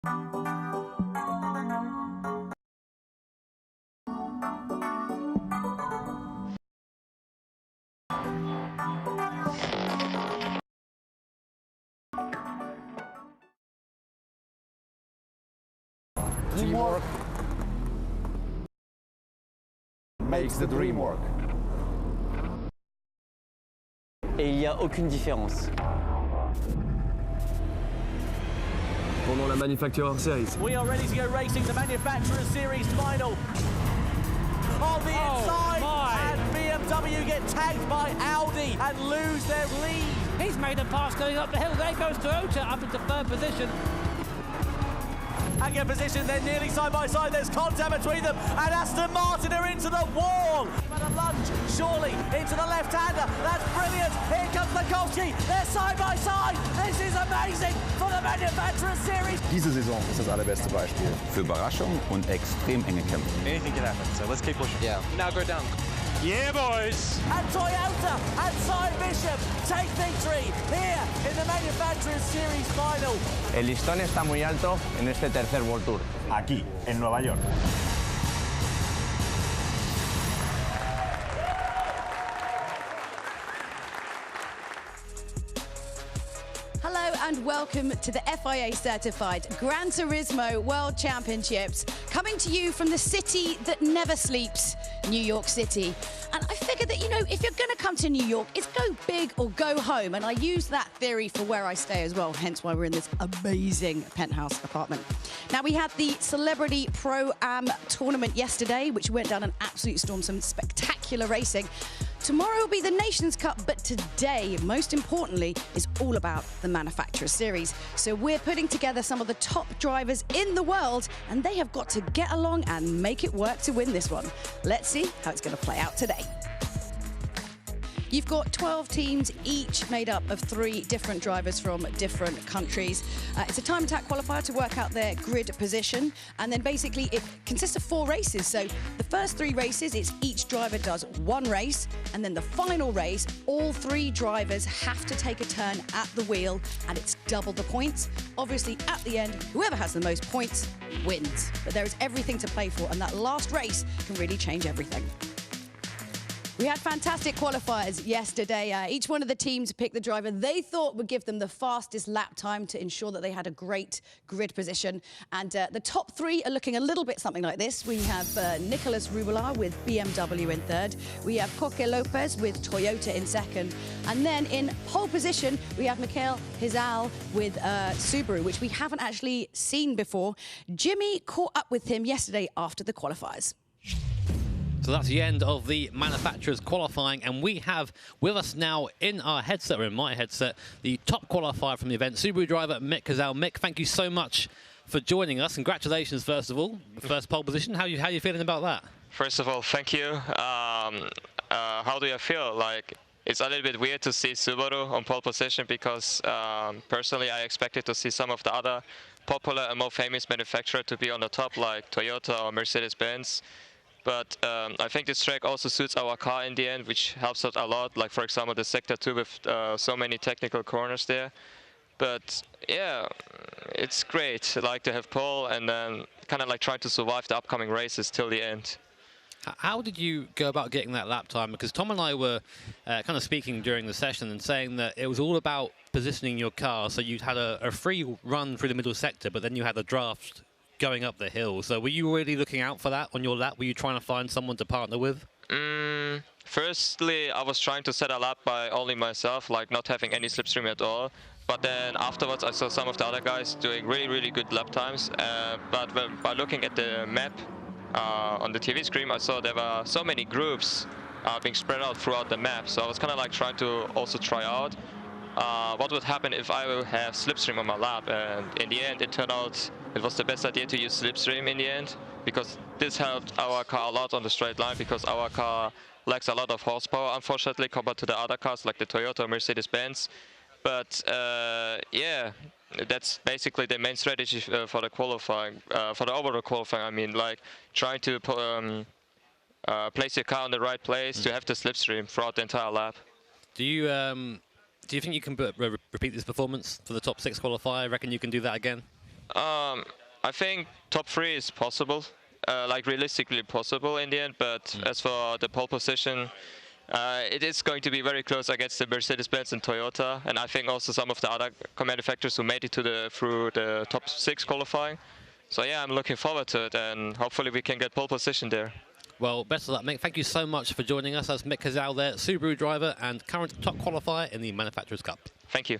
Teamwork makes the dream work. Et il n'y a aucune différence. Pendant la Manufacturer Series. We are ready to go racing the Manufacturer Series final. On the inside, and BMW get tagged by Audi and lose their lead. He's made a pass going up the hill. There goes Toyota up into third position. Again position, they're nearly side by side, there's contact between them, and Aston Martin are into the wall. And a lunge, surely, into the left-hander, that's brilliant, here comes Lekowski, they're side by side, this is amazing for the Manufacturer Series. Diese Saison ist das allerbeste Beispiel. Für Überraschung und extrem enge Kämpfe. Anything can happen, so let's keep pushing. Yeah. Now go down. Yeah, boys! And Toyota and Cy Bishop take victory here in the Manufacturer Series final. El listón está muy alto en este tercer World Tour. Aquí, en Nueva York. Hello and welcome to the FIA certified Gran Turismo World Championships, coming to you from the city that never sleeps, New York City. And I figured that, you know, if you're going to come to New York, it's go big or go home. And I use that theory for where I stay as well, hence why we're in this amazing penthouse apartment. Now, we had the Celebrity Pro-Am tournament yesterday, which went down an absolute storm, some spectacular racing. Tomorrow will be the Nations Cup, but today, most importantly, is all about the Manufacturer Series. So we're putting together some of the top drivers in the world, and they have got to get along and make it work to win this one. Let's see how it's going to play out today. You've got 12 teams, each made up of 3 different drivers from different countries. It's a time attack qualifier to work out their grid position. And then basically it consists of 4 races. So the first 3 races, it's each driver does 1 race. And then the final race, all 3 drivers have to take a turn at the wheel, and it's double the points. Obviously, at the end, whoever has the most points wins. But there is everything to play for, and that last race can really change everything. We had fantastic qualifiers yesterday. Each one of the teams picked the driver they thought would give them the fastest lap time to ensure that they had a great grid position. And the top 3 are looking a little bit something like this. We have Nicolas Rubelar with BMW in third. We have Coque Lopez with Toyota in second. And then in pole position, we have Michael Hizal with Subaru, which we haven't actually seen before. Jimmy caught up with him yesterday after the qualifiers. So that's the end of the manufacturers qualifying, and we have with us now in our headset, or in my headset, the top qualifier from the event, Subaru driver Mick Hizal. Mick, thank you so much for joining us. Congratulations, first of all, first pole position. How are you feeling about that? First of all, thank you. How do you feel? Like, it's a little bit weird to see Subaru on pole position because personally I expected to see some of the other popular and more famous manufacturers to be on the top, like Toyota or Mercedes-Benz. But I think this track also suits our car in the end, which helps us a lot. Like, for example, the Sector 2 with so many technical corners there. But yeah, it's great. I like to have pole and then kind of like try to survive the upcoming races till the end. How did you go about getting that lap time? Because Tom and I were kind of speaking during the session and saying that it was all about positioning your car. So you'd had a free run through the middle sector, but then you had a draft going up the hill. So were you really looking out for that on your lap? Were you trying to find someone to partner with? Firstly, I was trying to set a lap by only myself, like not having any slipstream at all. But then afterwards, I saw some of the other guys doing really, really good lap times. But by looking at the map on the TV screen, I saw there were so many groups being spread out throughout the map. So I was kind of like trying to also try out what would happen if I will have slipstream on my lap. And in the end, it turned out it was the best idea to use slipstream in the end, because this helped our car a lot on the straight line, because our car lacks a lot of horsepower, unfortunately, compared to the other cars like the Toyota or Mercedes-Benz. But yeah, that's basically the main strategy for the qualifying, for the overall qualifying. I mean, like trying to place your car in the right place to have the slipstream throughout the entire lap. Do you think you can repeat this performance for the top 6 qualifier? I reckon you can do that again? I think top 3 is possible, like realistically possible in the end, but as for the pole position, it is going to be very close against the Mercedes-Benz and Toyota, and I think also some of the other car manufacturers who made it to through the top 6 qualifying. So yeah, I'm looking forward to it, and hopefully we can get pole position there. Well, best of luck, Mick. Thank you so much for joining us. That's Mick Hazal there, Subaru driver and current top qualifier in the Manufacturers' Cup. Thank you.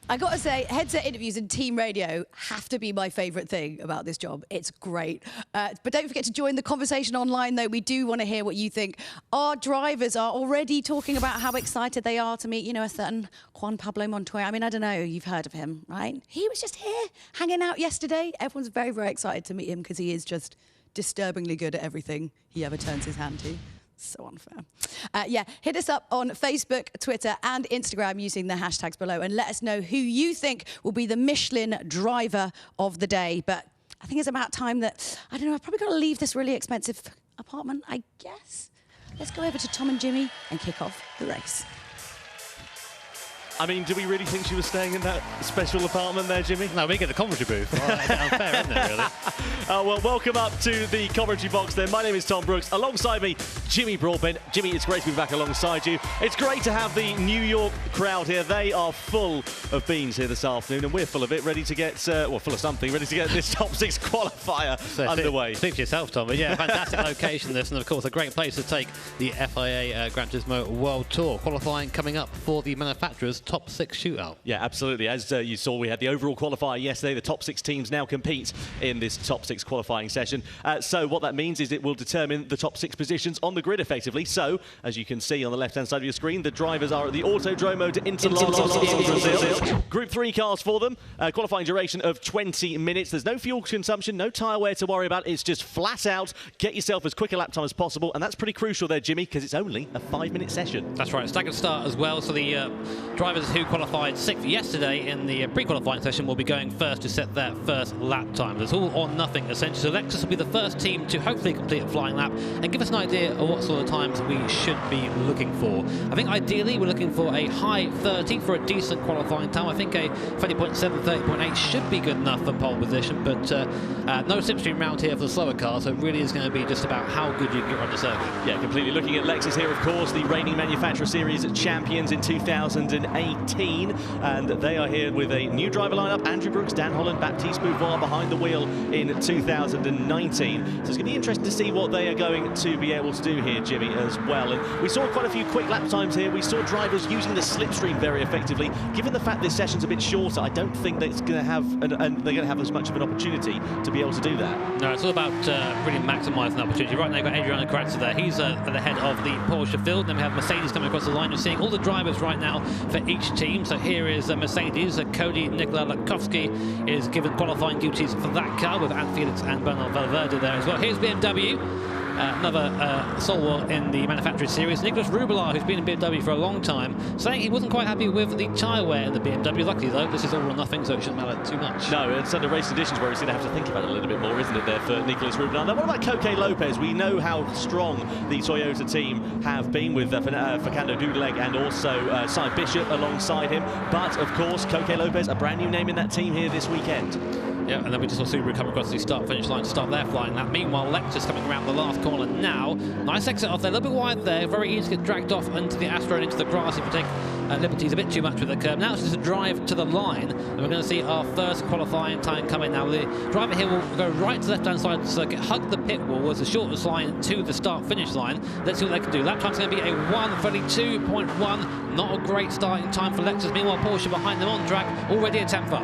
I got to say, headset interviews and team radio have to be my favourite thing about this job. It's great. But don't forget to join the conversation online, though. We do want to hear what you think. Our drivers are already talking about how excited they are to meet, you know, a certain Juan Pablo Montoya. I mean, I don't know, you've heard of him, right? He was just here, hanging out yesterday. Everyone's very, very excited to meet him because he is just disturbingly good at everything he ever turns his hand to. So unfair. Yeah, hit us up on Facebook, Twitter and Instagram using the hashtags below and let us know who you think will be the Michelin driver of the day. But I think it's about time that, I don't know, I've probably got to leave this really expensive apartment, I guess. Let's go over to Tom and Jimmy and kick off the race. I mean, do we really think she was staying in that special apartment there, Jimmy? No, we get the commentary booth. Well, that's unfair, isn't it, really? Well, welcome up to the commentary box then. My name is Tom Brooks. Alongside me, Jimmy Broadbent. Jimmy, it's great to be back alongside you. It's great to have the New York crowd here. They are full of beans here this afternoon, and we're full of it, ready to get, well, full of something, ready to get this top 6 qualifier underway. Speak for yourself, Tom. But yeah, fantastic location this, and of course, a great place to take the FIA Gran Turismo World Tour. Qualifying coming up for the manufacturers' top 6 shootout. Yeah, absolutely. As you saw, we had the overall qualifier yesterday. The top 6 teams now compete in this top 6 qualifying session. So what that means is it will determine the top 6 positions on the grid effectively. So, as you can see on the left-hand side of your screen, the drivers are at the Autodromo de Interlagos in Brazil. Group 3 cars for them. Qualifying duration of 20 minutes. There's no fuel consumption, no tyre wear to worry about. It's just flat out, get yourself as quick a lap time as possible. And that's pretty crucial there, Jimmy, because it's only a 5-minute session. That's right. Staggered start as well. So the drivers who qualified 6th yesterday in the pre-qualifying session will be going first to set their first lap time. It's all or nothing essentially. So Lexus will be the first team to hopefully complete a flying lap and give us an idea of what sort of times we should be looking for. I think ideally we're looking for a high 30 for a decent qualifying time. I think a 30.7, 30.8 should be good enough for pole position, but no slipstream round here for the slower car, so it really is going to be just about how good you can get around the circuit. Yeah, completely. Looking at Lexus here, of course, the reigning Manufacturer Series champions in 2018, and they are here with a new driver lineup. Andrew Brooks, Dan Holland, Baptiste Beauvoir behind the wheel in 2019. So it's going to be interesting to see what they are going to be able to do here, Jimmy, as well. And we saw quite a few quick lap times here. We saw drivers using the slipstream very effectively. Given the fact this session's a bit shorter, I don't think that's going to have, they're going to have as much of an opportunity to be able to do that. No, it's all about really maximising the opportunity. Right now, you've got Adriano Corazza there. He's at the head of the Porsche field. Then we have Mercedes coming across the line. You're seeing all the drivers right now for each team. So here is Mercedes. Cody Nikola Lakowski is given qualifying duties for that car with Ant Felix and Bernard Valverde there as well. Here's BMW. Another stalwart in the Manufacturer Series, Nicolas Rubelar, who's been in BMW for a long time, saying he wasn't quite happy with the tyre wear in the BMW. Luckily, though, this is all or nothing, so it shouldn't matter too much. No, it's under race conditions where he's going to have to think about it a little bit more, isn't it, there for Nicolas Rubelar. Now, what about Coque Lopez? We know how strong the Toyota team have been with Fernando Dudeleg and also Simon Bishop alongside him. But, of course, Coque Lopez, a brand new name in that team here this weekend. Yeah, and then we just saw Subaru come across the start-finish line to start their flying lap. Meanwhile, Lexus coming around the last corner now. Nice exit off there, a little bit wide there. Very easy to get dragged off into the Astra and into the grass if you take liberties a bit too much with the curb. Now it's just a drive to the line, and we're going to see our first qualifying time coming now. The driver here will go right to the left-hand side of the circuit, hug the pit wall as the shortest line to the start-finish line. Let's see what they can do. Lap time's going to be a 1:32.1. Not a great starting time for Lexus. Meanwhile, Porsche behind them on track, already a 10th up.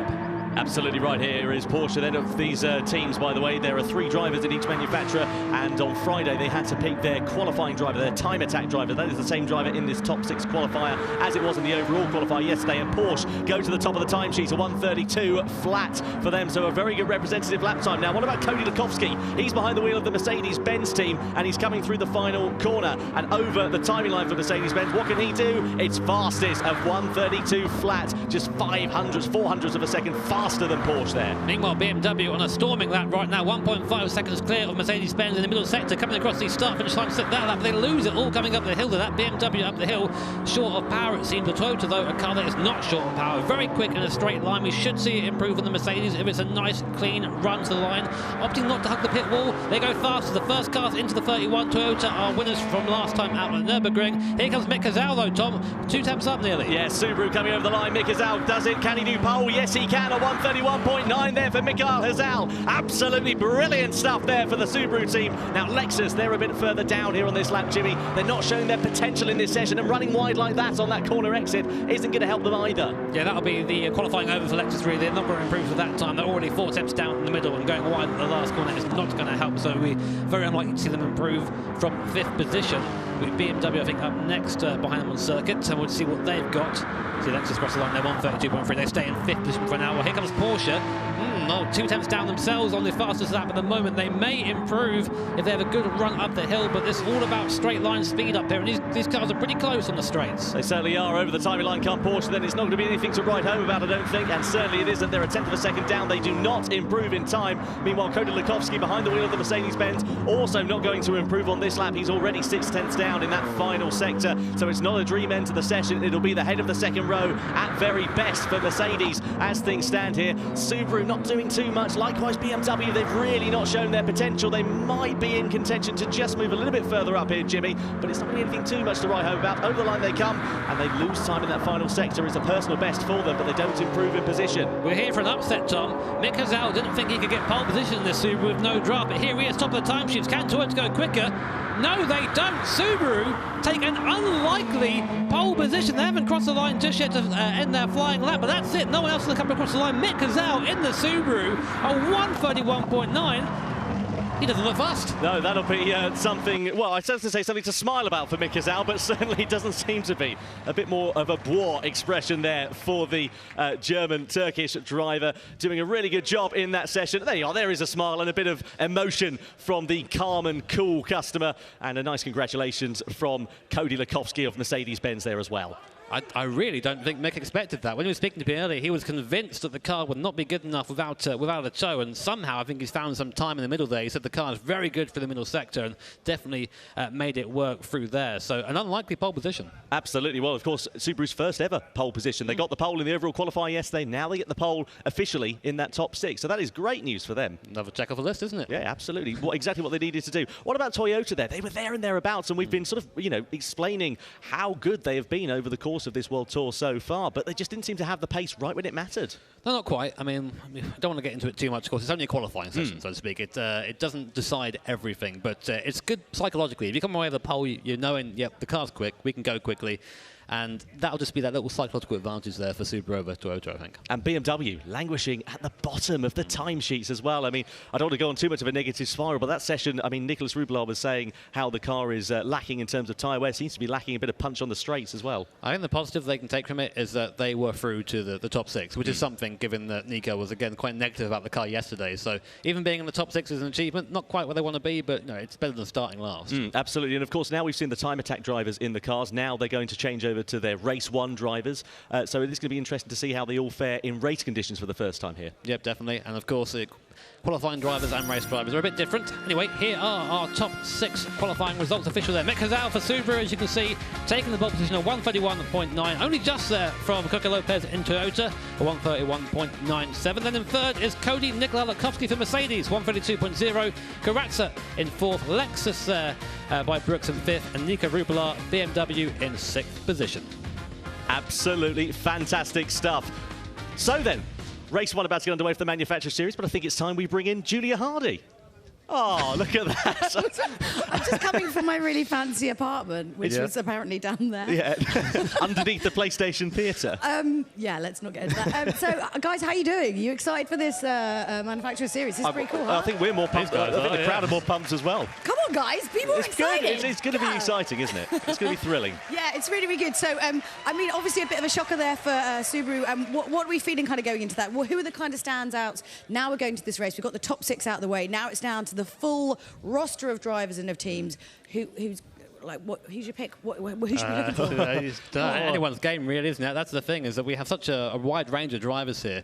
Absolutely right. Here is Porsche then of these teams, by the way. There are 3 drivers in each manufacturer, and on Friday they had to pick their qualifying driver, their time attack driver. That is the same driver in this top 6 qualifier as it was in the overall qualifier yesterday, and Porsche go to the top of the timesheet, a 1:32 flat for them, so a very good representative lap time. Now, what about Cody Lakowski? He's behind the wheel of the Mercedes-Benz team, and he's coming through the final corner and over the timing line for Mercedes-Benz. What can he do? It's fastest of 1:32 flat, just 400ths of a second faster faster than Porsche there. Meanwhile, BMW on a storming lap right now, 1.5 seconds clear of Mercedes-Benz in the middle sector, coming across the start-finish line to sit that lap. They lose it all coming up the hill to that BMW up the hill. Short of power, it seems. The Toyota, though, a car that is not short of power. Very quick in a straight line. We should see it improve on the Mercedes if it's a nice, clean run to the line. Opting not to hug the pit wall. They go fast. The first cars into the 31. Toyota are winners from last time out at Nürburgring. Here comes Mick Hazal, though, Tom. 2 temps up nearly. Yeah, Subaru coming over the line. Mick Hazal does it. Can he do pole? Yes, he can. A 131.9 there for Mikael Hazal. Absolutely brilliant stuff there for the Subaru team. Now, Lexus, they're a bit further down here on this lap, Jimmy. They're not showing their potential in this session, and running wide like that on that corner exit isn't going to help them either. Yeah, that'll be the qualifying over for Lexus, really. They're not going to improve for that time. They're already 4 temps down in the middle, and going wide at the last corner is not going to help. So we're very unlikely to see them improve from 5th position. With BMW, I think, up next behind them on circuit, and we'll see what they've got. See Lexus cross the line, they're 132.3. They stay in 5th position for now. Well, here comes Porsche. No, 2 temps down themselves on the fastest lap at the moment. They may improve if they have a good run up the hill, but it's all about straight line speed up here, and these cars are pretty close on the straights. They certainly are. Over the timing line come Porsche, then it's not going to be anything to write home about, I don't think, and certainly it isn't. They're a 1/10 of a second down. They do not improve in time. Meanwhile, Cody Lukovsky behind the wheel of the Mercedes-Benz also not going to improve on this lap. He's already 6/10 down in that final sector, so it's not a dream end to the session. It'll be the head of the second row at very best for Mercedes as things stand here. Subaru not doing too much. Likewise, BMW, they've really not shown their potential. They might be in contention to just move a little bit further up here, Jimmy, but it's not going to be anything too much to write home about. Over the line they come, and they lose time in that final sector. It's a personal best for them, but they don't improve in position. We're here for an upset, Tom. Mick Hazal didn't think he could get pole position in this Subaru with no drop, but here he is, top of the timesheets. Can Toyota go quicker? No, they don't. Subaru take an unlikely pole position. They haven't crossed the line just yet to end their flying lap, but that's it. No one else is going to come across the line. Mick Hazal in the Subaru, a 131.9. He doesn't look fast. No, that'll be something, well, I was going to say something to smile about for Mick Hazal, but certainly doesn't seem to be. A bit more of a bois expression there for the German-Turkish driver, doing a really good job in that session. There you are, there is a smile and a bit of emotion from the calm and cool customer, and a nice congratulations from Cody Lukovsky of Mercedes-Benz there as well. I really don't think Mick expected that. When he was speaking to me earlier, he was convinced that the car would not be good enough without a tow, and somehow I think he's found some time in the middle there. He said the car is very good for the middle sector and definitely made it work through there. So an unlikely pole position. Absolutely. Well, of course, Subaru's first ever pole position. They got the pole in the overall qualifier yesterday. Now they get the pole officially in that top 6. So that is great news for them. Another check off the list, isn't it? Yeah, absolutely. Exactly what they needed to do. What about Toyota there? They were there and thereabouts, and we've been sort of, explaining how good they have been over the course of this World Tour so far, but they just didn't seem to have the pace right when it mattered. No, not quite. I mean, I don't want to get into it too much, of course. It's only a qualifying session, so to speak. It doesn't decide everything, but it's good psychologically. If you come away with a pole, you're knowing, yep, the car's quick, we can go quickly. And that'll just be that little psychological advantage there for Subaru over Toyota, I think. And BMW languishing at the bottom of the timesheets as well. I mean, I don't want to go on too much of a negative spiral, but that session, I mean, Nicolas Rubelar was saying how the car is lacking in terms of tyre wear. Seems to be lacking a bit of punch on the straights as well. I think the positive they can take from it is that they were through to the top 6, which is something, given that Nico was, again, quite negative about the car yesterday. So even being in the top 6 is an achievement. Not quite where they want to be, but no, it's better than starting last. Absolutely. And, of course, now we've seen the time attack drivers in the cars. Now they're going to change over to their race 1 drivers. So it is going to be interesting to see how they all fare in race conditions for the first time here. Yep, definitely. And of course, qualifying drivers and race drivers are a bit different. Anyway, here are our top 6 qualifying results official there. Mick Hazal for Subaru, as you can see, taking the pole position at 131.9, only just there from Coco Lopez in Toyota, a 131.97. Then in 3rd is Cody Lukovsky for Mercedes, 132.0. Karatza in 4th, Lexus there by Brooks in 5th, and Nico Rubelar, BMW in 6th position. Absolutely fantastic stuff. So then, race 1 about to get underway for the Manufacturer Series, but I think it's time we bring in Julia Hardy. Oh, look at that. I'm just coming from my really fancy apartment, which was apparently down there. Yeah, underneath the PlayStation Theatre. Yeah, let's not get into that. So, guys, how are you doing? Are you excited for this Manufacturer Series? This is pretty cool, huh? I think we're more pumped. I think the crowd are more pumped as well. Come on, guys. People are excited. Good. It's going to be exciting, isn't it? It's going to be thrilling. Yeah, it's really, really good. So, I mean, obviously a bit of a shocker there for Subaru. What are we feeling kind of going into that? Well, who are the kind of standouts? Now we're going to this race. We've got the top 6 out of the way. Now it's down to the full roster of drivers and of teams. Who's your pick? Who should we be looking for? Anyone's game, really, isn't it? That's the thing, is that we have such a wide range of drivers here.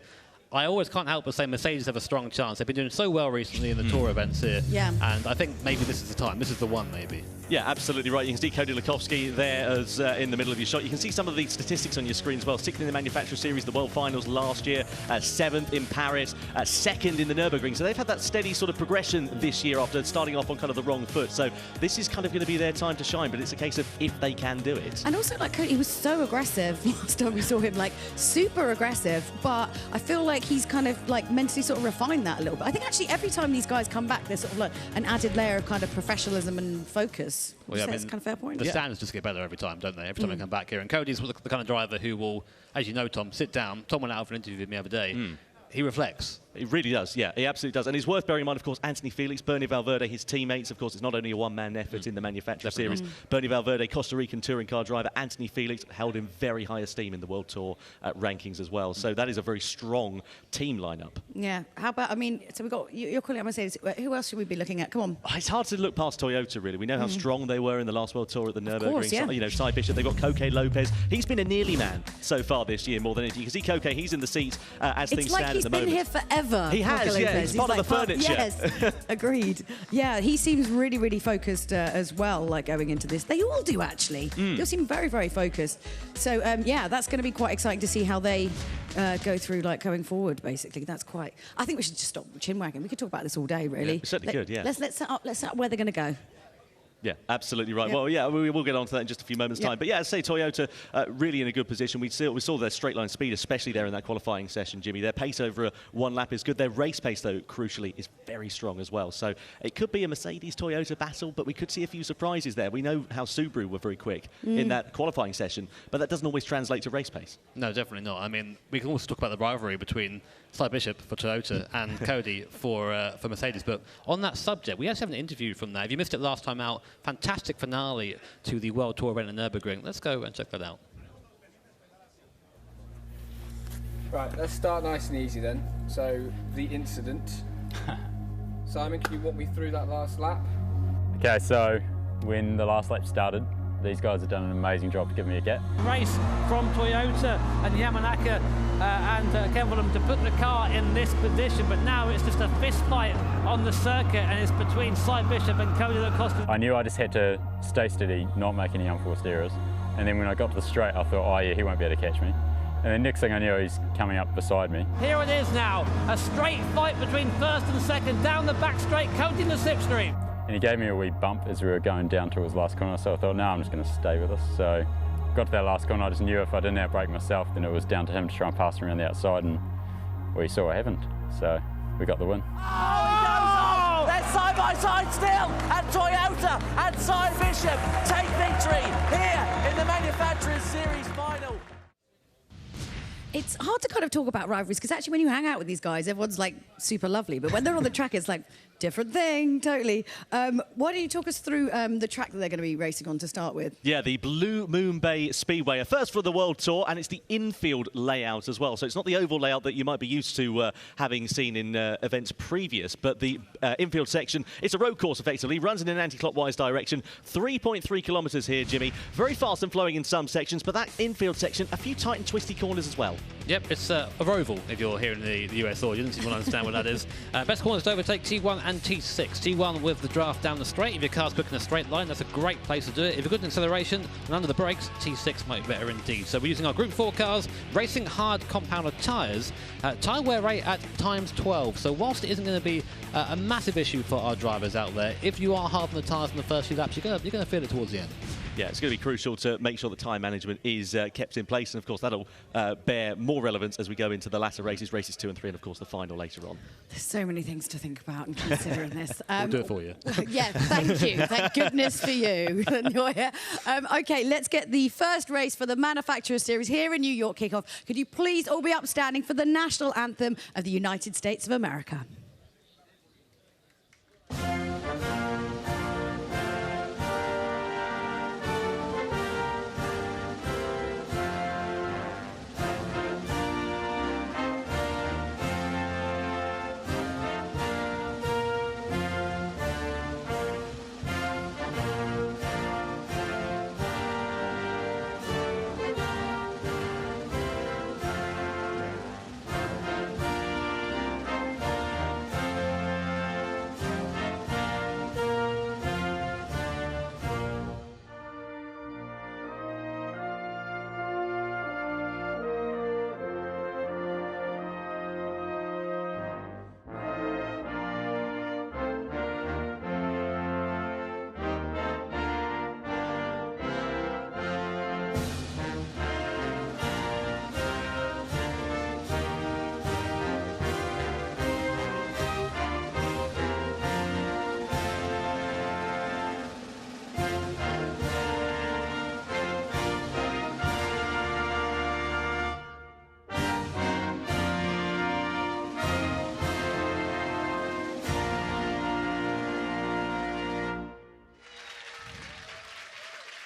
I always can't help but say Mercedes have a strong chance. They've been doing so well recently in the Tour events here. Yeah. And I think maybe this is the time. This is the one, maybe. Yeah, absolutely right. You can see Cody Lukowski there as in the middle of your shot. You can see some of the statistics on your screen as well. 6th in the Manufacturer Series, the World Finals last year, 7th in Paris, 2nd in the Nürburgring. So they've had that steady sort of progression this year after starting off on kind of the wrong foot. So this is kind of going to be their time to shine, but it's a case of if they can do it. And also, like, Cody, he was so aggressive last time we saw him, like, super aggressive. But I feel like he's kind of, like, mentally sort of refined that a little bit. I think actually every time these guys come back, there's sort of like an added layer of kind of professional and focus. Well, yeah, I mean, that's kind of fair point. The standards just get better every time, don't they? Every time they come back here. And Cody's the kind of driver who will, as you know, Tom, sit down. Tom went out for an interview with me the other day. He reflects. It really does, yeah, he absolutely does. And it's worth bearing in mind, of course, Anthony Felix, Bernie Valverde, his teammates. Of course, it's not only a one-man effort in the Manufacturer Series. Bernie Valverde, Costa Rican touring car driver. Anthony Felix held in very high esteem in the World Tour rankings as well. So that is a very strong team lineup. Yeah. How about, I mean, so we've got, you're calling out Mercedes. Who else should we be looking at? Come on. It's hard to look past Toyota, really. We know how strong they were in the last World Tour at the Nürburgring. Course, yeah. You know, Cy Bishop, they've got Koke Lopez. He's been a nearly man so far this year more than anything. You can see Koke, he's in the seat as things stand at the moment. It's like he's been here forever. He has, yeah. He's part of the furniture. Yes, agreed. Yeah, he seems really, really focused as well, like going into this. They all do, actually. They all seem very, very focused. So, yeah, that's going to be quite exciting to see how they go through, like, going forward, basically. That's quite... I think we should just stop chinwagging. We could talk about this all day, really. Yeah, certainly could, yeah. Let's set up where they're going to go. Yeah, absolutely right. Yep. Well, yeah, we will get on to that in just a few moments' time. But yeah, I'd say Toyota really in a good position. We saw their straight line speed, especially there in that qualifying session, Jimmy. Their pace over one lap is good. Their race pace, though, crucially, is very strong as well. So it could be a Mercedes-Toyota battle, but we could see a few surprises there. We know how Subaru were very quick in that qualifying session, but that doesn't always translate to race pace. No, definitely not. I mean, we can also talk about the rivalry between Cy Bishop for Toyota and Cody for Mercedes. But on that subject, we actually have an interview from that. If you missed it last time out, fantastic finale to the World Tour event in Nürburgring. Let's go and check that out. Right, let's start nice and easy then. So, the incident. Simon, can you walk me through that last lap? Okay, so when the last lap started, these guys have done an amazing job to give me a gap. Race from Toyota and Yamanaka and Kevin to put the car in this position, but now it's just a fist fight on the circuit, and it's between Cy Bishop and Cody Lukowski. I knew I just had to stay steady, not make any unforced errors. And then when I got to the straight, I thought, oh yeah, he won't be able to catch me. And then next thing I knew, he's coming up beside me. Here it is now, a straight fight between first and second, down the back straight, Cody in the slipstream. And he gave me a wee bump as we were going down to his last corner, so I thought, no, I'm just going to stay with us. So got to that last corner, I just knew if I didn't outbrake myself, then it was down to him to try and pass me around the outside, and we saw I haven't. So we got the win. Oh, he goes on! They're side by side still, and Toyota and Cy Bishop take victory here in the Manufacturers Series final. It's hard to kind of talk about rivalries because actually when you hang out with these guys, everyone's like super lovely. But when they're on the track, it's like different thing, totally. Why don't you talk us through the track that they're going to be racing on to start with? Yeah, the Blue Moon Bay Speedway, a first for the World Tour, and it's the infield layout as well. So it's not the oval layout that you might be used to having seen in events previous, but the infield section, it's a road course effectively, runs in an anti-clockwise direction, 3.3 kilometres here, Jimmy. Very fast and flowing in some sections, but that infield section, a few tight and twisty corners as well. Yep, it's a roval if you're here in the US audience, if you want to understand what that is. Best corners to overtake T1 and T6. T1 with the draft down the straight. If your car's quick in a straight line, that's a great place to do it. If you're good in acceleration and under the brakes, T6 might be better indeed. So we're using our Group 4 cars, racing hard compounded tyres, tyre wear rate at times 12. So whilst it isn't going to be a massive issue for our drivers out there, if you are hard on the tyres in the first few laps, you're going to feel it towards the end. Yeah, it's going to be crucial to make sure the time management is kept in place, and of course that'll bear more relevance as we go into the latter races, races 2 and 3, and of course the final later on. There's so many things to think about and consider in this. We'll do it for you. Yeah, thank you. Thank goodness for you. Okay, let's get the first race for the Manufacturer Series here in New York kick off. Could you please all be upstanding for the national anthem of the United States of America?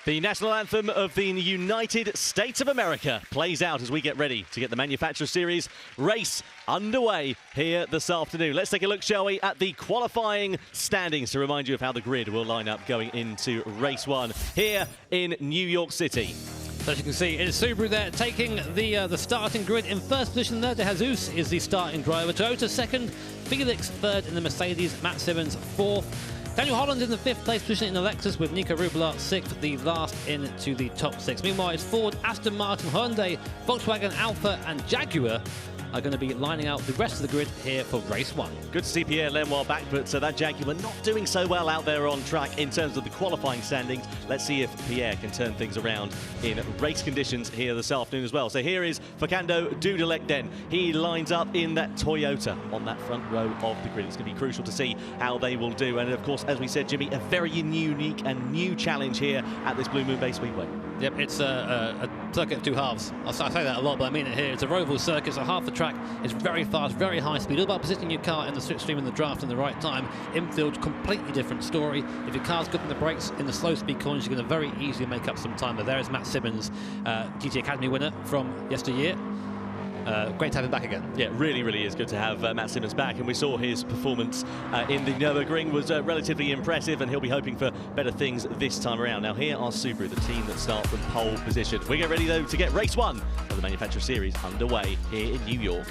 The national anthem of the United States of America plays out as we get ready to get the Manufacturer Series race underway here this afternoon. Let's take a look, shall we, at the qualifying standings to remind you of how the grid will line up going into race one here in New York City. So as you can see, it is Subaru there taking the starting grid. In first position there, De Jesus is the starting driver. Toyota second, Felix third in the Mercedes, Matt Simmons fourth. Daniel Holland in the fifth place position in the Lexus with Nico Rubelart sixth, the last into the top six. Meanwhile, it's Ford, Aston Martin, Hyundai, Volkswagen, Alfa and Jaguar are going to be lining out the rest of the grid here for race one. Good to see Pierre Lenoir back, but that Jaguar not doing so well out there on track in terms of the qualifying standings. Let's see if Pierre can turn things around in race conditions here this afternoon as well. So here is Fernando Dudelec then. He lines up in that Toyota on that front row of the grid. It's going to be crucial to see how they will do. And of course, as we said, Jimmy, a very unique and new challenge here at this Blue Moon Bay Speedway. Yep, it's a circuit of two halves. I say that a lot, but I mean it here. It's a roval circuit, so half the track is very fast, very high speed. All about positioning your car in the slipstream in the draft in the right time. Infield, completely different story. If your car's good in the brakes in the slow speed corners, you're going to very easily make up some time. But there is Matt Simmons, GT Academy winner from yesteryear. Great to have him back again. Yeah, really is good to have Matt Simmons back, and we saw his performance in the Nürburgring was relatively impressive, and he'll be hoping for better things this time around. Now here are Subaru, the team that start from pole position. We get ready though to get race one of the Manufacturer Series underway here in New York.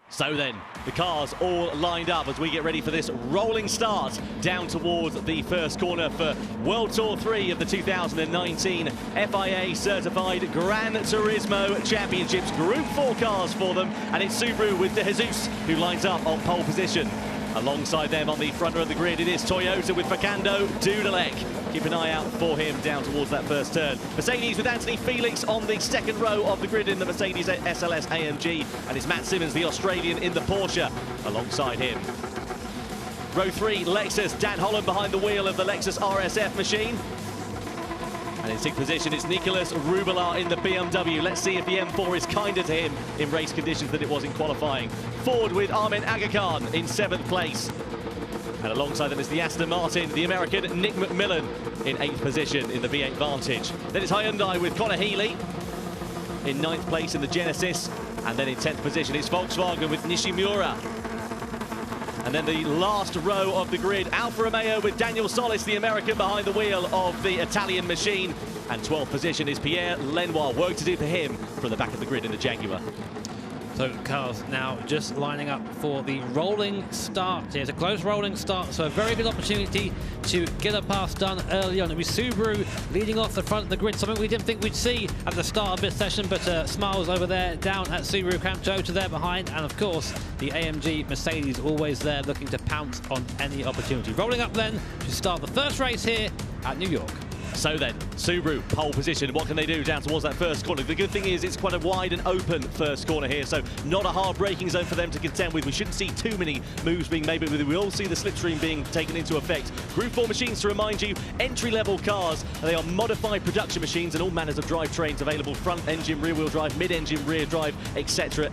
So then, the cars all lined up as we get ready for this rolling start down towards the first corner for World Tour 3 of the 2019 FIA Certified Gran Turismo Championships. Group 4 cars for them, and it's Subaru with De Jesus who lines up on pole position. Alongside them on the front row of the grid, it is Toyota with Fernando Dudelec. Keep an eye out for him down towards that first turn. Mercedes with Anthony Felix on the second row of the grid in the Mercedes SLS AMG. And it's Matt Simmons, the Australian, in the Porsche alongside him. Row 3, Lexus, Dan Holland behind the wheel of the Lexus RSF machine. And in sixth position, it's Nicolas Rubelart in the BMW. Let's see if the M4 is kinder to him in race conditions than it was in qualifying. Ford with Armin Aga-Khan in seventh place. And alongside them is the Aston Martin, the American Nick McMillan in eighth position in the V8 Vantage. Then it's Hyundai with Connor Healy in ninth place in the Genesis. And then in 10th position, it's Volkswagen with Nishimura. And then the last row of the grid, Alfa Romeo with Daniel Solis, the American, behind the wheel of the Italian machine. And 12th position is Pierre Lenoir. Work to do for him from the back of the grid in the Jaguar. So cars now just lining up for the rolling start. It's a close rolling start, so a very good opportunity to get a pass done early on. It was Subaru leading off the front of the grid, something we didn't think we'd see at the start of this session, but Smiles over there down at Subaru Camp, Toyota there behind, and of course the AMG Mercedes always there looking to pounce on any opportunity. Rolling up then to start the first race here at New York. So then, Subaru, pole position. What can they do down towards that first corner? The good thing is it's quite a wide and open first corner here, so not a hard braking zone for them to contend with. We shouldn't see too many moves being made, but we will see the slipstream being taken into effect. Group 4 machines, to remind you, entry-level cars. They are modified production machines and all manners of drivetrains available, front engine, rear-wheel drive, mid-engine, rear drive, etc.,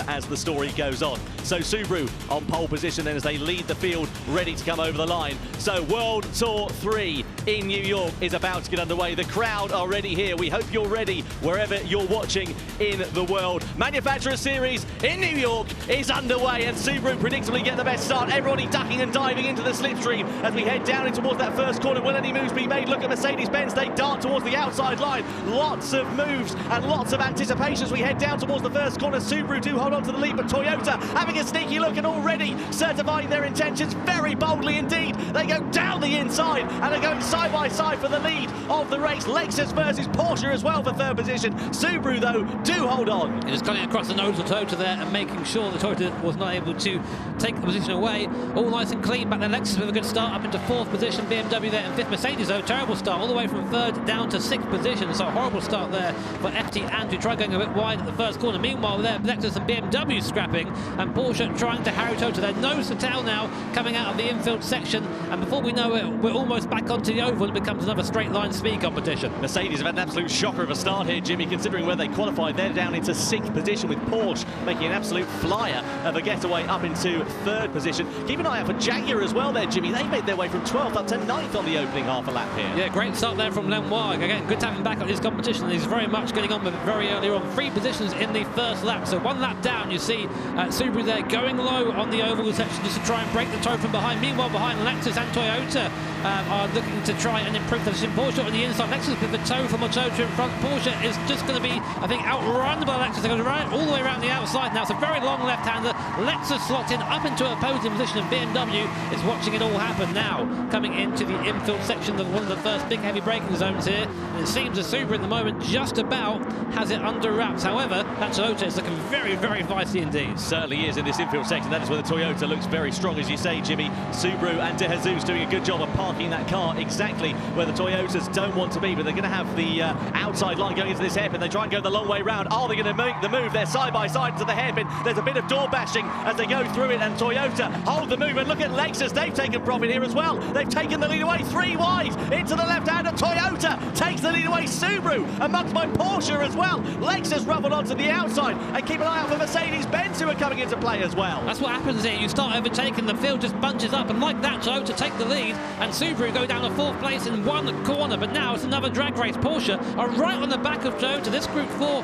as the story goes on. So Subaru on pole position then as they lead the field, ready to come over the line. So World Tour 3 in New York is about to get underway. The crowd are ready here. We hope you're ready wherever you're watching in the world. Manufacturer Series in New York is underway, and Subaru predictably get the best start. Everybody ducking and diving into the slipstream as we head down in towards that first corner. Will any moves be made? Look at Mercedes-Benz. They dart towards the outside line. Lots of moves and lots of anticipation as we head down towards the first corner. Subaru do hold on to the lead, but Toyota having a sneaky look and already certifying their intentions very boldly indeed. They go down the inside and are going side by side for the lead of the race. Lexus versus Porsche as well for third position. Subaru, though, do hold on. It is cutting across the nose of Toyota there and making sure the Toyota was not able to take the position away. All nice and clean back there. Lexus with a good start up into fourth position. BMW there in fifth. Mercedes, though, terrible start all the way from third down to sixth position. So a horrible start there for FT and to try going a bit wide at the first corner. Meanwhile, there, Lexus and BMW scrapping, and Porsche trying to harry Toyota. They're nose to tail now coming out of the infield section. And before we know it, we're almost back onto the oval. It becomes another straight line speed competition. Mercedes have had an absolute shocker of a start here, Jimmy, considering where they qualified. They're down into sixth position with Porsche making an absolute flyer of a getaway up into 3rd position. Keep an eye out for Jaguar as well there, Jimmy. They made their way from 12th up to 9th on the opening half a lap here. Yeah, great start there from Lenoir. Again, good to have him back on his competition. He's very much getting on with it very early on. 3 positions in the first lap. So 1 lap down, you see Subaru there going low on the oval section just to try and break the toe from behind. Meanwhile, behind Lexus and Toyota are looking to try and improve the position. Porsche on the inside. Lexus with the toe from Toyota in front. Porsche is just going to be, I think, outrun by Lexus. They're going to run all the way around the outside now. It's a very long left-hander. Lexus slots in up into a opposing position, and BMW is watching it all happen now. Coming into the infield section of one of the first big heavy braking zones here. And it seems the Subaru at the moment just about has it under wraps. However, that Toyota is looking very, very feisty indeed. Certainly is in this infield section. That is where the Toyota looks very strong, as you say, Jimmy. Subaru and De Jesus doing a good job of parking that car exactly where the Toyotas don't want to be, but they're going to have the outside line going into this hairpin. They try and go the long way round. Are they going to make the move? They're side by side to the hairpin. There's a bit of door bashing as they go through it, and Toyota hold the move. And look at Lexus. They've taken profit here as well. They've taken the lead away 3 wide into the left-hander. Toyota takes the lead away. Subaru amongst my Porsche as well. Lexus ruffled onto the outside, and keep an eye out for Mercedes-Benz, who are coming into play as well. That's what happens here. You start overtaking, the field just bunches up, and like that, Toyota take the lead, and Subaru go down to 4th place in 1 corner. But now it's another drag race. Porsche are right on the back of Toyota. This Group 4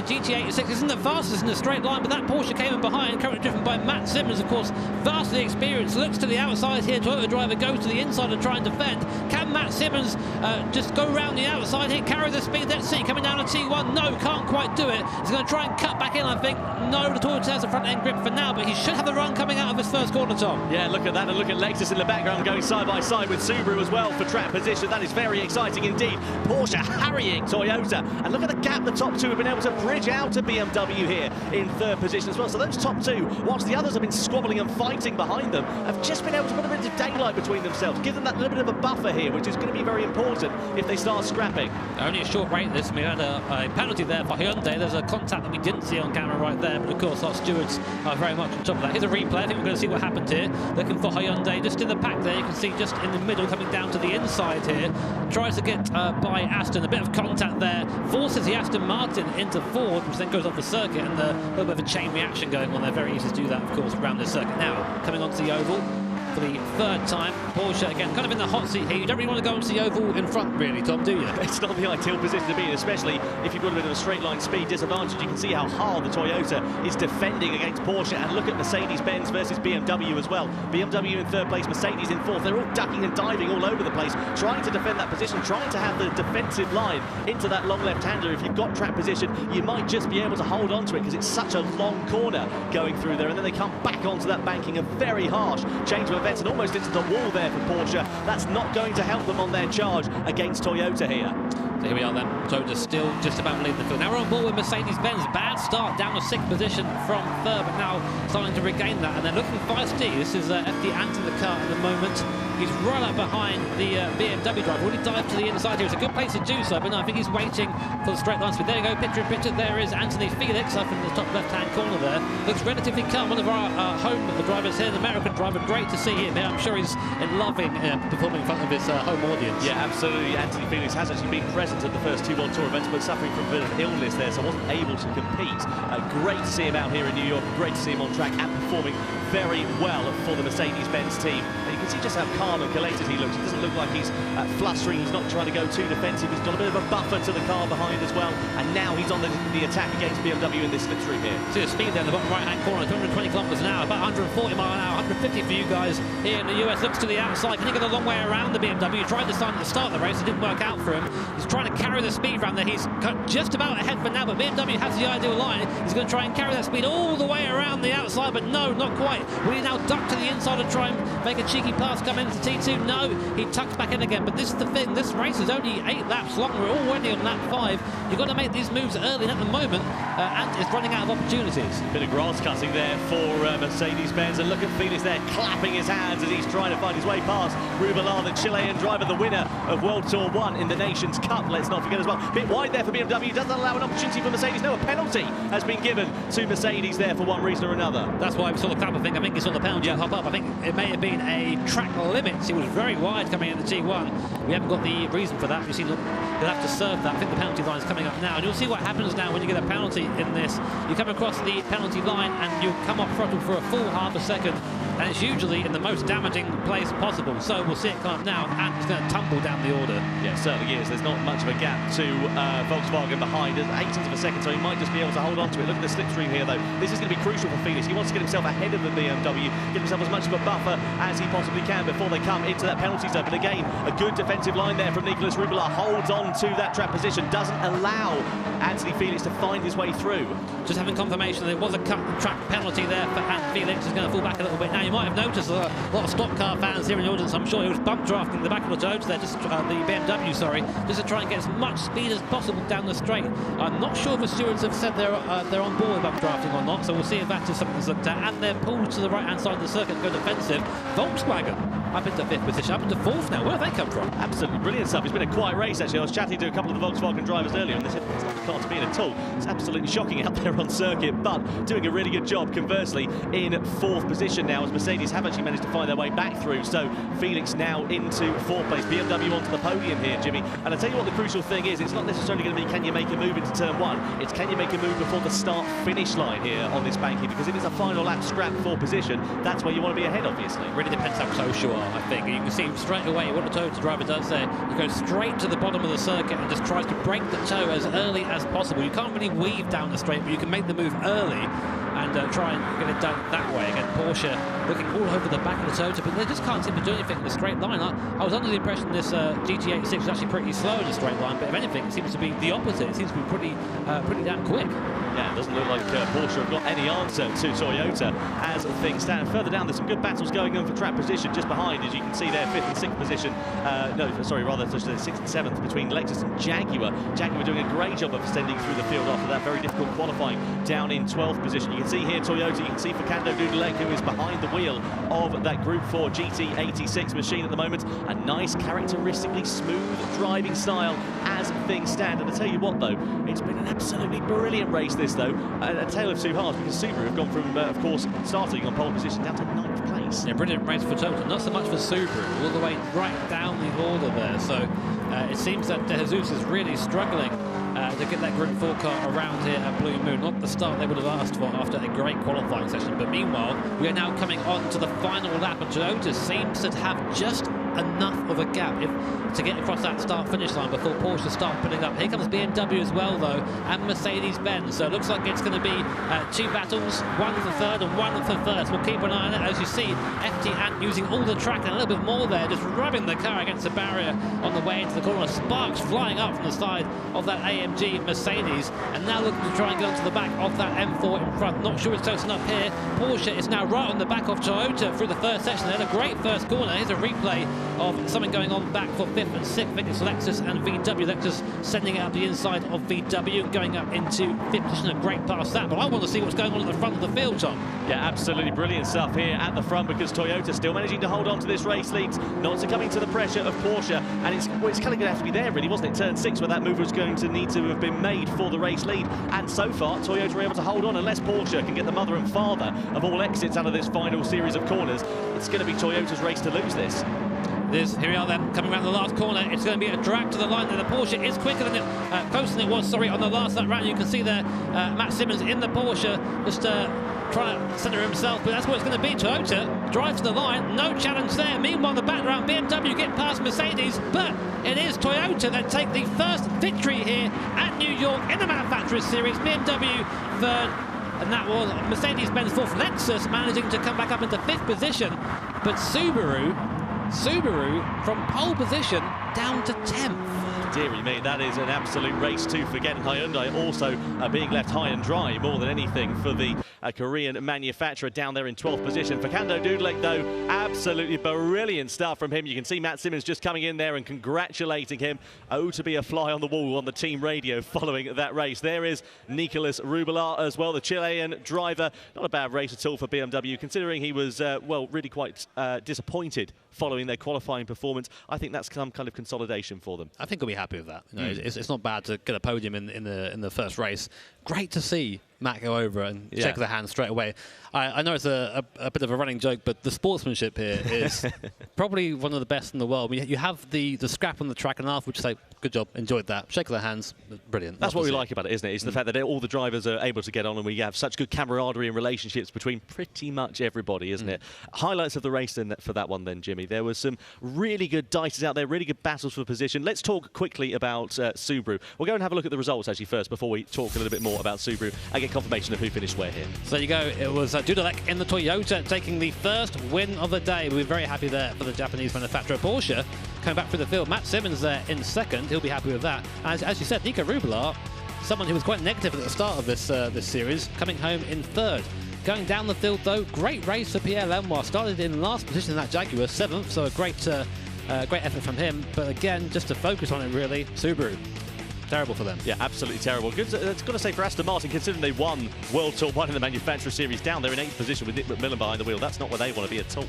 GT86 isn't the fastest in a straight line, but that Porsche came in behind, currently driven by Matt Simmons, of course, vastly experienced. Looks to the outside here. Toyota driver goes to the inside to try and defend. Can Matt Simmons just go around the outside here, carry the speed? Let's see, coming down to T1. No, can't quite do it. He's going to try and cut back in, I think. No, the Toyota has the front end grip for now, but he should have the run coming out of his first corner, Tom. Yeah, look at that, and look at Lexus in the background going side by side with Subaru as well for track position. That is very exciting indeed. Porsche harrying Toyota, and look at the gap the top 2 have been able to bridge out to BMW here in 3rd position as well. So those top 2, whilst the others have been squabbling and fighting behind them, have just been able to put a bit of daylight between themselves, give them that little bit of a buffer here, which is going to be very important if they start scrapping. Only a short rate this. We had a penalty there for Hyundai. There's a contact that we didn't see on camera right there, but of course our stewards are very much on top of that. Here's a replay. I think we're going to see what happened here. Looking for Hyundai just in the pack there. You can see just in the middle, coming down to the inside here. Tries to get by Aston. A bit of contact there. Forces the Aston Martin into Ford, which then goes off the circuit, and a little bit of a chain reaction going on there. Very easy to do that, of course, around the circuit. Now, coming onto the oval for the 3rd time. Porsche, again, kind of in the hot seat here. You don't really want to go into the oval in front, really, Tom, do you? It's not the ideal position to be in, especially if you've got a bit of a straight line speed disadvantage. You can see how hard the Toyota is defending against Porsche, and look at Mercedes-Benz versus BMW as well. BMW in 3rd place, Mercedes in 4th. They're all ducking and diving all over the place, trying to defend that position, trying to have the defensive line into that long left-hander. If you've got track position, you might just be able to hold on to it because it's such a long corner going through there, and then they come back onto that banking. A very harsh change of events and almost into the wall there for Porsche. That's not going to help them on their charge against Toyota here. So here we are then. Toyota still just about leading the field. Now we're on board with Mercedes-Benz. Bad start, down to 6th position from 3rd, but now starting to regain that. And they're looking feisty. This is FD Ant in the car at the moment. He's right up behind the BMW driver. Will he dive to the inside here? It's a good place to do so, but no, I think he's waiting for the straight line speed. There you go, picture in picture. There is Anthony Felix up in the top left-hand corner there. Looks relatively calm. One of our home drivers here, an American driver. Great to see him here. I'm sure he's loving performing in front of his home audience. Yeah, absolutely. Anthony Felix has actually been present at the first 2 World Tour events, but suffering from a bit of illness there, so wasn't able to compete. Great to see him out here in New York. Great to see him on track and performing very well for the Mercedes-Benz team. And you can see just how calm and collected he looks. He doesn't look like he's flustering. He's not trying to go too defensive. He's got a bit of a buffer to the car behind as well. And now he's on the attack against BMW in this slipstream here. See the speed there in the bottom right-hand corner, 220 kilometres an hour, about 140 mile an hour, 150 for you guys here in the US. Looks to the outside. Can he get a long way around the BMW? He tried this time at the start of the race. It didn't work out for him. He's trying to carry the speed around there. He's just about ahead for now, but BMW has the ideal line. He's going to try and carry that speed all the way around the outside, but no, not quite. Will he now duck to the inside and try and make a cheeky pass, come into T2? No, he tucks back in again. But this is the thing, this race is only 8 laps long. We're already on lap 5. You've got to make these moves early, and at the moment, Ant is running out of opportunities. Bit of grass cutting there for Mercedes-Benz, and look at Felix there clapping his hands as he's trying to find his way past Rubilar, the Chilean driver, the winner of World Tour 1 in the Nations Cup. Let's not forget as well. well. A bit wide there for BMW. Doesn't allow an opportunity for Mercedes. No, a penalty has been given to Mercedes there for one reason or another. That's why we saw the clap. I think he saw the penalty hop up. I think it may have been a track limit. He was very wide coming into T1. We haven't got the reason for that. You see, he'll have to serve that. I think the penalty line is coming up now. And you'll see what happens now when you get a penalty in this. You come across the penalty line and you come off throttle for a full half a second. And it's usually in the most damaging place possible. So we'll see it come up now, and it's going to tumble down the order. Yeah, it certainly is. There's not much of a gap to Volkswagen behind. There's 0.8 of a second, so he might just be able to hold on to it. Look at the slipstream here, though. This is going to be crucial for Felix. He wants to get himself ahead of the BMW, get himself as much of a buffer as he possibly can before they come into that penalty zone. But again, a good defensive line there from Nicolas Rubelar. Holds on to that track position, doesn't allow Anthony Felix to find his way through. Just having confirmation that there was a track penalty there for Anthony Felix. He's going to fall back a little bit. Now, you might have noticed a lot of stock car fans here in the audience. I'm sure he was bump drafting the back of the Toyota there, just the BMW, sorry, just to try and get as much speed as possible down the straight. I'm not sure if the stewards have said they're on board with bump drafting or not, so we'll see if that is something that's looked at. And they're pulled to the right-hand side of the circuit to go defensive. Volkswagen up into 5th position, up into 4th now. Where have they come from? Absolutely brilliant stuff. It's been a quiet race, actually. I was chatting to a couple of the Volkswagen drivers earlier, and they said it's not the car to be in at all. It's absolutely shocking out there on circuit, but doing a really good job, conversely, in 4th position now, as Mercedes have actually managed to find their way back through. So Felix now into 4th place. BMW onto the podium here, Jimmy. And I tell you what the crucial thing is, it's not necessarily going to be can you make a move into turn 1, it's can you make a move before the start-finish line here on this banking, because if it's a final lap scrap for position, that's where you want to be ahead, obviously. Really depends how close you are, I think. You can see straight away what the Toyota driver does there. He goes straight to the bottom of the circuit and just tries to break the toe as early as possible. You can't really weave down the straight, but you can make the move early and try and get it done that way. Again, Porsche looking all over the back of the Toyota, but they just can't seem to do anything in the straight line. I was under the impression this GT86 was actually pretty slow in the straight line, but if anything, it seems to be the opposite. It seems to be pretty damn quick. Yeah, it doesn't look like Porsche have got any answer to Toyota as things stand. Further down, there's some good battles going on for track position just behind, as you can see there, 5th and 6th position. Rather 6th and 7th between Lexus and Jaguar. Jaguar doing a great job of ascending through the field after that very difficult qualifying down in 12th position. You can see here Toyota, you can see Fernando Dudeleg, who is behind the wheel of that Group 4 GT86 machine at the moment. A nice, characteristically smooth driving style as things stand. And I tell you what, though, it's been an absolutely brilliant race, this, though. A tale of two halves, because Subaru have gone from, of course, starting on pole position down to 9th place. Yeah, brilliant race for Toyota, not so much for Subaru, all the way right down the order there. So it seems that De Jesus is really struggling to get that Group 4 car around here at Blue Moon. Not the start they would have asked for after a great qualifying session. But meanwhile, we are now coming on to the final lap, and Toyota seems to have just enough of a gap to get across that start-finish line before Porsche start putting up. Here comes BMW as well, though, and Mercedes-Benz. So it looks like it's going to be 2 battles, one for third and one for first. We'll keep an eye on it. As you see, FT Ant using all the track and a little bit more there, just rubbing the car against the barrier on the way into the corner. Sparks flying up from the side of that AMG Mercedes, and now looking to try and get onto the back of that M4 in front. Not sure it's close enough here. Porsche is now right on the back of Toyota through the first section. They had a great first corner. Here's a replay of something going on back for 5th and 6th. I think it's Lexus and VW. Lexus sending it up the inside of VW, going up into 5th position. A great pass that, but I want to see what's going on at the front of the field, Tom. Yeah, absolutely brilliant stuff here at the front, because Toyota still managing to hold on to this race lead, not succumbing to the pressure of Porsche. And it's kind of going to have to be there, really, wasn't it? Turn 6, where that move was going to need to have been made for the race lead. And so far, Toyota were able to hold on. Unless Porsche can get the mother and father of all exits out of this final series of corners, it's going to be Toyota's race to lose this. Here we are then, coming around the last corner. It's going to be a drag to the line there. The Porsche is quicker than it, closer than it was, on the last lap round. You can see there, Matt Simmons in the Porsche, just trying to centre himself, but that's what it's going to be. Toyota drives to the line, no challenge there. Meanwhile, in the background, BMW get past Mercedes, but it is Toyota that take the first victory here at New York in the Manufacturers Series. BMW third, and that was Mercedes-Benz fourth. Lexus managing to come back up into 5th position, but Subaru from pole position down to 10th. Deary me, that is an absolute race to forget. Hyundai also being left high and dry more than anything for the Korean manufacturer down there in 12th position. Fernando Dudeleg, though, absolutely brilliant stuff from him. You can see Matt Simmons just coming in there and congratulating him. Oh, to be a fly on the wall on the team radio following that race. There is Nicolas Rubelar as well, the Chilean driver. Not a bad race at all for BMW, considering he was, well, really quite disappointed following their qualifying performance. I think that's some kind of consolidation for them. I think he'll be happy happy with that. You know, it's not bad to get a podium in the first race. Great to see Matt go over and shake the hand straight away. I know it's a bit of a running joke, but the sportsmanship here is probably one of the best in the world. You have the scrap on the track and afterwards say, good job, enjoyed that, shake their hands, brilliant. That's what we like about it, isn't it? It's the fact that all the drivers are able to get on and we have such good camaraderie and relationships between pretty much everybody, isn't it? Highlights of the race then for that one then, Jimmy. There was some really good dices out there, really good battles for position. Let's talk quickly about Subaru. We'll go and have a look at the results actually first before we talk a little bit more about Subaru and get confirmation of who finished where here. So there you go. It was Dudalek in the Toyota taking the first win of the day. We're very happy there for the Japanese manufacturer. Porsche coming back through the field. Matt Simmons there in second. He'll be happy with that. As you said, Nico Rubelar, someone who was quite negative at the start of this series, coming home in third. Going down the field though, great race for Pierre Lenoir. Started in last position in that Jaguar, 7th, so a great effort from him. But again, just to focus on it really, Subaru. Terrible for them. Yeah, absolutely terrible. Good, it's got to say for Aston Martin, considering they won World Tour 1 in the Manufacturer Series down there in 8th position with Nick McMillan behind the wheel. That's not where they want to be at all.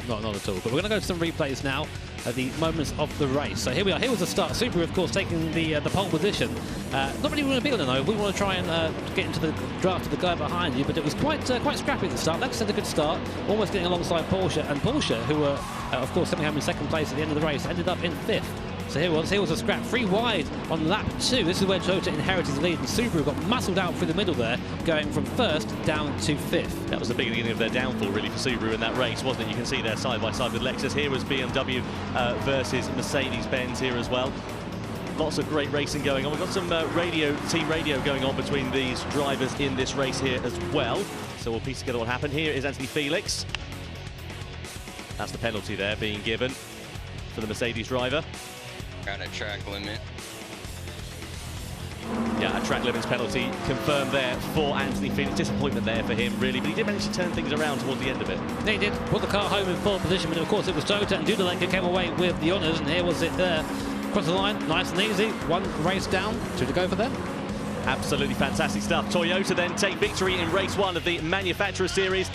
No, not at all. But we're going to go to some replays now at the moments of the race. So here we are. Here was the start. Subaru, of course, taking the pole position. Not really want to be on the no. We want to try and get into the draft of the guy behind you, but it was quite scrappy at the start. Lexus had a good start, almost getting alongside Porsche. And Porsche, who were, of course, coming home in second place at the end of the race, ended up in 5th. So here was a scrap, 3 wide on lap 2. This is where Toyota inherited the lead, and Subaru got muscled out through the middle there, going from 1st down to 5th. That was the beginning of their downfall, really, for Subaru in that race, wasn't it? You can see there side by side with Lexus. Here was BMW versus Mercedes-Benz here as well. Lots of great racing going on. We've got some team radio going on between these drivers in this race here as well. So we'll piece together what happened. Here is Anthony Felix. That's the penalty there being given for the Mercedes driver. Got a track limit. Yeah, a track limits penalty confirmed there for Anthony Felix. Disappointment there for him, really, but he did manage to turn things around towards the end of it. He did. Put the car home in 4th position, but of course it was Toyota and Dudalek who came away with the honours, and here was it there. Across the line, nice and easy. 1 race down, 2 to go for them. Absolutely fantastic stuff. Toyota then take victory in race 1 of the Manufacturer Series.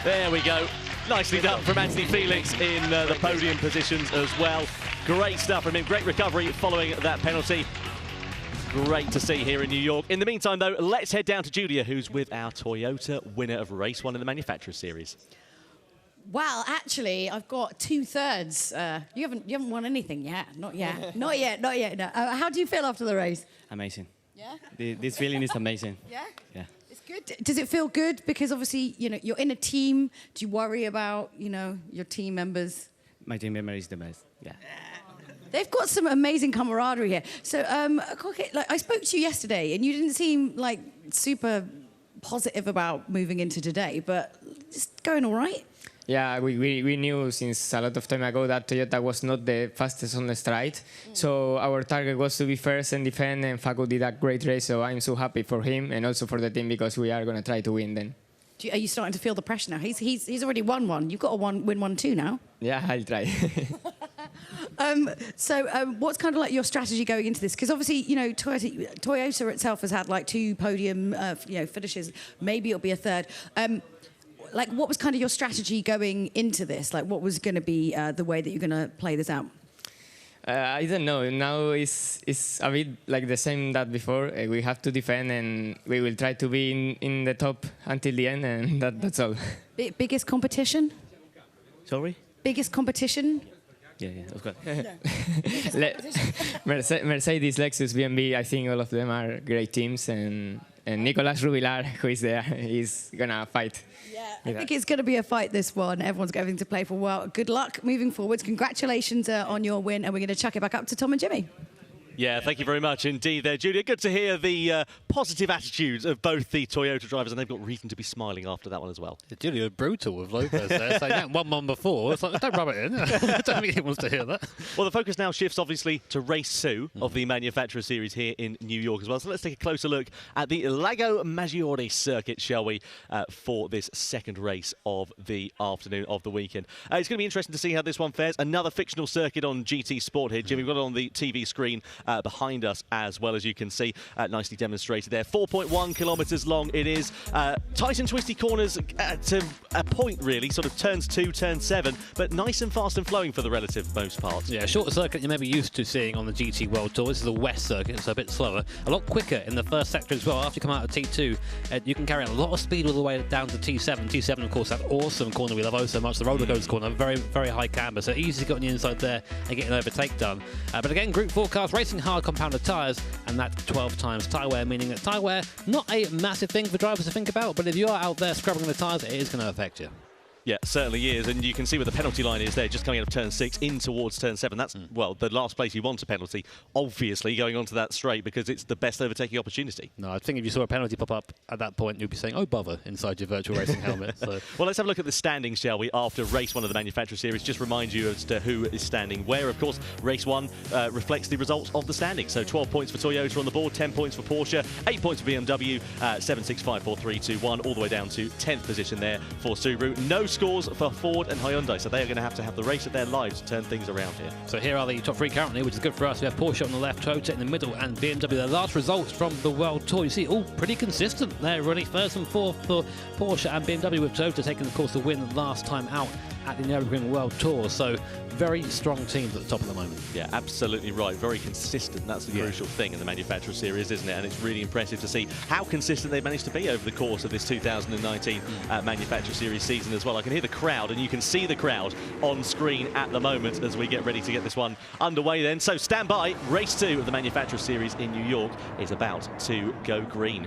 There we go. Nicely done from Anthony Felix in the podium positions as well. Great stuff from him. Great recovery following that penalty. Great to see here in New York. In the meantime, though, let's head down to Julia, who's with our Toyota winner of race 1 in the Manufacturer Series. Well, actually, I've got 2/3. You haven't won anything yet. Not yet. Not yet. Not yet. No. How do you feel after the race? Amazing. Yeah. This feeling is amazing. Yeah. Yeah. It's good. Does it feel good? Because obviously, you're in a team. Do you worry about, your team members? My team member is the best. Yeah. They've got some amazing camaraderie here. So, I spoke to you yesterday, and you didn't seem like super positive about moving into today, but it's going all right. Yeah, we knew since a lot of time ago that Toyota was not the fastest on the straight. So our target was to be first and defend, and Facu did a great race, so I'm so happy for him and also for the team because we are going to try to win then. Are you starting to feel the pressure now? He's already won 1. You've got to win 1 too now. Yeah, I'll try. What's kind of like your strategy going into this? Because obviously, Toyota itself has had like 2 podium, finishes. Maybe it'll be a 3rd. What was kind of your strategy going into this? Like, what was going to be the way that you're going to play this out? I don't know. Now it's a bit like the same that before. We have to defend, and we will try to be in the top until the end, and that's all. Biggest competition? Sorry? Biggest competition? Yeah, of course. Mercedes, Lexus, BMW, I think all of them are great teams, and Nicolas Rubilar, who is there, he's going to fight. Yeah, I think it's going to be a fight, this one. Everyone's got everything to play for. Well, good luck moving forwards. Congratulations on your win, and we're going to chuck it back up to Tom and Jimmy. Yeah, thank you very much indeed there, Julia. Good to hear the positive attitudes of both the Toyota drivers, and they've got reason to be smiling after that one as well. Julia, brutal with Lopez there, saying that 1-1 before. It's like, don't rub it in. I don't think he wants to hear that. Well, the focus now shifts, obviously, to race 2 of the Manufacturer Series here in New York as well. So let's take a closer look at the Lago Maggiore circuit, shall we, for this 2nd race of the afternoon of the weekend. It's going to be interesting to see how this one fares. Another fictional circuit on GT Sport here. Jimmy, we've got it on the TV screen behind us as well, as you can see, nicely demonstrated there. 4.1 kilometres long it is. Tight and twisty corners to a point, really, sort of turns 2, turn 7, but nice and fast and flowing for the relative most part. Yeah, shorter circuit you may be used to seeing on the GT World Tour. This is the West circuit, so a bit slower. A lot quicker in the first sector as well. After you come out of T2, you can carry a lot of speed all the way down to T7. T7, of course, that awesome corner we love oh so much, the roller coaster corner, very, very high camber, so easy to get on the inside there and get an overtake done. But again, Group 4 cars racing hard compounded tyres, and that 12 times tyre wear, meaning that tyre wear, not a massive thing for drivers to think about, but if you are out there scrubbing the tyres, it is going to affect you. Yeah, certainly is, and you can see where the penalty line is there, just coming out of turn 6 in towards turn 7. That's, well, the last place you want a penalty, obviously, going onto that straight, because it's the best overtaking opportunity. No, I think if you saw a penalty pop up at that point, you'd be saying, oh, bother, inside your virtual racing helmet. So. Well, let's have a look at the standings, shall we, after race 1 of the Manufacturer Series. Just remind you as to who is standing where. Of course, race 1 reflects the results of the standings. So 12 points for Toyota on the board, 10 points for Porsche, 8 points for BMW, 7, 6, 5, 4, 3, 2, 1, all the way down to 10th position there for Subaru. No scores for Ford and Hyundai, so they are going to have the race of their lives to turn things around here. So here are the top 3 currently, which is good for us. We have Porsche on the left, Toyota in the middle, and BMW. The last results from the World Tour, you see, all pretty consistent there, really. First and fourth for Porsche and BMW, with Toyota taking, of course, the win last time out at the Nürburgring World Tour. So very strong teams at the top at the moment. Yeah, absolutely right. Very consistent. That's the crucial thing in the Manufacturer Series, isn't it? And it's really impressive to see how consistent they've managed to be over the course of this 2019 Manufacturer Series season as well. I can hear the crowd, and you can see the crowd on screen at the moment as we get ready to get this one underway then. So stand by. Race 2 of the Manufacturer Series in New York is about to go green.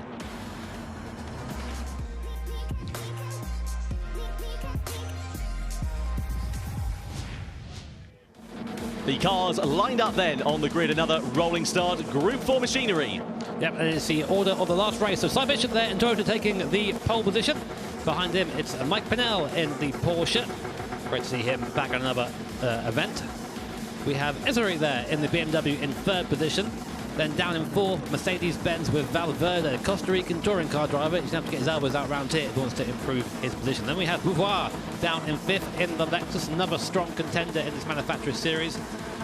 The cars lined up then on the grid. Another rolling start. Group 4 machinery. Yep, and it's the order of the last race. So Cy Bishop there in Toyota taking the pole position. Behind him, it's Mike Pinnell in the Porsche. Great to see him back at another event. We have Ezeri there in the BMW in 3rd position. Then down in 4th, Mercedes-Benz with Valverde, Costa Rican touring car driver. He's going to have to get his elbows out round here if he wants to improve his position. Then we have Beauvoir down in 5th in the Lexus, another strong contender in this Manufacturer Series.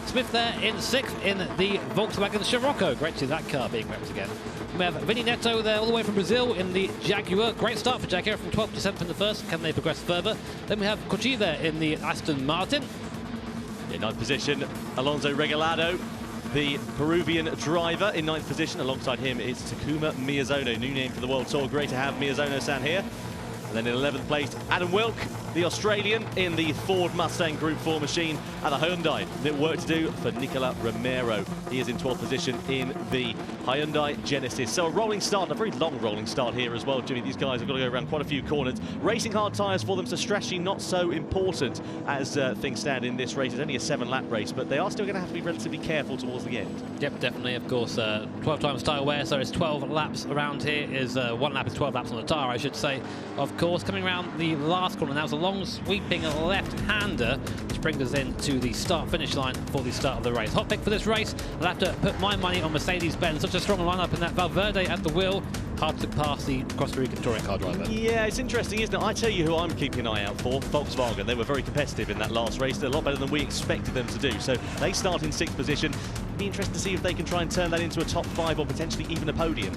Smith there in 6th in the Volkswagen Scirocco. Great to see that car being wrecked again. We have Vini Neto there all the way from Brazil in the Jaguar. Great start for Jaguar from 12th to 7th in the first. Can they progress further? Then we have Kochi there in the Aston Martin. In 9th position, Alonso Regalado, the Peruvian driver, in 9th position. Alongside him is Takuma Miyazono, new name for the World Tour. Great to have Miyazono-san here. And then in 11th place, Adam Wilk, the Australian, in the Ford Mustang Group 4 machine. And the Hyundai, bit work to do for Nicola Romero. He is in 12th position in the Hyundai Genesis. So a rolling start, a very long rolling start here as well, Jimmy. These guys have got to go around quite a few corners. Racing hard tyres for them, so strategy not so important as things stand in this race. It's only a 7-lap race, but they are still going to have to be relatively careful towards the end. Yep, definitely. Of course, 12 times tyre wear, so it's 12 laps around here. Is 1 lap is 12 laps on the tyre, I should say. Of course, coming around the last corner now is a long sweeping left-hander, which brings us into the start-finish line for the start of the race. Hot pick for this race. I'll have to put my money on Mercedes-Benz. Such a strong lineup in that Valverde at the wheel. Hard to pass the Costa Rican touring car driver. Yeah, it's interesting, isn't it? I tell you who I'm keeping an eye out for, Volkswagen. They were very competitive in that last race. They're a lot better than we expected them to do. So they start in 6th position. Be interested to see if they can try and turn that into a top 5 or potentially even a podium.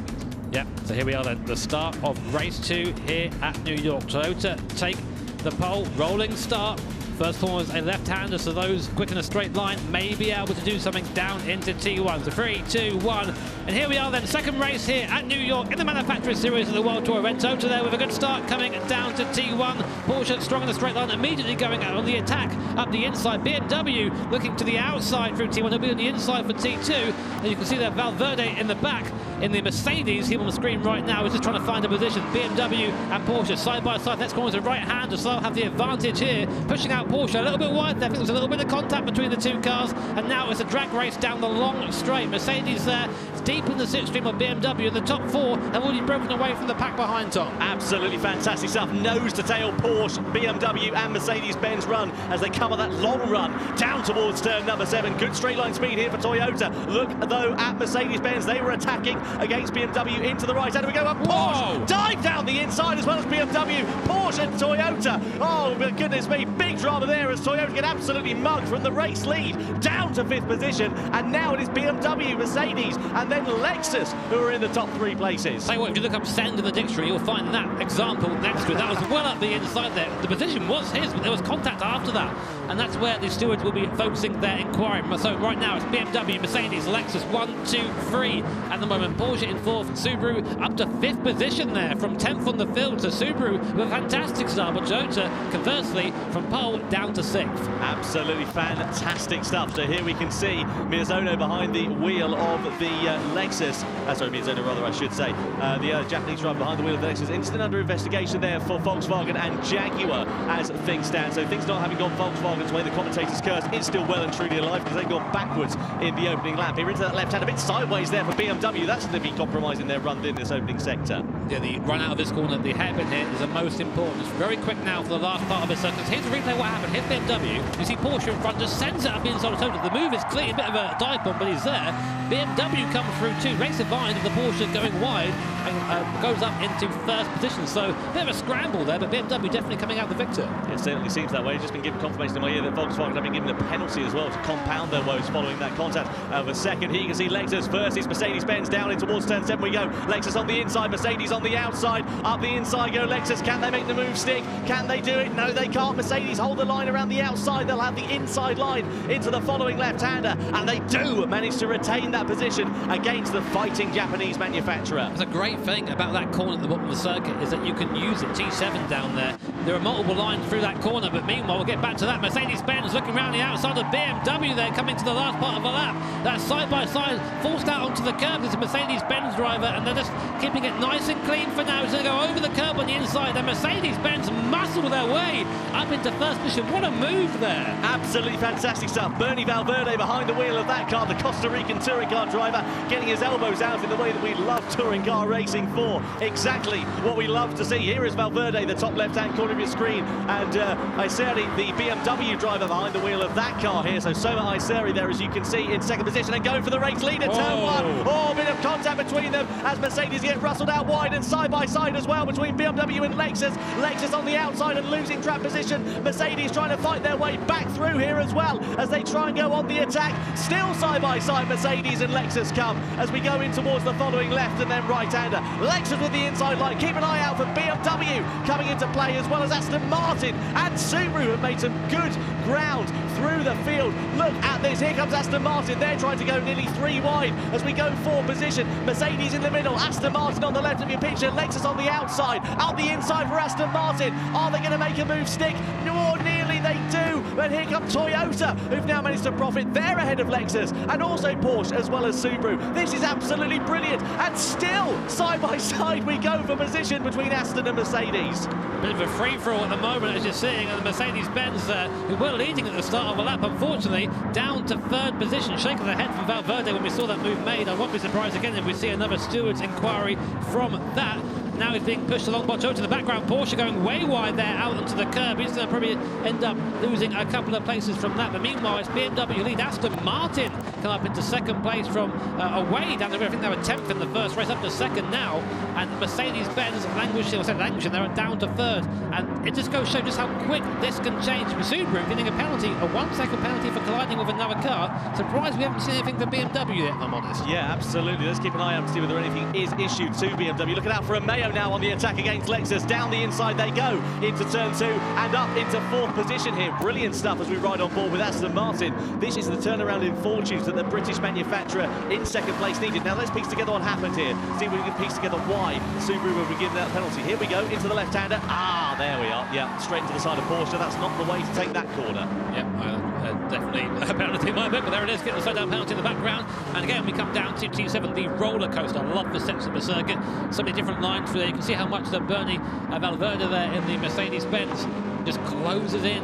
Yep, so here we are then, the start of race 2 here at New York. Toyota take the pole, rolling start. First corner is a left-hander, so those quick in a straight line may be able to do something down into T1. So 3, 2, 1. And here we are then, second race here at New York in the Manufacturer Series of the World Tour. Red Toyota there with a good start coming down to T1. Porsche strong in the straight line, immediately going out on the attack up the inside. BMW looking to the outside through T1. He'll be on the inside for T2. And you can see there Valverde in the back in the Mercedes. Him on the screen right now is just trying to find a position. BMW and Porsche side by side. Next corner is a right-hander, so they'll have the advantage here. Pushing out Porsche a little bit wide there. I think there's a little bit of contact between the two cars, and now it's a drag race down the long straight. Mercedes there, it's deep in the slipstream of BMW. The top 4 have already broken away from the pack behind Tom. Absolutely fantastic stuff. Nose to tail Porsche, BMW and Mercedes-Benz run as they come on that long run down towards turn number 7. Good straight line speed here for Toyota. Look though at Mercedes-Benz, they were attacking against BMW into the right. How do we go up? Porsche dive down the inside. inside as well as BMW, Porsche and Toyota. Oh, my goodness me, big drama there as Toyota get absolutely mugged from the race lead down to 5th position. And now it is BMW, Mercedes, and then Lexus who are in the top 3 places. Tell you what, if you look up Send in the dictionary, you'll find that example next to it. That was well up the inside there. The position was his, but there was contact after that. And that's where the stewards will be focusing their inquiry. So right now it's BMW, Mercedes, Lexus, 1, 2, 3. At the moment, Porsche in 4th, Subaru up to 5th position there, from 10th on the field to Subaru with a fantastic start, but Toyota, conversely, from pole down to 6th. Absolutely fantastic stuff. So here we can see Miyazono behind the wheel of the Lexus. Sorry, Miyazono rather, I should say. The Japanese driver behind the wheel of the Lexus. Incident under investigation there for Volkswagen and Jaguar as things stand. So things not having gone Volkswagen's way, the commentator's curse is still well and truly alive because they've gone backwards in the opening lap. Here into that left hand, a bit sideways there for BMW. That's going to be compromising their run in this opening sector. Yeah, the run out of this corner, the hairpin here is the most important. It's very quick now for the last part of the circuit. Here's a replay what happened. Here's BMW. You see Porsche in front, just sends it up the inside of Toyota. The move is clean, a bit of a dive bomb, but he's there. BMW comes through too, race behind, and the Porsche going wide and goes up into 1st position. So a bit of a scramble there, but BMW definitely coming out the victor. It certainly seems that way. Just been given confirmation in my ear that Volkswagen have been given a penalty as well to compound their woes following that contact of a second. Here you can see Lexus first. It's Mercedes-Benz down in towards turn 7 we go. Lexus on the inside, Mercedes on the outside. Up the inside go Lexus. Can they make the move stick? Can they do it? No, they can't. Mercedes hold the line around the outside. They'll have the inside line into the following left-hander, and they do manage to retain that position against the fighting Japanese manufacturer. It's a great thing about that corner at the bottom of the circuit is that you can use it. T7 down there. There are multiple lines through that corner, but meanwhile, we'll get back to that. Mercedes-Benz looking around the outside of BMW there, coming to the last part of the lap. That's side-by-side, forced out onto the curb. There's a Mercedes-Benz driver, and they're just keeping it nice and clean for now. It's going to go over the curb on the inside. Then Mercedes-Benz muscle their way up into 1st position. What a move there. Absolutely fantastic stuff. Bernie Valverde behind the wheel of that car, the Costa Rican touring car driver, getting his elbows out in the way that we love touring car racing for. Exactly what we love to see. Here is Valverde, the top left-hand corner of your screen, and Aiseri, the BMW driver behind the wheel of that car here. So Soma Aiseri there, as you can see, in 2nd position and going for the race lead at turn 1. Oh, a bit of contact between them as Mercedes get rustled out wide and side by side as well between BMW and Lexus. Lexus on the outside and losing track position. Mercedes trying to fight their way back through here as well as they try and go on the attack. Still side by side, Mercedes and Lexus come as we go in towards the following left and then right-hander. Lexus with the inside line. Keep an eye out for BMW coming into play, as well as Aston Martin and Subaru have made some good ground through the field. Look at this. Here comes Aston Martin. They're trying to go nearly 3 wide as we go 4th position. Mercedes in the middle. Aston Martin on the left of your picture. Lexus on the outside. Out the inside for Aston Martin. Are they going to make a move stick? No, nearly they do. But here comes Toyota, who've now managed to profit. They're ahead of Lexus and also Porsche as well as Subaru. This is absolutely brilliant. And still, side by side, we go for position between Aston and Mercedes. Bit of a free-for-all at the moment, as you're seeing, and the Mercedes-Benz who were leading at the start of the lap, unfortunately, down to 3rd position. Shake of the head from Valverde when we saw that move made. I won't be surprised again if we see another steward's inquiry from that. Now he's being pushed along by Toyota to the background. Porsche going way wide there out onto the curb. He's going to probably end up losing a couple of places from that. But meanwhile, it's BMW lead. Aston Martin come up into 2nd place from away down the river. I think they were 10th in the first race, up to 2nd now. And Mercedes-Benz languishing, they're down to 3rd. And it just goes to show just how quick this can change. Subaru getting a penalty, a 1-second penalty for colliding with another car. Surprised we haven't seen anything for BMW yet, if I'm honest. Yeah, absolutely. Let's keep an eye out to see whether anything is issued to BMW. Looking out for a Mayo now on the attack against Lexus. Down the inside they go into turn 2 and up into 4th position here. Brilliant stuff as we ride on board with Aston Martin. This is the turnaround in fortunes that the British manufacturer in 2nd place needed. Now let's piece together what happened here. See if we can piece together why Subaru will be given that penalty. Here we go into the left-hander. Ah, there we are. Yeah, straight into the side of Porsche. That's not the way to take that corner. Yep, definitely a penalty in my book, but there it is. Getting the slowdown penalty in the background. And again, we come down to T7, the roller coaster. I love the section of the circuit. So many different lines through there. You can see how much the Bernie Valverde there in the Mercedes-Benz just closes in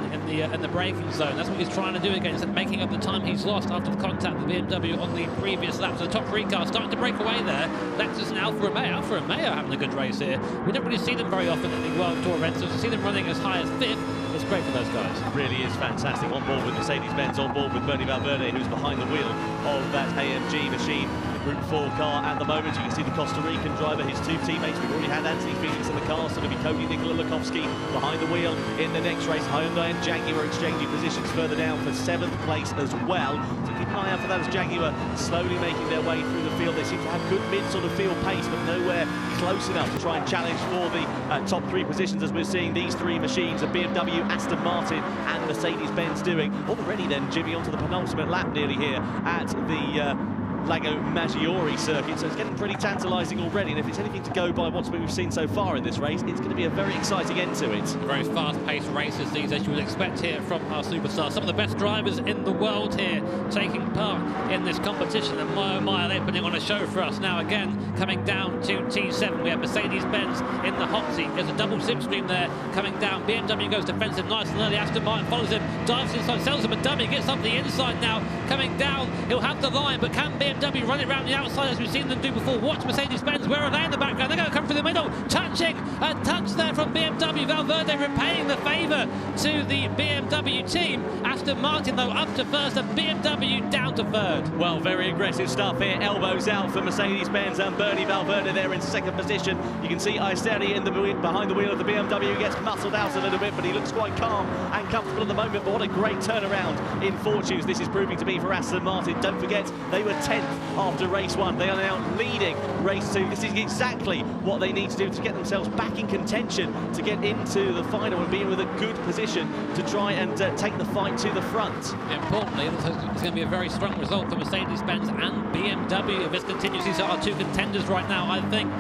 the braking zone. That's what he's trying to do again. He's making up the time he's lost after the contact with BMW on the previous lap. So the top 3 cars starting to break away there. Lexus and Alfa Romeo. Alfa Romeo having a good race here. We don't really see them very often in the World Tour events. So to see them running as high as 5th, it's great for those guys. It really is fantastic. On board with Mercedes-Benz, on board with Bernie Valverde, who's behind the wheel of that AMG machine. Group 4 car at the moment. You can see the Costa Rican driver, his two teammates. We've already had Anthony Felix in the car, so it'll be Cody Nikola-Lukovsky behind the wheel in the next race. Hyundai and Jaguar exchanging positions further down for 7th place as well. So keep an eye out for that as Jaguar slowly making their way through the field. They seem to have good mid sort of field pace, but nowhere close enough to try and challenge for the top 3 positions, as we're seeing these 3 machines of BMW, Aston Martin and Mercedes-Benz doing. Already then, Jimmy, onto the penultimate lap nearly here at the Lago Maggiore circuit, so it's getting pretty tantalising already, and if it's anything to go by what we've seen so far in this race, it's going to be a very exciting end to it. Very fast-paced races these, as you would expect here from our superstars. Some of the best drivers in the world here taking part in this competition, and my oh my, they're putting on a show for us now. Again, coming down to T7, we have Mercedes-Benz in the hot seat. There's a double slipstream there coming down. BMW goes defensive nice and early. Aston Martin follows him, dives inside, sells him a dummy, gets up the inside now, coming down. He'll have the line, but can BMW run it around the outside as we've seen them do before? Watch Mercedes-Benz, where are they in the background? They're going to come through the middle, touching a touch there from BMW. Valverde repaying the favour to the BMW team. Aston Martin though up to first and BMW down to third. Well, very aggressive stuff here. Elbows out for Mercedes-Benz and Bernie Valverde there in second position. You can see Aisteri in the behind the wheel of the BMW. He gets muscled out a little bit, but he looks quite calm and comfortable at the moment. But what a great turnaround in fortunes this is proving to be for Aston Martin. Don't forget, they were 10th after race 1. They are now leading race 2. This is exactly what they need to do to get themselves back in contention, to get into the final and be with a good position to try and take the fight to the front. Importantly, it's going to be a very strong result for Mercedes-Benz and BMW if this continues. These are our 2 contenders right now, I think,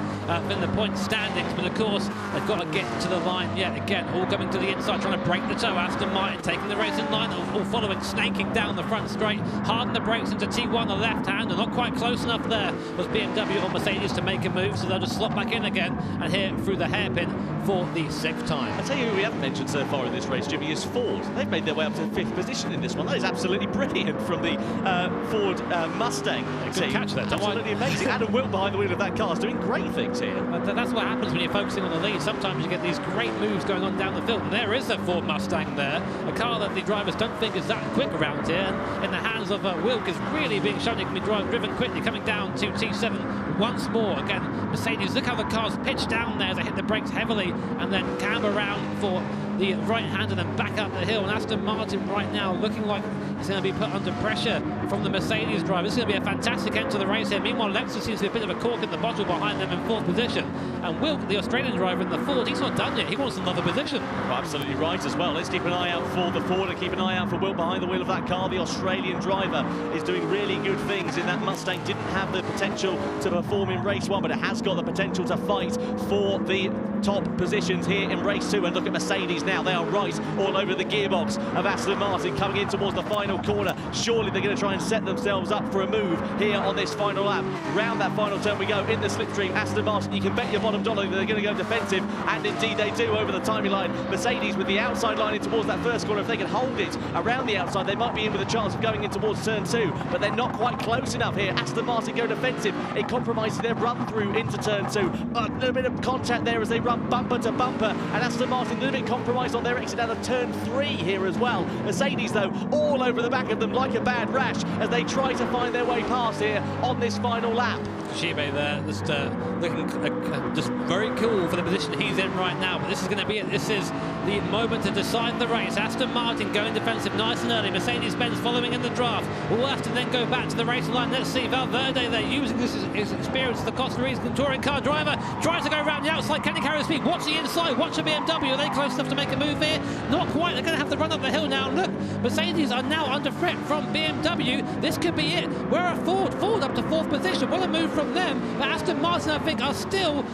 in the point standings. But of course, they've got to get to the line yet again. All coming to the inside, trying to break the toe. Aston Martin taking the race in line, all following, snaking down the front straight. Harden the brakes into T1, the left hand, and not quite close enough there was BMW or Mercedes to make a move, so they'll just slot back in again and here through the hairpin for the 6th time. I tell you who we haven't mentioned so far in this race, Jimmy, is Ford. They've made their way up to 5th position in this one. That is absolutely brilliant from the Ford Mustang team. Good catch there. Absolutely amazing. Adam Wilt behind the wheel of that car is doing great things here. That's what happens when you're focusing on the lead. Sometimes you get these great moves going on down the field. And there is a Ford Mustang there, a car that the drivers don't think is that quick around here. And in the hands of Wilk is really being shown it can be driven quickly, coming down to T7 once more. Again, Mercedes, look how the car's pitched down there as they hit the brakes heavily and then camber around for the right hand and then back up the hill. And Aston Martin right now looking like he's going to be put under pressure from the Mercedes driver. This is going to be a fantastic end to the race here. Meanwhile, Lexus seems to be a bit of a cork in the bottle behind them in 4th position. And Wilk, the Australian driver in the Ford, he's not done yet. He wants another position. Well, absolutely right as well. Let's keep an eye out for the Ford and keep an eye out for Wilk behind the wheel of that car. The Australian driver is doing really good things in that Mustang. Didn't have the potential to perform in race 1, but it has got the potential to fight for the top positions here in race 2. And look at Mercedes now. They are right all over the gearbox of Aston Martin coming in towards the final corner. Surely they're going to try and set themselves up for a move here on this final lap. Round that final turn we go in the slipstream. Aston Martin, you can bet your bottom dollar that they're going to go defensive, and indeed they do over the timing line. Mercedes with the outside line in towards that first corner. If they can hold it around the outside, they might be in with a chance of going in towards turn 2, but they're not quite close enough here. Aston Martin go defensive. It compromises their run through into turn 2. A little bit of contact there as they run bumper to bumper, and Aston Martin a little bit compromised on their exit out of turn 3 here as well. Mercedes though all over the back of them like a bad rash as they try to find their way past here on this final lap. Shibe there, just looking just very cool for the position he's in right now. But this is going to be it. This is the moment to decide the race. Aston Martin going defensive nice and early. Mercedes-Benz following in the draft. We'll have to then go back to the race line. Let's see Valverde there using his experience as the Costa Rican touring car driver. Tries to go around the outside. Can he carry the speed? Watch the inside. Watch the BMW. Are they close enough to make a move here? Not quite. They're going to have to run up the hill now. Look, Mercedes are now under threat from BMW. This could be it. Where are Ford? Ford up to 4th position. What a move from them, but Aston Martin I think are still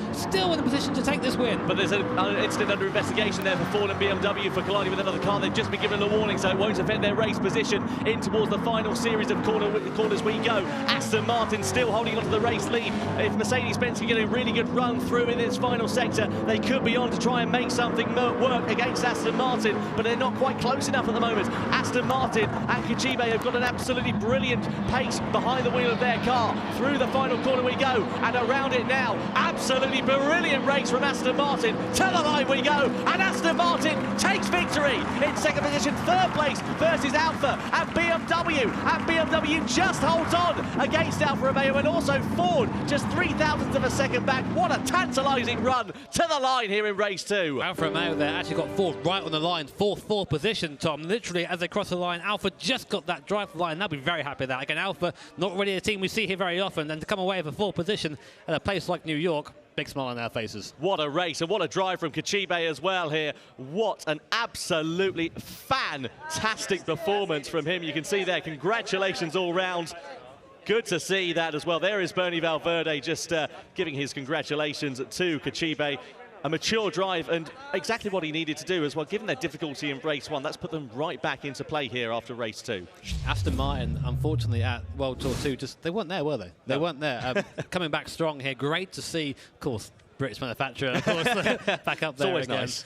in a position to take this win. But there's an incident under investigation there for Ford and BMW for colliding with another car. They've just been given a warning, so it won't affect their race position in towards the final series of corners we go. Aston Martin still holding onto the race lead. If Mercedes-Benz can get a really good run through in this final sector, they could be on to try and make something work against Aston Martin, but they're not quite close enough at the moment. Aston Martin and Kajibe have got an absolutely brilliant pace behind the wheel of their car through the final corner. corner we go, and around it now. Absolutely brilliant race from Aston Martin. To the line we go, and Aston Martin takes victory in second position. Third place versus Alfa and BMW. And BMW just holds on against Alfa Romeo, and also Ford just 0.003 of a second back. What a tantalising run to the line here in race 2. Alfa Romeo there actually got Ford right on the line, fourth position, Tom. Literally, as they cross the line, Alfa just got that drive line. They'll be very happy with that. Again, Alfa, not really a team we see here very often, and to come away with a 4th position at a place like New York, big smile on our faces. What a race, and what a drive from Kachibe as well here. What an absolutely fantastic performance from him. You can see there, congratulations all round. Good to see that as well. There is Bernie Valverde just giving his congratulations to Kachibe. A mature drive, and exactly what he needed to do as well. Given their difficulty in race 1, that's put them right back into play here after race 2. Aston Martin, unfortunately, at World Tour 2, they weren't there, were they? They weren't there. Coming back strong here. Great to see, of course, British manufacturer, of course, back up there it's always again. Nice.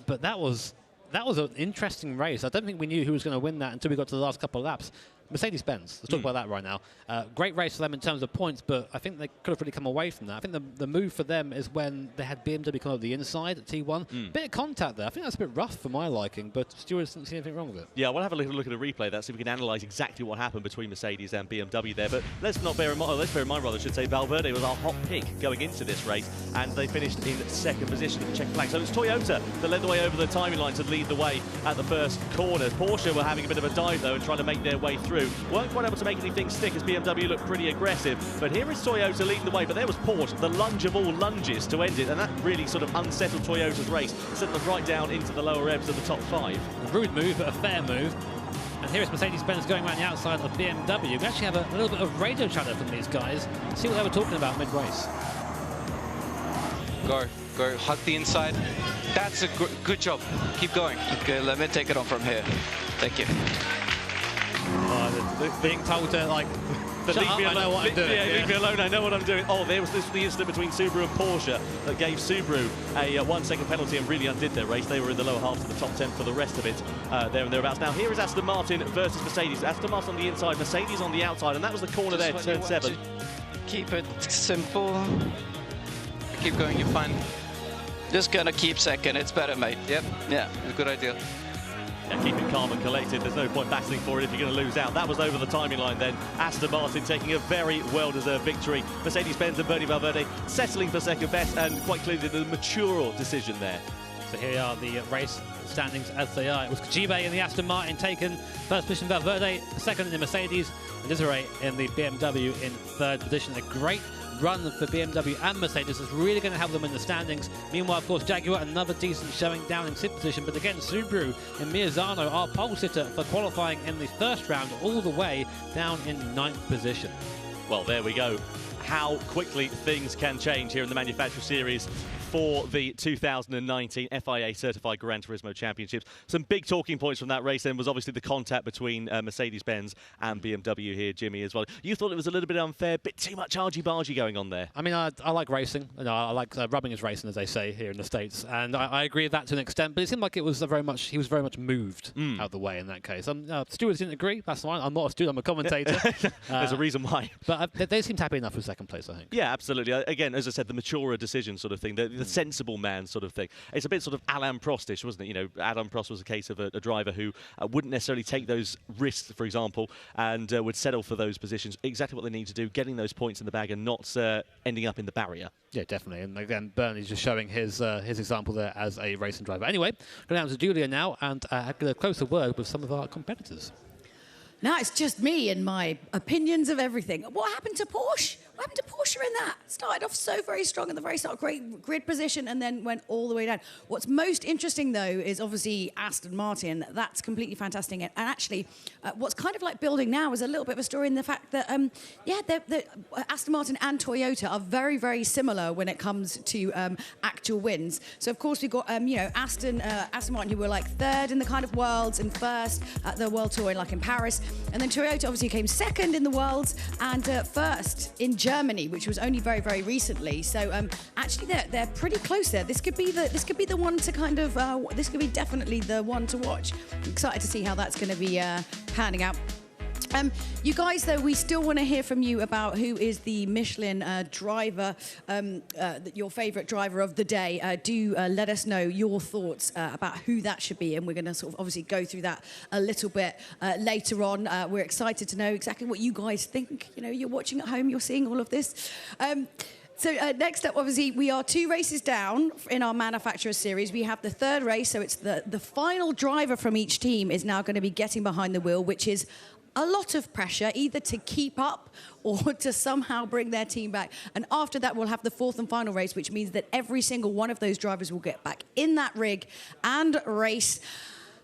But that was an interesting race. I don't think we knew who was going to win that until we got to the last couple of laps. Mercedes-Benz, let's talk about that right now. Great race for them in terms of points, but I think they could have really come away from that. I think the move for them is when they had BMW come over the inside at T1. Bit of contact there. I think that's a bit rough for my liking, but Stewart didn't see anything wrong with it. Yeah, we'll have a little look at a replay of that, so we can analyse exactly what happened between Mercedes and BMW there. But let's bear in mind, rather, I should say, Valverde was our hot pick going into this race, and they finished in second position at the check flag. So it's Toyota that led the way over the timing line to lead the way at the first corner. Porsche were having a bit of a dive, though, and trying to make their way through. Weren't quite able to make anything stick as BMW looked pretty aggressive. But here is Toyota leading the way, but there was Porsche, the lunge of all lunges to end it, and that really sort of unsettled Toyota's race, sent them right down into the lower ebbs of the top 5. A rude move, but a fair move. And here is Mercedes-Benz going around the outside of BMW. We actually have a little bit of radio chatter from these guys. See what they were talking about mid-race. Go, hug the inside. That's a good job. Keep going. Okay, let me take it on from here. Thank you. Being told to, like, shut up, I know what I'm doing. Yeah, leave me alone, I know what I'm doing. Oh, there was the incident between Subaru and Porsche that gave Subaru a 1-second penalty and really undid their race. They were in the lower half of the top 10 for the rest of it, there and thereabouts. Now, here is Aston Martin versus Mercedes. Aston Martin on the inside, Mercedes on the outside, and that was the corner there, turn 7. Keep it simple. Keep going, you're fine. Just gonna keep second, it's better, mate. Yep, yeah, it's a good idea. Yeah, keep it calm and collected. There's no point battling for it if you're going to lose out. That was over the timing line then. Aston Martin taking a very well-deserved victory. Mercedes-Benz and Bernie Valverde settling for second best, and quite clearly the mature decision there. So here are the race standings as they are. It was Kachibe in the Aston Martin taken first position, Valverde second in the Mercedes, and Desiree in the BMW in third position. A great run for BMW and Mercedes is really going to help them in the standings. Meanwhile, of course, Jaguar, another decent showing down in 6th position, but again, Subaru and Miyazano, our pole sitter for qualifying in the first round, all the way down in 9th position. Well, there we go. How quickly things can change here in the Manufacturer Series for the 2019 FIA Certified Gran Turismo Championships. Some big talking points from that race then was obviously the contact between Mercedes-Benz and BMW here, Jimmy, as well. You thought it was a little bit unfair, bit too much argy-bargy going on there. I mean, I like racing. You know, I like rubbing is racing, as they say here in the States, and I agree with that to an extent, but it seemed like he was very much moved out of the way in that case. Stewards didn't agree, that's fine. I'm not a steward, I'm a commentator. There's a reason why. But they seemed happy enough with second place, I think. Yeah, absolutely. Again, as I said, the maturer decision sort of thing, the sensible man sort of thing. It's a bit sort of Alain Prostish, wasn't it? You know, Alain Prost was a case of a driver who wouldn't necessarily take those risks, for example, and would settle for those positions. Exactly what they need to do, getting those points in the bag and not ending up in the barrier. Yeah, definitely. And again, Bernie's just showing his example there as a racing driver. Anyway, go down to Julia now and get a closer word with some of our competitors. Now it's just me and my opinions of everything. What happened to Porsche? What happened to Porsche in that? Started off so very strong at the very start, great grid position, and then went all the way down. What's most interesting, though, is obviously Aston Martin. That's completely fantastic. And actually, what's kind of like building now is a little bit of a story in the fact that, Aston Martin and Toyota are very, very similar when it comes to actual wins. So, of course, we've got, Aston Martin, who were like third in the kind of worlds and first at the World Tour, like in Paris. And then Toyota obviously came second in the worlds and first in Germany, which was only very, very recently. So actually, they're pretty close there. This could be the one to kind of. This could be definitely the one to watch. I'm excited to see how that's going to be panning out. You guys, though, we still want to hear from you about who is the Michelin driver, your favourite driver of the day. Do let us know your thoughts about who that should be, and we're going to sort of obviously go through that a little bit later on. We're excited to know exactly what you guys think. You know, you're watching at home, you're seeing all of this. So next up, obviously, we are 2 races down in our manufacturer series. We have the 3rd race, so it's the final driver from each team is now going to be getting behind the wheel, which is a lot of pressure, either to keep up or to somehow bring their team back. And after that, we'll have the 4th and final race, which means that every single one of those drivers will get back in that rig and race.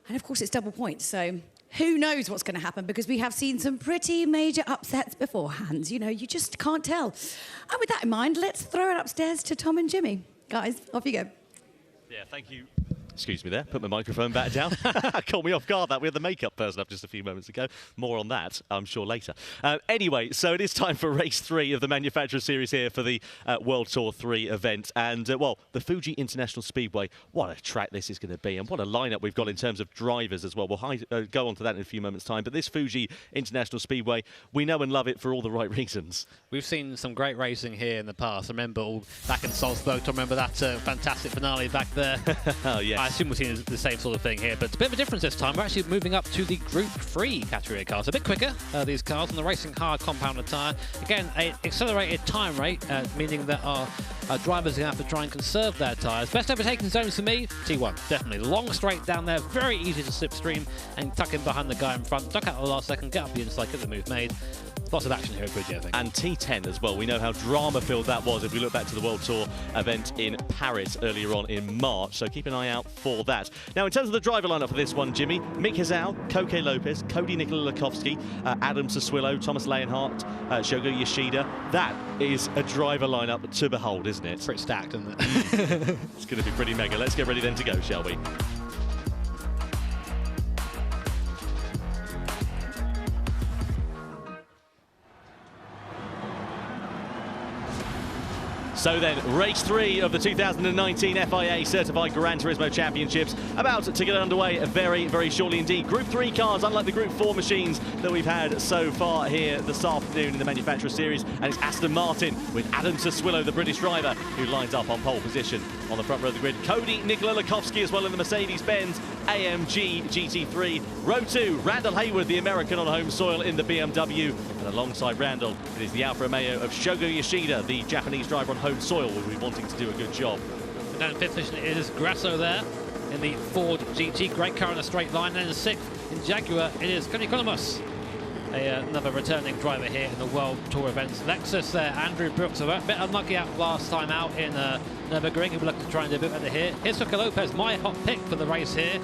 And of course, it's double points. So who knows what's going to happen, because we have seen some pretty major upsets beforehand. You know, you just can't tell. And with that in mind, let's throw it upstairs to Tom and Jimmy. Guys, off you go. Yeah, thank you. Excuse me there, put my microphone back down. Caught me off guard that we had the makeup person up just a few moments ago. More on that, I'm sure, later. Anyway, so it is time for race 3 of the Manufacturer Series here for the World Tour 3 event. And, well, the Fuji International Speedway, what a track this is going to be, and what a lineup we've got in terms of drivers as well. We'll go on to that in a few moments' time. But this Fuji International Speedway, we know and love it for all the right reasons. We've seen some great racing here in the past. I remember all back in Salzburg, I remember that fantastic finale back there. Oh, yes. I assume we're seeing the same sort of thing here, but it's a bit of a difference this time. We're actually moving up to the Group 3 category of cars. A bit quicker, these cars, on the racing hard compound tyre. Again, an accelerated time rate, meaning that our drivers are going to have to try and conserve their tyres. Best overtaking zones for me, T1, definitely. Long straight down there, very easy to slipstream and tuck in behind the guy in front, duck out at the last second, get up the inside, get the move made. Lots of action here at Fuji, I think. And T10 as well. We know how drama-filled that was if we look back to the World Tour event in Paris earlier on in March. So keep an eye out for that. Now, in terms of the driver lineup for this one, Jimmy, Mick Hazal, Koke Lopez, Cody Nikola Lakowski, Adam Sassuillo, Thomas Leonhardt, Shogo Yoshida. That is a driver lineup to behold, isn't it? Pretty stacked, isn't it? It's going to be pretty mega. Let's get ready then to go, shall we? So then, race 3 of the 2019 FIA Certified Gran Turismo Championships about to get underway very, very shortly indeed. Group 3 cars, unlike the Group 4 machines that we've had so far here this afternoon in the Manufacturer Series, and it's Aston Martin with Adam Sassuillo, the British driver, who lines up on pole position on the front row of the grid. Cody Nikola Lakowski as well in the Mercedes-Benz AMG GT3. Row 2, Randall Hayward, the American on home soil in the BMW. And alongside Randall, it is the Alfa Romeo of Shogo Yoshida, the Japanese driver on home soil, will be wanting to do a good job. And down in 5th position it is Grasso there in the Ford GT. Great car in a straight line. And in 6th in Jaguar it is Conny Colomus, another returning driver here in the World Tour events. Lexus there, Andrew Brooks, a bit unlucky out last time out in Nürburgring. He'll be looking to try and do a bit better here. Here's Koke Lopez, my hot pick for the race here.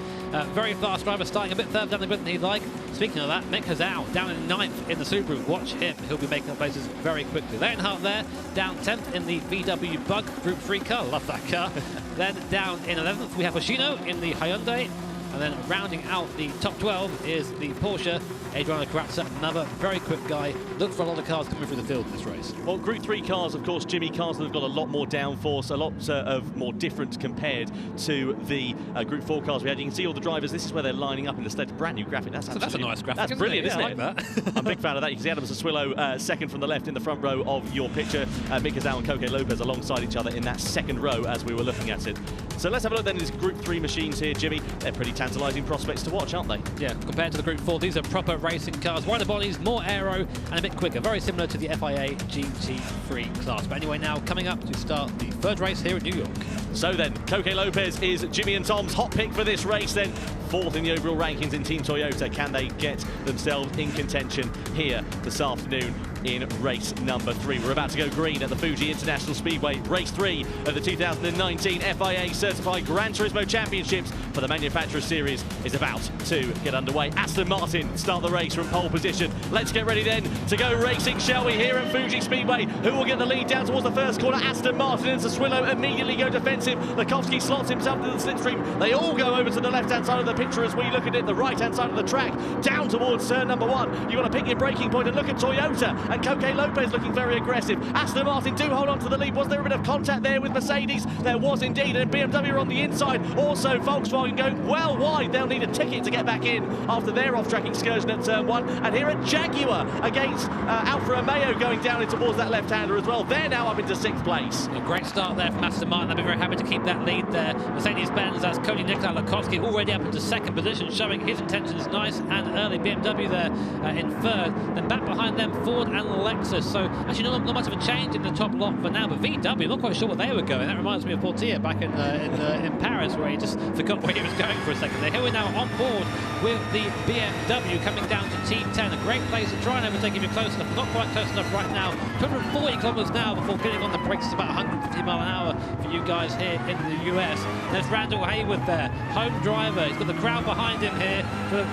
Very fast driver, starting a bit further down the grid than he'd like. Speaking of that, Mick Hazal down in 9th in the Subaru. Watch him, he'll be making up places very quickly. Leonhardt there, down 10th in the VW Bug Group 3 car. Love that car. Then down in 11th we have Hoshino in the Hyundai. And then rounding out the top 12 is the Porsche, Adriano Corazza, another very quick guy. Look for a lot of cars coming through the field in this race. Well, Group 3 cars, of course, Jimmy, cars that have got a lot more downforce, a lot of more different compared to the Group 4 cars we had. You can see all the drivers. This is where they're lining up in the state. Brand new graphic. That's a nice graphic. That's brilliant, isn't it? I like that. I'm a big fan of that. You can see Adam Sassuillo second from the left in the front row of your picture. Mick Hazal and Koke Lopez alongside each other in that second row as we were looking at it. So let's have a look then at these Group 3 machines here, Jimmy. They're pretty tantalising prospects to watch, aren't they? Yeah, compared to the Group 4, these are proper racing cars. Wider bodies, more aero, and a bit quicker. Very similar to the FIA GT3 class. But anyway, now coming up to start the 3rd race here in New York. So then, Koke Lopez is Jimmy and Tom's hot pick for this race then. 4th in the overall rankings in Team Toyota. Can they get themselves in contention here this afternoon in race number 3? We're about to go green at the Fuji International Speedway. Race 3 of the 2019 FIA Certified Gran Turismo Championships for the Manufacturer Series is about to get underway. Aston Martin start the race from pole position. Let's get ready then to go racing, shall we, here at Fuji Speedway. Who will get the lead down towards the first corner? Aston Martin and Sassuillo immediately go defensive. Lakowski slots himself into the slipstream. They all go over to the left-hand side of the picture as we look at it, the right-hand side of the track, down towards turn number 1. You've got to pick your braking point and look at Toyota. and Coque Lopez looking very aggressive. Aston Martin do hold on to the lead. Was there a bit of contact there with Mercedes? There was indeed, and BMW are on the inside. Also, Volkswagen going well wide. They'll need a ticket to get back in after their off-track excursion at turn 1. And here at Jaguar against Alfa Romeo going down in towards that left-hander as well. They're now up into 6th place. A great start there from Aston Martin. They'll be very happy to keep that lead there. Mercedes-Benz, that's Cody Nikolai-Lukowski already up into 2nd position, showing his intentions nice and early. BMW there in 3rd. Then back behind them, Ford and Lexus. So actually not much of a change in the top lot for now, but VW, not quite sure where they were going. That reminds me of Portier back in Paris, where he just forgot where he was going for a second there. Here we're now on board with the BMW coming down to T10. A great place to try and overtake if you're close enough. Not quite close enough right now. 240 kilometers an hour before getting on the brakes. It's about 150 mile an hour for you guys here in the US. There's Randall Haywood there, home driver. He's got the crowd behind him here,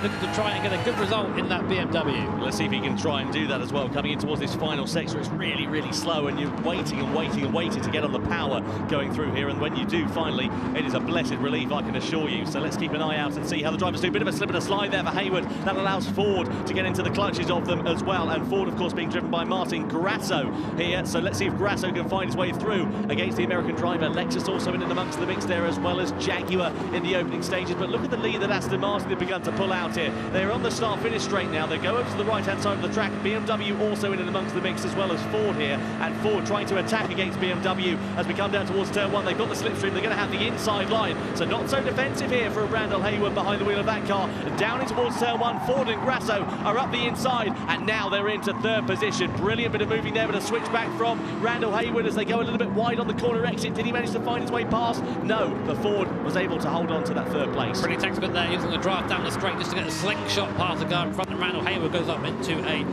looking to try and get a good result in that BMW. Let's see if he can try and do that as well. Coming in towards this final sector, it's really, really slow, and you're waiting and waiting and waiting to get on the power going through here. And when you do finally, it is a blessed relief, I can assure you. So let's keep an eye out and see how the drivers do. A bit of a slip and a slide there for Haywood. That allows Ford to get into the clutches of them as well. And Ford, of course, being driven by Martin Grasso here. So let's see if Grasso can find his way through against the American driver. Lexus also in and amongst the mix there, as well as Jaguar in the opening stages. But look at the lead that Aston Martin have begun to pull out here. They're on the start-finish straight now. They go over to the right-hand side of the track. BMW also in and amongst the mix, as well as Ford here. And Ford trying to attack against BMW as we come down towards turn 1. They've got the slipstream. They're going to have the inside line. So not so defensive here for Randall Haywood behind the wheel of that car. Down in towards turn 1. Ford and Grasso are up the inside, and now they're into 3rd position. Brilliant bit of moving there, but a switch back from Randall Haywood as they go a little bit wide on the corner exit. Did he manage to find his way past? No, but Ford was able to hold on to that 3rd place. Pretty textbook there, using the drive down the straight just to get a slingshot past the guy in front, and Randall Haywood goes up into a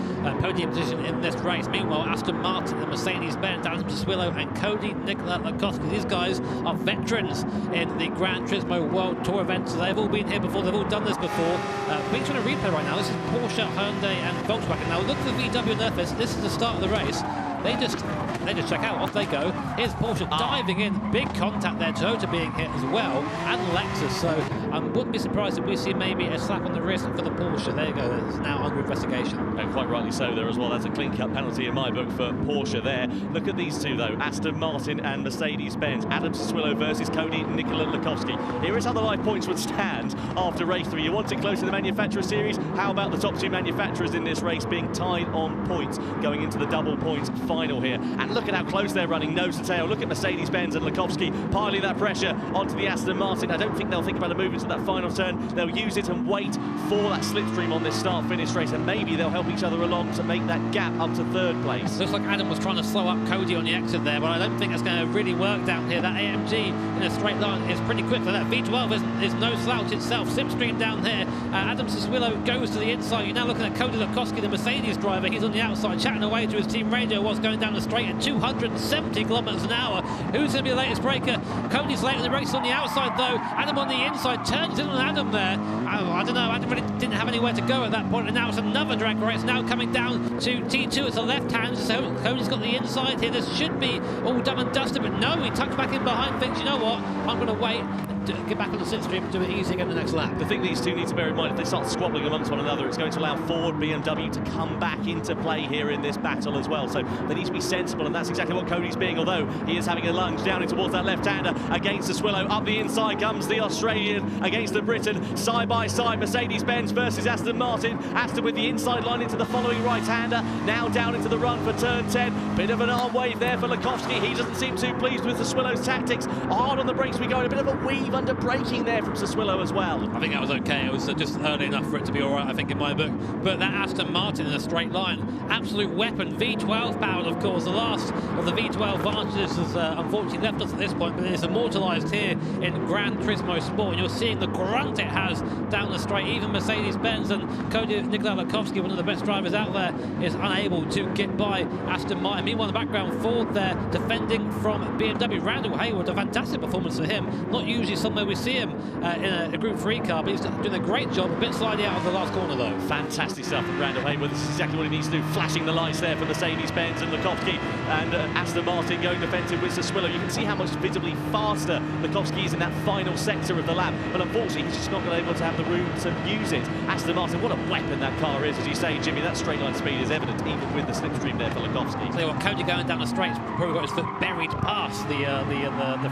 podium position in this race. Meanwhile, Aston Martin and Mercedes-Benz, Adam Swillow and Cody Nikolai-Lukowski, these guys are veterans in the Gran Turismo World Tour events. So they've all been here before, they've all done this before. Being trying to replay right now, this is Porsche, Hyundai and Volkswagen. Now look for VW and Nerfus. This is the start of the race. They just check out, off they go. Here's Porsche diving in, big contact there, Toyota being hit as well, and Lexus. So I wouldn't be surprised if we see maybe a slap on the wrist for the Porsche. There you go, it's now under investigation. And quite rightly so there as well. That's a clean-cut penalty in my book for Porsche there. Look at these two though, Aston Martin and Mercedes-Benz. Adam Swillow versus Cody Nikolai-Lukowski. Here is how the live points would stand after race 3. You want it close to the manufacturer series? How about the top 2 manufacturers in this race being tied on points going into the double points final here? And look at how close they're running, nose to tail. Look at Mercedes-Benz and Lukowski piling that pressure onto the Aston Martin. I don't think they'll think about a move into that final turn. They'll use it and wait for that slipstream on this start-finish race, and maybe they'll help each other along to make that gap up to 3rd place. Looks like Adam was trying to slow up Cody on the exit there, but I don't think that's going to really work down here. That AMG in a straight line is pretty quick, so that V12 is no slouch itself. Slipstream down here. Adam Swillow goes to the inside. You're now looking at Cody Lukowski, the Mercedes driver. He's on the outside, chatting away to his team radio whilst going down the straight at 270 kilometers an hour. Who's going to be the latest breaker? Cody's late in the race on the outside though. Adam on the inside, turns in on Adam there. I don't know, Adam really didn't have anywhere to go at that point, and now it's another drag race now coming down to T2. It's a left hand, so Cody's got the inside here. This should be all done and dusted, but no, he tucks back in behind, thinks, you know what, I'm going to wait and get back on the slipstream and do it easy again the next lap. The thing these two need to bear in mind, if they start squabbling amongst one another, it's going to allow Ford, BMW to come back into play here in this battle as well. So they need to be sensible, and that's exactly what Cody's being, although he is having a lunge down in towards that left-hander against the Swillow. Up the inside comes the Australian against the Briton. Side by side, Mercedes-Benz versus Aston Martin. Aston with the inside line into the following right-hander. Now down into the run for turn 10. Bit of an arm wave there for Lukowski. He doesn't seem too pleased with the Swillow's tactics. Hard on the brakes we go, and a bit of a weave under braking there from Swillow as well. I think that was okay. It was just early enough for it to be all right, I think, in my book. But that Aston Martin in a straight line, absolute weapon. V12 powered, of course. The last of the V12 advantages has unfortunately left us at this point, but it's immortalised here in Gran Turismo Sport. And you're seeing the grunt it has down the straight. Even Mercedes-Benz and Cody Nikolai-Lukowski, one of the best drivers out there, is unable to get by Aston Martin. Meanwhile, in the background, Ford there defending from BMW. Randall Haywood, a fantastic performance for him. Not usually somewhere we see him in a Group 3 car, but he's doing a great job. A bit slidey out of the last corner though. Fantastic stuff from Randall Haywood. This is exactly what he needs to do. Flashing the lights there for Mercedes-Benz and Lukowski, and Aston Martin going defensive with Swillow. You can see how much visibly faster Lukowski is in that final sector of the lap, but unfortunately he's just not going to be able to have the room to use it. Aston Martin, what a weapon that car is, as you say, Jimmy. That straight line speed is evident even with the slipstream there for Lukowski. So Cody going down the straight, probably got his foot buried past the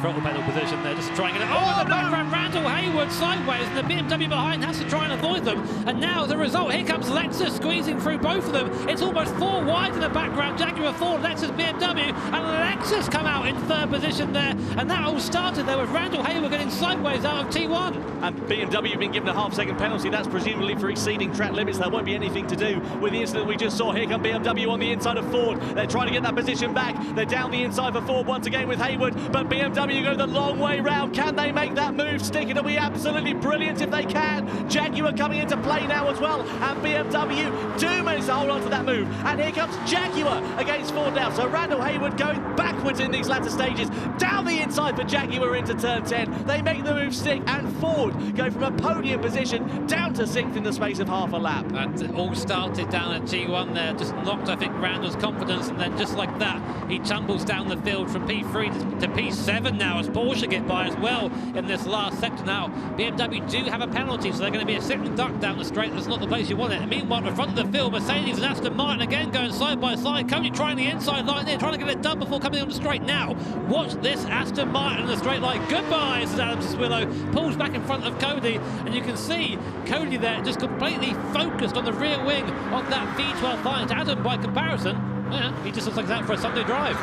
throttle pedal position there, just trying to get it. Oh, in the background, Randall Hayward sideways, and the BMW behind has to try and avoid them. And now the result, here comes Lexus squeezing through both of them. It's almost 4 wide in the background. Jaguar 4, Lexus, BMW, and Lexus come out in third position there. And that all started there with Randall Hayward getting sideways out of T1. And BMW been given a half-second penalty. That's presumably for exceeding track limits. There won't be anything to do with the incident we just saw. Here come BMW on the inside of Ford. They're trying to get that position back. They're down the inside for Ford once again with Hayward, but BMW go the long way round. Can they make that move stick? It'll be absolutely brilliant if they can. Jaguar coming into play now as well, and BMW do manage to hold on to that move. And here comes Jaguar against Ford now. So Randall Hayward going backwards in these latter stages. Down the inside for Jaguar into turn 10. They make the move stick, and Ford go from a podium position down to 6th in the space of half a lap. And it all started down at G1 there, just knocked, I think, Randall's confidence, and then just like that, he tumbles down the field from P3 to P7 now as Porsche get by as well in this last sector. Now, BMW do have a penalty, so they're going to be a sitting duck down the straight. That's not the place you want it. And meanwhile, in front of the field, Mercedes and Aston Martin again going side by side. Cody trying the inside line there, trying to get it done before coming on the straight. Now, watch this Aston Martin in the straight line. Goodbye, says Adam Swillow. Pulls back in front of Cody, and you can see Cody there just completely focused on the rear wing of that V12 line. To Adam, by comparison, yeah, he just looks like that for a Sunday drive.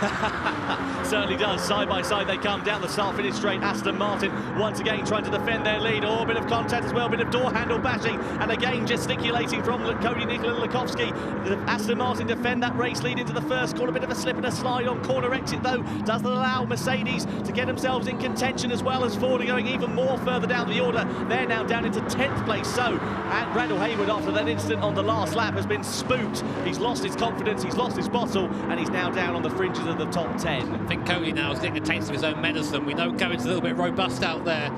Certainly does. Side by side they come down the start-finish straight. Aston Martin once again trying to defend their lead. Oh, a bit of contact as well, a bit of door handle bashing, and again gesticulating from Cody, Nicola and Lukowski. The Aston Martin defend that race lead into the first corner. A bit of a slip and a slide on corner exit though. Doesn't allow Mercedes to get themselves in contention, as well as Ford are going even more further down the order. They're now down into 10th place. So, and Randall Hayward, after that incident on the last lap, has been spooked. He's lost his confidence, he's lost his bottle, and he's now down on the fringes of the top 10. I think Cody now is getting a taste of his own medicine. We know Cody's a little bit robust out there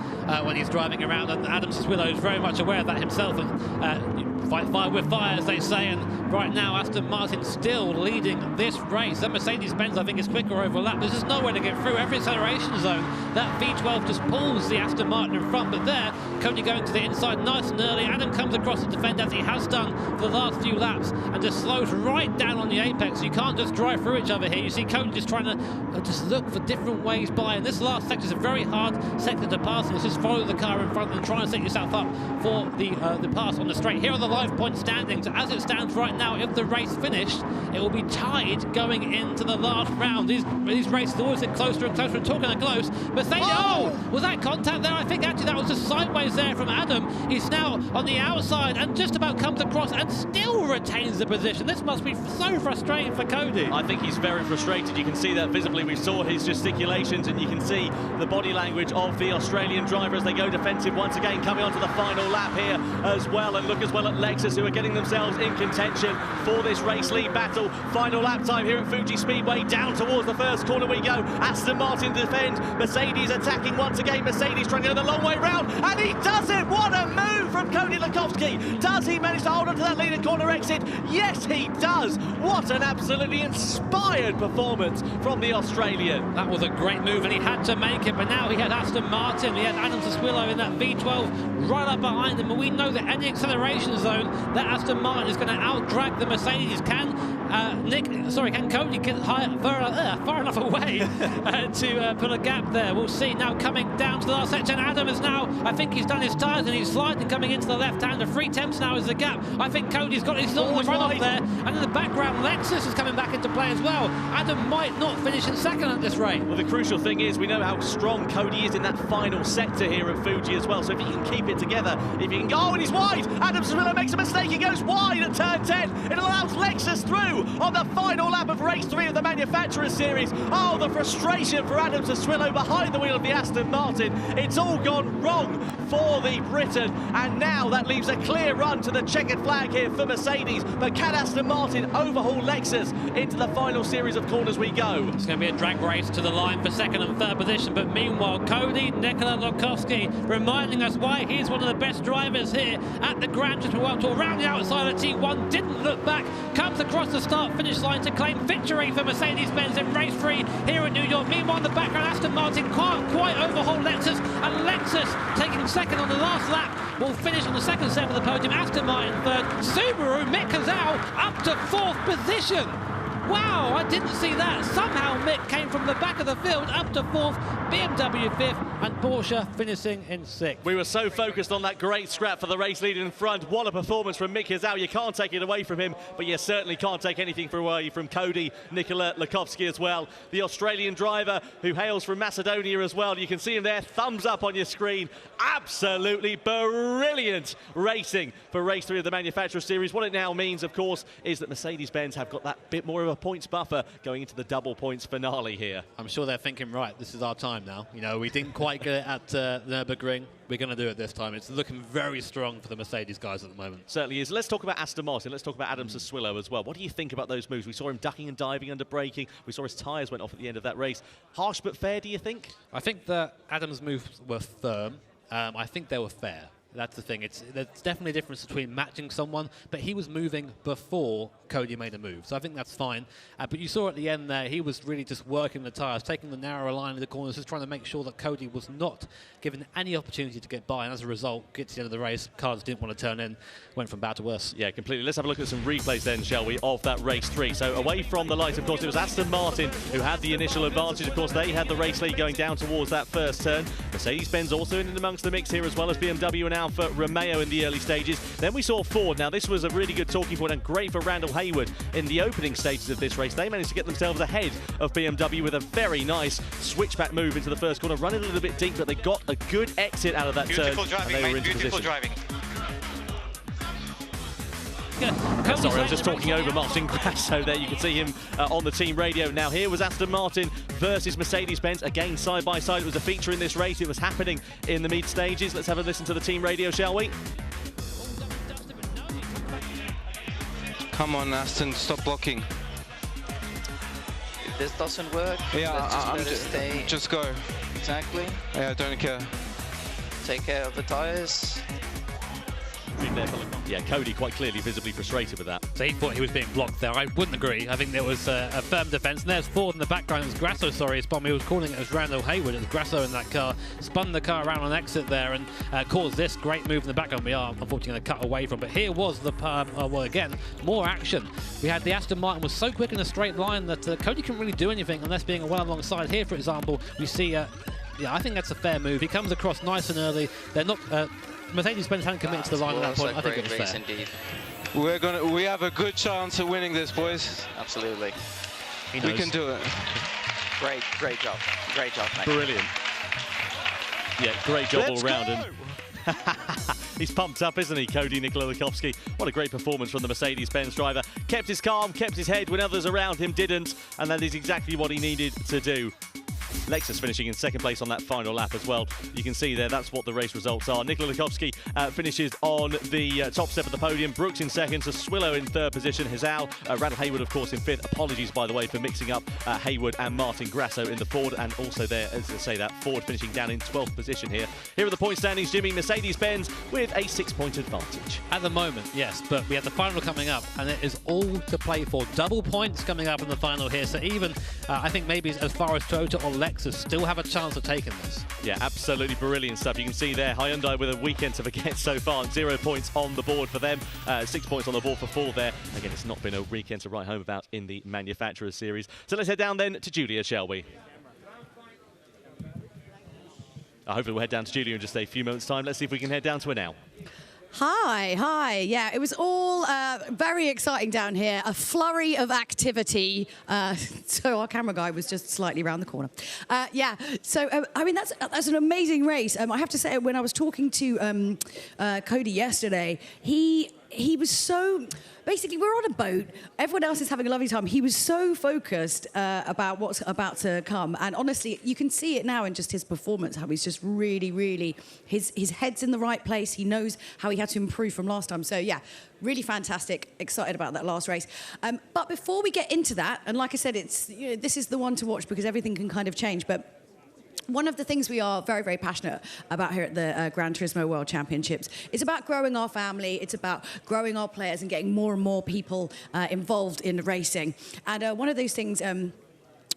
when he's driving around, and Adam Swillow is very much aware of that himself, and fight fire with fire, as they say. And right now Aston Martin still leading this race. That Mercedes-Benz, I think, is quicker over a lap. There's just nowhere to get through. Every acceleration zone, that V12 just pulls the Aston Martin in front. But there, Cody going to the inside nice and early. Adam comes across to defend, as he has done for the last few laps, and just slows right down on the apex. You can't just drive through each other here. You see Cody just trying to just look for different ways by. And this last sector is a very hard sector to pass, and it's just follow the car in front and try and set yourself up for the pass on the straight. Here are the live point standings. As it stands right now, if the race finished, it will be tied going into the last round. These races always get closer and closer, and talking and close. Mercedes, oh, was that contact there? I think actually that was just sideways there from Adam. He's now on the outside and just about comes across and still retains the position. This must be so frustrating for Cody. I think he's very frustrated. You can see that visibly. We saw his gesticulations, and you can see the body language of the Australian driver as they go defensive once again, coming onto the final lap here as well. And look as well at Lexus, who are getting themselves in contention for this race lead battle. Final lap time here at Fuji Speedway. Down towards the first corner we go. Aston Martin defend. Mercedes attacking once again. Mercedes trying to go the long way round, and he does it. What a move from Cody Lukowski. Does he manage to hold on to that lead at corner exit? Yes, he does. What an absolutely inspired performance from the Australian. That was a great move, and he had to make it. But now he had Aston Martin, he had Adam Swillow in that V12 right up behind him, and we know that any acceleration zone, that Aston Martin is going to out-drag the Mercedes. Can Cody get far enough away to put a gap there? We'll see. Now coming down to the last section, Adam is now, I think he's done his tyres and he's sliding coming into the left-hander. 3/10 now is the gap. I think Cody's got his on the front of there, and in the background Lexus is coming back into play as well. Adam might not finish in second at this rate. Well, the crucial thing is we know how strong Cody is in that final sector here at Fuji as well, so if he can keep it together, if he can go, and he's wide. Adam Swillow makes a mistake, he goes wide at turn 10. It allows Lexus through on the final lap of race 3 of the Manufacturers Series. Oh, the frustration for Adam Swillow behind the wheel of the Aston Martin. It's all gone wrong for the Briton, and now that leaves a clear run to the checkered flag here for Mercedes. But can Aston Martin overhaul Lexus into the final series of corners we go? It's going to be a drag race to the line for second and third position, but meanwhile Cody Nicola Lukowski reminding us why he's one of the best drivers here at the Gran Turismo World Tour. Around the outside of T1, didn't look back, comes across the start-finish line to claim victory for Mercedes-Benz in race 3 here in New York. Meanwhile, in the background, Aston Martin can't quite overhaul Lexus, and Lexus taking second on the last lap will finish on the second step of the podium. Aston Martin third. Subaru, Mick Kazal up to 4th position. Wow, I didn't see that. Somehow Mick came from the back of the field up to 4th, BMW 5th, and Porsche finishing in 6th. We were so focused on that great scrap for the race leader in front. What a performance from Mick Kazal. You can't take it away from him, but you certainly can't take anything away from Cody Nikola Lukovsky as well. The Australian driver who hails from Macedonia as well. You can see him there, thumbs up on your screen. Absolutely brilliant racing for race 3 of the Manufacturers Series. What it now means, of course, is that Mercedes-Benz have got that bit more of a points buffer going into the double points finale here. I'm sure they're thinking, right, this is our time now. You know, we didn't quite get it at Nürburgring. We're going to do it this time. It's looking very strong for the Mercedes guys at the moment. Certainly is. Let's talk about Aston Martin. Let's talk about Adam Sassuolo as well. What do you think about those moves? We saw him ducking and diving under braking. We saw his tyres went off at the end of that race. Harsh but fair, do you think? I think that Adam's moves were firm. I think they were fair. That's the thing. There's definitely a difference between matching someone, but he was moving before Cody made a move. So I think that's fine. But you saw at the end there, he was really just working the tyres, taking the narrower line in the corners, just trying to make sure that Cody was not given any opportunity to get by. And as a result, get to the end of the race, cars didn't want to turn in, went from bad to worse. Yeah, completely. Let's have a look at some replays then, shall we, of that race 3. So away from the light, of course, it was Aston Martin who had the initial advantage. Of course, they had the race lead going down towards that first turn. Mercedes-Benz also in amongst the mix here, as well as BMW and Alfa Romeo in the early stages. Then we saw Ford. Now, this was a really good talking point and great for Randall Hayward in the opening stages of this race. They managed to get themselves ahead of BMW with a very nice switchback move into the first corner, running a little bit deep, but they got a good exit out of that turn. Beautiful driving, mate. Beautiful driving. Sorry, I was just talking over Martin Grasso there. You can see him on the team radio. Now, here was Aston Martin versus Mercedes-Benz. Again, side by side. It was a feature in this race. It was happening in the mid stages. Let's have a listen to the team radio, shall we? Come on, Aston, stop blocking. If this doesn't work, just go. Exactly. Yeah, I don't care. Take care of the tires. Yeah, Cody quite clearly visibly frustrated with that. So he thought he was being blocked there. I wouldn't agree. I think there was a firm defence. And there's Ford in the background. It was Grasso, sorry, spun me. He was calling it as Randall Hayward. It was Grasso in that car. Spun the car around on exit there and caused this great move in the background. We are unfortunately going to cut away from. But here was the, well, again, more action. We had the Aston Martin was so quick in a straight line that Cody couldn't really do anything unless being well alongside. Here, for example, we see, yeah, I think that's a fair move. He comes across nice and early. They're not... Mercedes-Benz hadn't committed to the line at that point. I think it was fair. Indeed. We have a good chance of winning this, boys. Absolutely. We can do it. Great job, mate. Brilliant. Yeah, great job all round. And he's pumped up, isn't he, Cody Nikola Lukovsky? What a great performance from the Mercedes-Benz driver. Kept his calm, kept his head when others around him didn't, and that is exactly what he needed to do. Lexus finishing in second place on that final lap as well. You can see there, that's what the race results are. Nikola Lukovsky finishes on the top step of the podium. Brooks in second, Sassuolo in third position. Hizal, Randall Hayward, of course, in fifth. Apologies, by the way, for mixing up Hayward and Martin Grasso in the Ford. And also there, as I say, that Ford finishing down in 12th position here. Here are the point standings, Jimmy. Mercedes-Benz with a 6-point advantage. At the moment, yes, but we have the final coming up, and it is all to play for. Double points coming up in the final here. So even, I think maybe as far as Toyota or Lexus still have a chance of taking this. Yeah, absolutely brilliant stuff. You can see there, Hyundai with a weekend to forget so far. 0 points on the board for them. 6 points on the board for Ford there. Again, it's not been a weekend to write home about in the Manufacturers Series. So let's head down then to Julia, shall we? Hopefully we'll head down to Julia in just a few moments' time. Let's see if we can head down to her now. Hi. Yeah, it was all very exciting down here. A flurry of activity. So our camera guy was just slightly around the corner. Yeah, so I mean, that's an amazing race. I have to say, when I was talking to Cody yesterday, he was so... Basically, we're on a boat. Everyone else is having a lovely time. He was so focused about what's about to come. And honestly, you can see it now in just his performance, how he's just really, his head's in the right place. He knows how he had to improve from last time. So, yeah, really fantastic. Excited about that last race. But before we get into that, and like I said, it's this is the one to watch because everything can kind of change. But One of the things we are very, very passionate about here at the Gran Turismo World Championships is about growing our family. It's about growing our players and getting more and more people involved in racing. And one of those things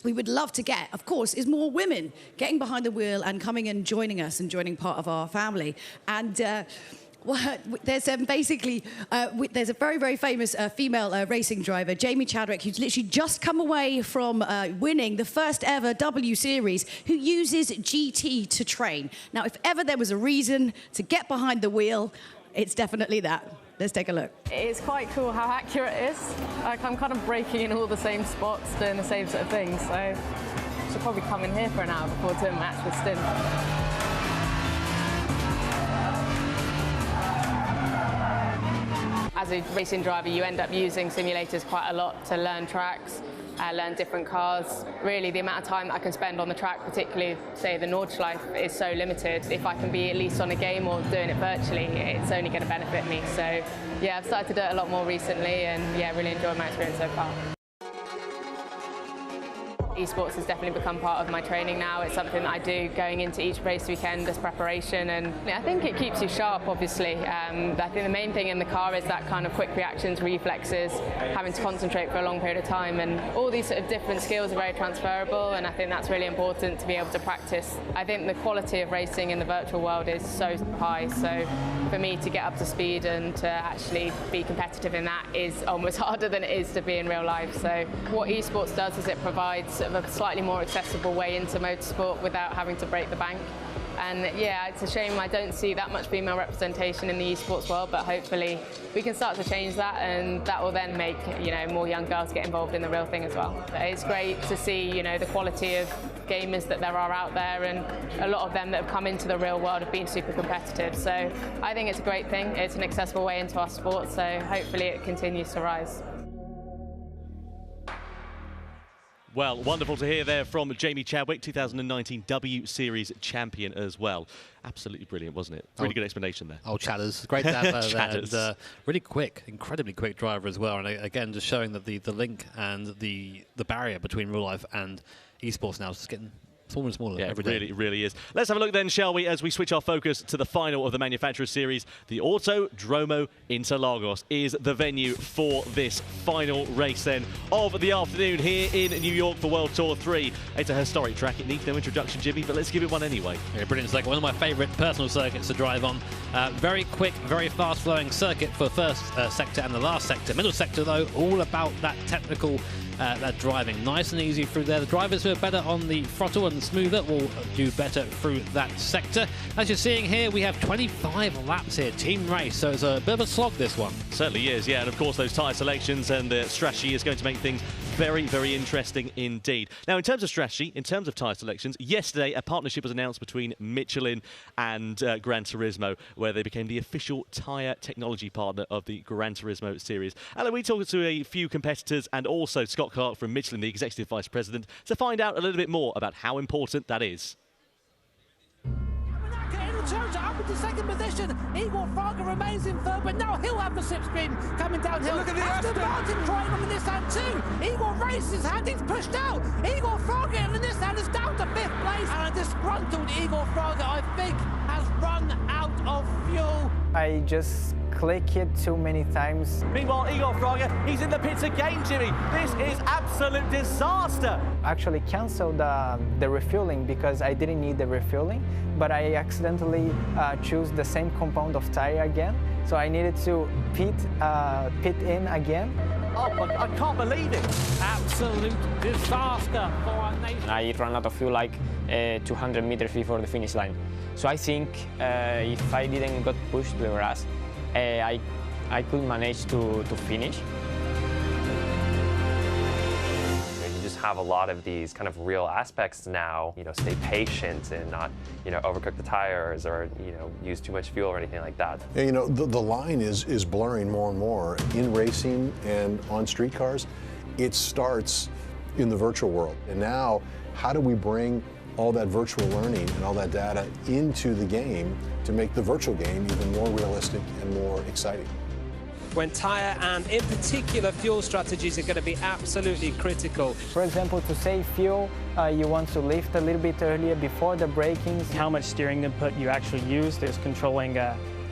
we would love to get, of course, is more women getting behind the wheel and coming and joining us and joining part of our family. And well, there's basically there's a very, very famous female racing driver, Jamie Chadwick, who's literally just come away from winning the first ever W Series, who uses GT to train. Now, if ever there was a reason to get behind the wheel, it's definitely that. Let's take a look. It's quite cool how accurate it is. Like, I'm kind of braking in all the same spots, doing the same sort of things. So I should probably come in here for an hour before doing my actual stint. As a racing driver, you end up using simulators quite a lot to learn tracks, learn different cars. Really, the amount of time that I can spend on the track, particularly, say, the Nordschleife, is so limited. If I can be at least on a game or doing it virtually, it's only going to benefit me. So, yeah, I've started to do it a lot more recently and, yeah, really enjoyed my experience so far. Esports has definitely become part of my training now. It's something that I do going into each race weekend as preparation, and I think it keeps you sharp, obviously. I think the main thing in the car is that kind of quick reactions, reflexes, having to concentrate for a long period of time, and all these sort of different skills are very transferable, and I think that's really important to be able to practice. I think the quality of racing in the virtual world is so high, so for me to get up to speed and to actually be competitive in that is almost harder than it is to be in real life. So what esports does is it provides of a slightly more accessible way into motorsport without having to break the bank. And yeah, it's a shame I don't see that much female representation in the esports world, but hopefully we can start to change that, and that will then make, you know, more young girls get involved in the real thing as well. It's great to see, you know, the quality of gamers that there are out there, and a lot of them that have come into the real world have been super competitive. So I think it's a great thing. It's an accessible way into our sport, so hopefully it continues to rise. Well, wonderful to hear there from Jamie Chadwick, 2019 W Series champion as well. Absolutely brilliant, wasn't it? Really good explanation there. Oh, Chadders. Great to have her there. And, really quick, incredibly quick driver as well. And again, just showing that the link and the barrier between real life and esports now is just getting smaller and smaller every day. It really is. Let's have a look then, shall we, as we switch our focus to the final of the Manufacturers Series. The Autodromo Interlagos is the venue for this final race then of the afternoon here in New York for World Tour 3. It's a historic track. It needs no introduction, Jimmy, but let's give it one anyway. Yeah, brilliant. It's like one of my favourite personal circuits to drive on. Very quick, very fast-flowing circuit for first sector and the last sector. Middle sector, though, all about that technical that driving. Nice and easy through there. The drivers who are better on the throttle and smoother will do better through that sector. As you're seeing here, we have 25 laps here, team race, so it's a bit of a slog, this one. Certainly is, yeah, and of course those tyre selections and the strategy is going to make things very, very interesting indeed. Now, in terms of strategy, in terms of tyre selections, yesterday a partnership was announced between Michelin and Gran Turismo, where they became the official tyre technology partner of the Gran Turismo series. And we talked to a few competitors and also Scott Clark from Michelin, the Executive Vice President, to find out a little bit more about how important that is. Turns up into second position. Igor Fraga remains in third, but now he'll have the slipstream coming downhill. Look at the Aston Martin trying on the Nissan too. Igor raises his hand, he's pushed out. Igor Fraga and the Nissan is down to fifth place. And a disgruntled Igor Fraga, I think, has run out of fuel. I just click it too many times. Meanwhile, Igor Fraga, he's in the pits again, Jimmy. This is absolute disaster. Actually canceled the refueling because I didn't need the refueling, but I accidentally chose the same compound of tire again. So I needed to pit in again. Oh my God, I can't believe it. Absolute disaster for our nation. I ran out of fuel like 200 meters before the finish line. So I think if I didn't got pushed to the grass, I could manage to finish. You just have a lot of these kind of real aspects now, you know, stay patient and not, you know, overcook the tires or, you know, use too much fuel or anything like that. Yeah, you know, the line is blurring more and more in racing and on street cars. It starts in the virtual world. And now, how do we bring all that virtual learning and all that data into the game to make the virtual game even more realistic and more exciting? when tyre and, in particular, fuel strategies are going to be absolutely critical. For example, to save fuel, you want to lift a little bit earlier before the brakings. How much steering input you actually use, there's controlling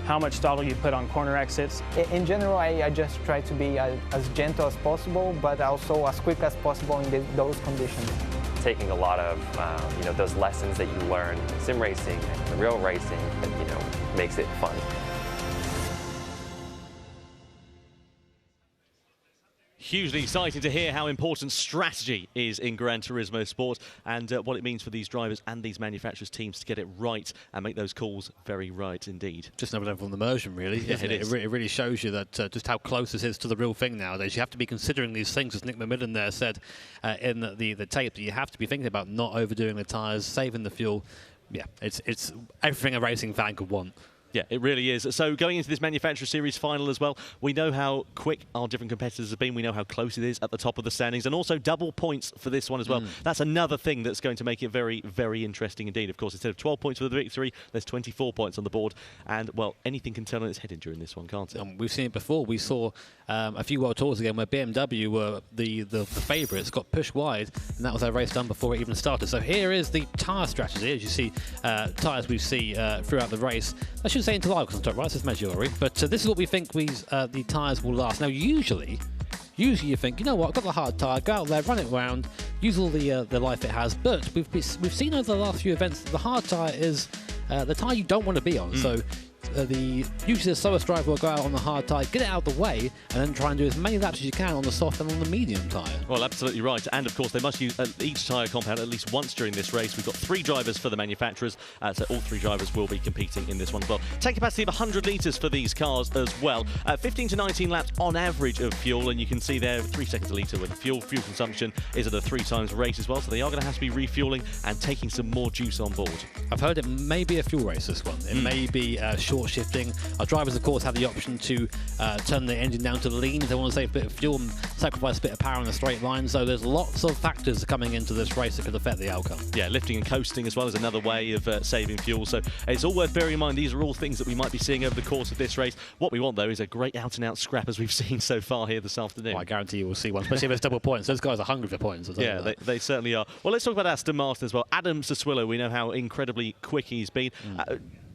how much throttle you put on corner exits. In general, I just try to be as gentle as possible, but also as quick as possible in those conditions. Taking a lot of those lessons that you learn in sim racing and real racing that makes it fun. Hugely exciting to hear how important strategy is in Gran Turismo sport and what it means for these drivers and these manufacturers' teams to get it right and make those calls very right indeed. Just another level of immersion, really. Yeah, it really shows you that just how close this is to the real thing nowadays. You have to be considering these things, as Nick McMillan there said in the tape, that you have to be thinking about not overdoing the tyres, saving the fuel. Yeah, it's everything a racing fan could want. Yeah, it really is. So going into this Manufacturer Series final as well, we know how quick our different competitors have been. We know how close it is at the top of the standings, and also double points for this one as well. That's another thing that's going to make it very, very interesting indeed. Of course, instead of 12 points for the victory, there's 24 points on the board. And, well, anything can turn on its head during this one, can't it? We've seen it before. We saw a few World Tours again where BMW were the favourites, got pushed wide, and that was their race done before it even started. So here is the tyre strategy. As you see, tyres we see throughout the race. I should say into live because I'm top right, this is Maggiore. But this is what we think the tyres will last. Now, usually you think, you know what, I've got the hard tyre, go out there, run it round, use all the life it has. But we've seen over the last few events that the hard tyre is the tyre you don't want to be on. So usually the slowest driver will go out on the hard tyre, get it out of the way, and then try and do as many laps as you can on the soft and on the medium tyre. Well, absolutely right. And of course, they must use each tyre compound at least once during this race. We've got 3 drivers for the manufacturers, so all 3 drivers will be competing in this one as well. Tank capacity of 100 litres for these cars as well. 15 to 19 laps on average of fuel, and you can see there 3 seconds a litre with the fuel consumption is at a 3 times rate as well, so they are going to have to be refuelling and taking some more juice on board. I've heard it may be a fuel race, this one. It may be short shifting. Our drivers, of course, have the option to turn the engine down to lean if they want to save a bit of fuel and sacrifice a bit of power in a straight line. So there's lots of factors coming into this race that could affect the outcome. Yeah, lifting and coasting as well is another way of saving fuel. So it's all worth bearing in mind. These are all things that we might be seeing over the course of this race. What we want, though, is a great out-and-out scrap as we've seen so far here this afternoon. Well, I guarantee you will see one, especially if it's double points. Those guys are hungry for points. Yeah, they certainly are. Well, let's talk about Aston Martin as well. Adam Sassuolo, we know how incredibly quick he's been.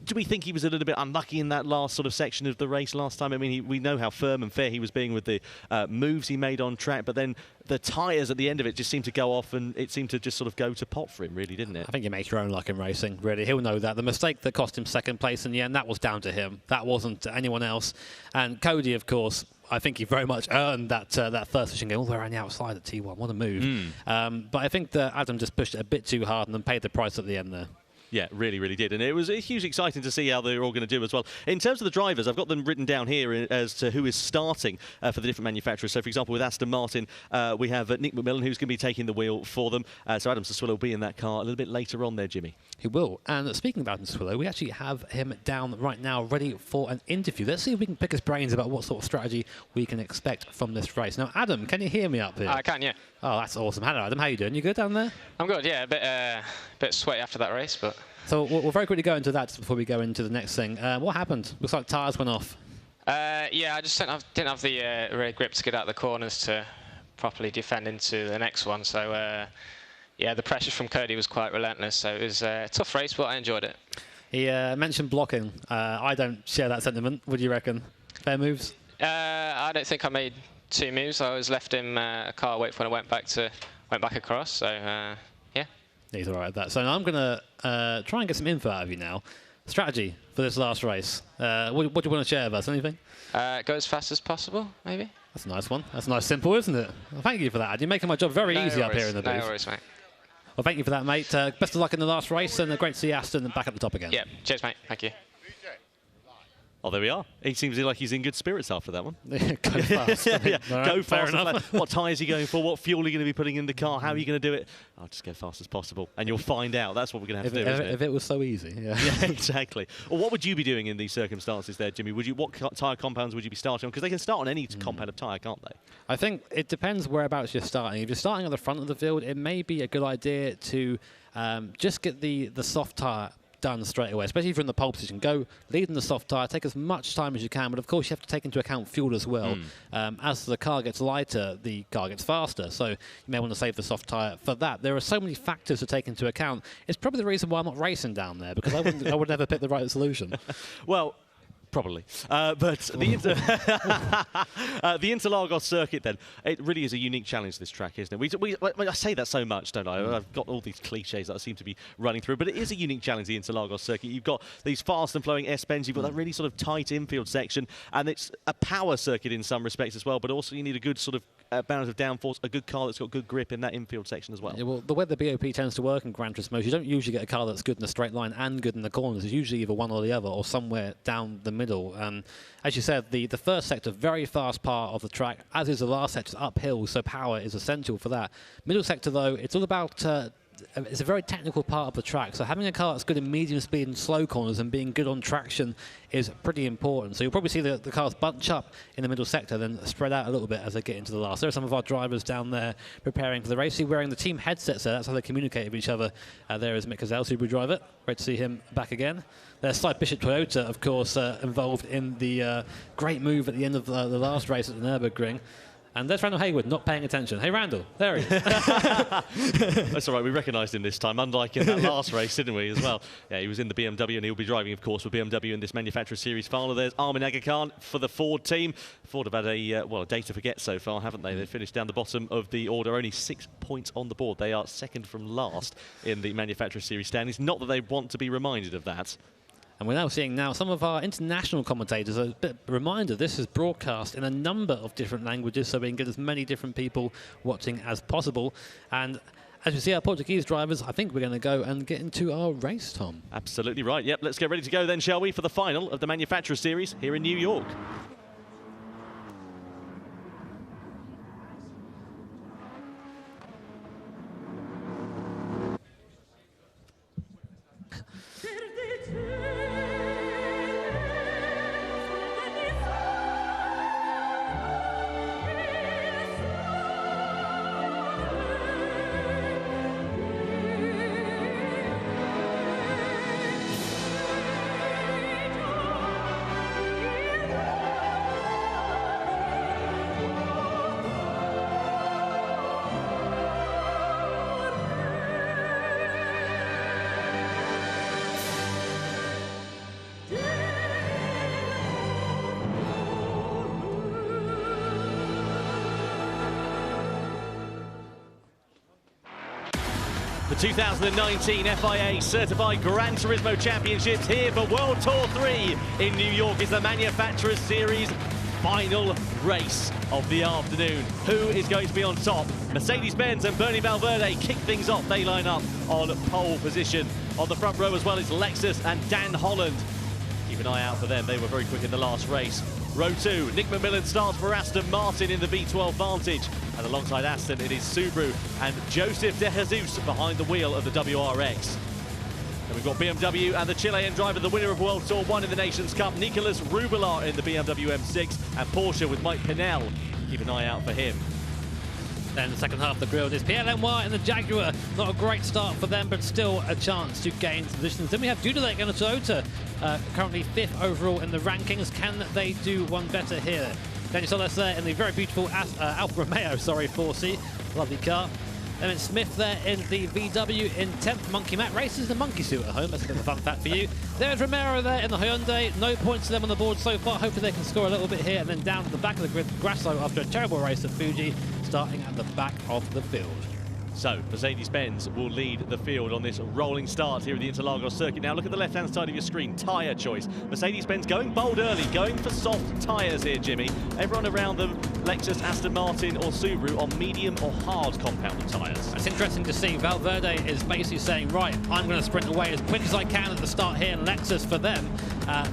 Do we think he was a little bit unlucky in that last sort of section of the race last time? I mean, we know how firm and fair he was being with the moves he made on track, but then the tyres at the end of it just seemed to go off, and it seemed to just sort of go to pot for him, really, didn't it? I think you make your own luck in racing, really. He'll know that. The mistake that cost him second place in the end, that was down to him. That wasn't anyone else. And Cody, of course, I think he very much earned that first position game all the way around the outside at T1. What a move. But I think that Adam just pushed it a bit too hard and then paid the price at the end there. Yeah, really, really did. And it was hugely exciting to see how they're all going to do as well. In terms of the drivers, I've got them written down here as to who is starting for the different manufacturers. So, for example, with Aston Martin, we have Nick McMillan, who's going to be taking the wheel for them. So Adam Sassuolo will be in that car a little bit later on there, Jimmy. He will. And speaking about Adam Sassuolo, we actually have him down right now ready for an interview. Let's see if we can pick his brains about what sort of strategy we can expect from this race. Now, Adam, can you hear me up here? I can, yeah. Oh, that's awesome. Hello, Adam. How you doing? You good down there? I'm good, yeah. A bit sweaty after that race, but... So we'll very quickly go into that just before we go into the next thing. What happened? Looks like tyres went off. Yeah, I just didn't have the rear grip to get out of the corners to properly defend into the next one. So, yeah, the pressure from Cody was quite relentless. So it was a tough race, but I enjoyed it. He mentioned blocking. I don't share that sentiment. What do you reckon? Fair moves? I don't think I made 2 moves. I always left him a car wait for when I went back across. So, yeah. He's all right at that. So I'm going to try and get some info out of you now. Strategy for this last race. What do you want to share with us? Anything? Go as fast as possible, maybe. That's a nice one. That's nice, simple, isn't it? Well, thank you for that. You're making my job very easy up here in the booth. No worries, mate. Well, thank you for that, mate. Best of luck in the last race, and great to see Aston back at the top again. Yeah, cheers, mate. Thank you. Oh, there we are. He seems like he's in good spirits after that one. Go fast. Yeah, right, go fast. enough. What tyres are you going for? What fuel are you going to be putting in the car? How are you going to do it? I'll just go fast as possible, and you'll find out. That's what we're going to have to do, isn't it? If it was so easy. Yeah, yeah, exactly. Well, what would you be doing in these circumstances there, Jimmy? What tyre compounds would you be starting on? Because they can start on any compound of tyre, can't they? I think it depends whereabouts you're starting. If you're starting at the front of the field, it may be a good idea to just get the soft tyre done straight away, especially if you're in the pole position. Go lead in the soft tyre, take as much time as you can, but of course you have to take into account fuel as well. As the car gets lighter, the car gets faster, so you may want to save the soft tyre for that. There are so many factors to take into account. It's probably the reason why I'm not racing down there, because I would never pick the right solution. Well, probably. But the Interlagos circuit, then, it really is a unique challenge, this track, isn't it? I say that so much, don't I? I've got all these cliches that I seem to be running through, but it is a unique challenge, the Interlagos circuit. You've got these fast and flowing S-bends, you've got that really sort of tight infield section, and it's a power circuit in some respects as well, but also you need a good sort of balance of downforce, a good car that's got good grip in that infield section as well. Yeah, well, the way the BOP tends to work in Gran Turismo, you don't usually get a car that's good in a straight line and good in the corners. It's usually either one or the other, or somewhere down the middle. As you said, the first sector, very fast part of the track, as is the last sector, uphill, so power is essential for that. Middle sector, though, it's all about it's a very technical part of the track, so having a car that's good in medium speed and slow corners and being good on traction is pretty important. So you'll probably see the cars bunch up in the middle sector, then spread out a little bit as they get into the last. There are some of our drivers down there preparing for the race, wearing the team headsets there. That's how they communicate with each other. There is Mick Gazelle, Subaru driver. Great to see him back again. There's Side Bishop Toyota, of course, involved in the great move at the end of the last race at the Nürburgring. And there's Randall Haywood not paying attention. Hey, Randall, there he is. That's all right, we recognised him this time, unlike in that last race, didn't we, as well? Yeah, he was in the BMW, and he'll be driving, of course, with BMW in this Manufacturer Series final. There's Armin Aga Khan for the Ford team. Ford have had a day to forget so far, haven't they? They've finished down the bottom of the order, only 6 points on the board. They are second from last in the Manufacturer Series standings. Not that they want to be reminded of that. And we're now seeing some of our international commentators. A bit of a reminder, this is broadcast in a number of different languages, so we can get as many different people watching as possible. And as we see our Portuguese drivers, I think we're going to go and get into our race, Tom. Absolutely right. Yep, let's get ready to go then, shall we, for the final of the Manufacturer Series here in New York. The 2019 FIA Certified Gran Turismo Championships here for World Tour 3 in New York is the Manufacturers Series final race of the afternoon. Who is going to be on top? Mercedes-Benz and Bernie Valverde kick things off. They line up on pole position. On the front row as well is Lexus and Dan Holland. Keep an eye out for them. They were very quick in the last race. Row 2, Nick McMillan starts for Aston Martin in the V12 Vantage. And alongside Aston, it is Subaru and Joseph De Jesus behind the wheel of the WRX. And we've got BMW and the Chilean driver, the winner of World Tour 1 in the Nations Cup, Nicolas Rubelar in the BMW M6, and Porsche with Mike Pinnell. Keep an eye out for him. Then the second half of the grid is Pierre Lenoir in the Jaguar. Not a great start for them, but still a chance to gain positions. Then we have Dudalek and a Toyota, currently 5th overall in the rankings. Can they do one better here? Daniel Solis there in the very beautiful Alfa Romeo, 4C. Lovely car. Then it's Smith there in the VW in 10th. Monkey Matt races the monkey suit at home. That's a bit of a fun fact for you. There's Romero there in the Hyundai. No points to them on the board so far. Hopefully they can score a little bit here. And then down at the back of the grid, Grasso after a terrible race at Fuji, starting at the back of the field. So, Mercedes-Benz will lead the field on this rolling start here at the Interlagos circuit. Now, look at the left-hand side of your screen, tyre choice. Mercedes-Benz going bold early, going for soft tyres here, Jimmy. Everyone around them, Lexus, Aston Martin or Subaru, on medium or hard compounded tyres. It's interesting to see. Valverde is basically saying, right, I'm going to sprint away as quick as I can at the start here. And Lexus for them,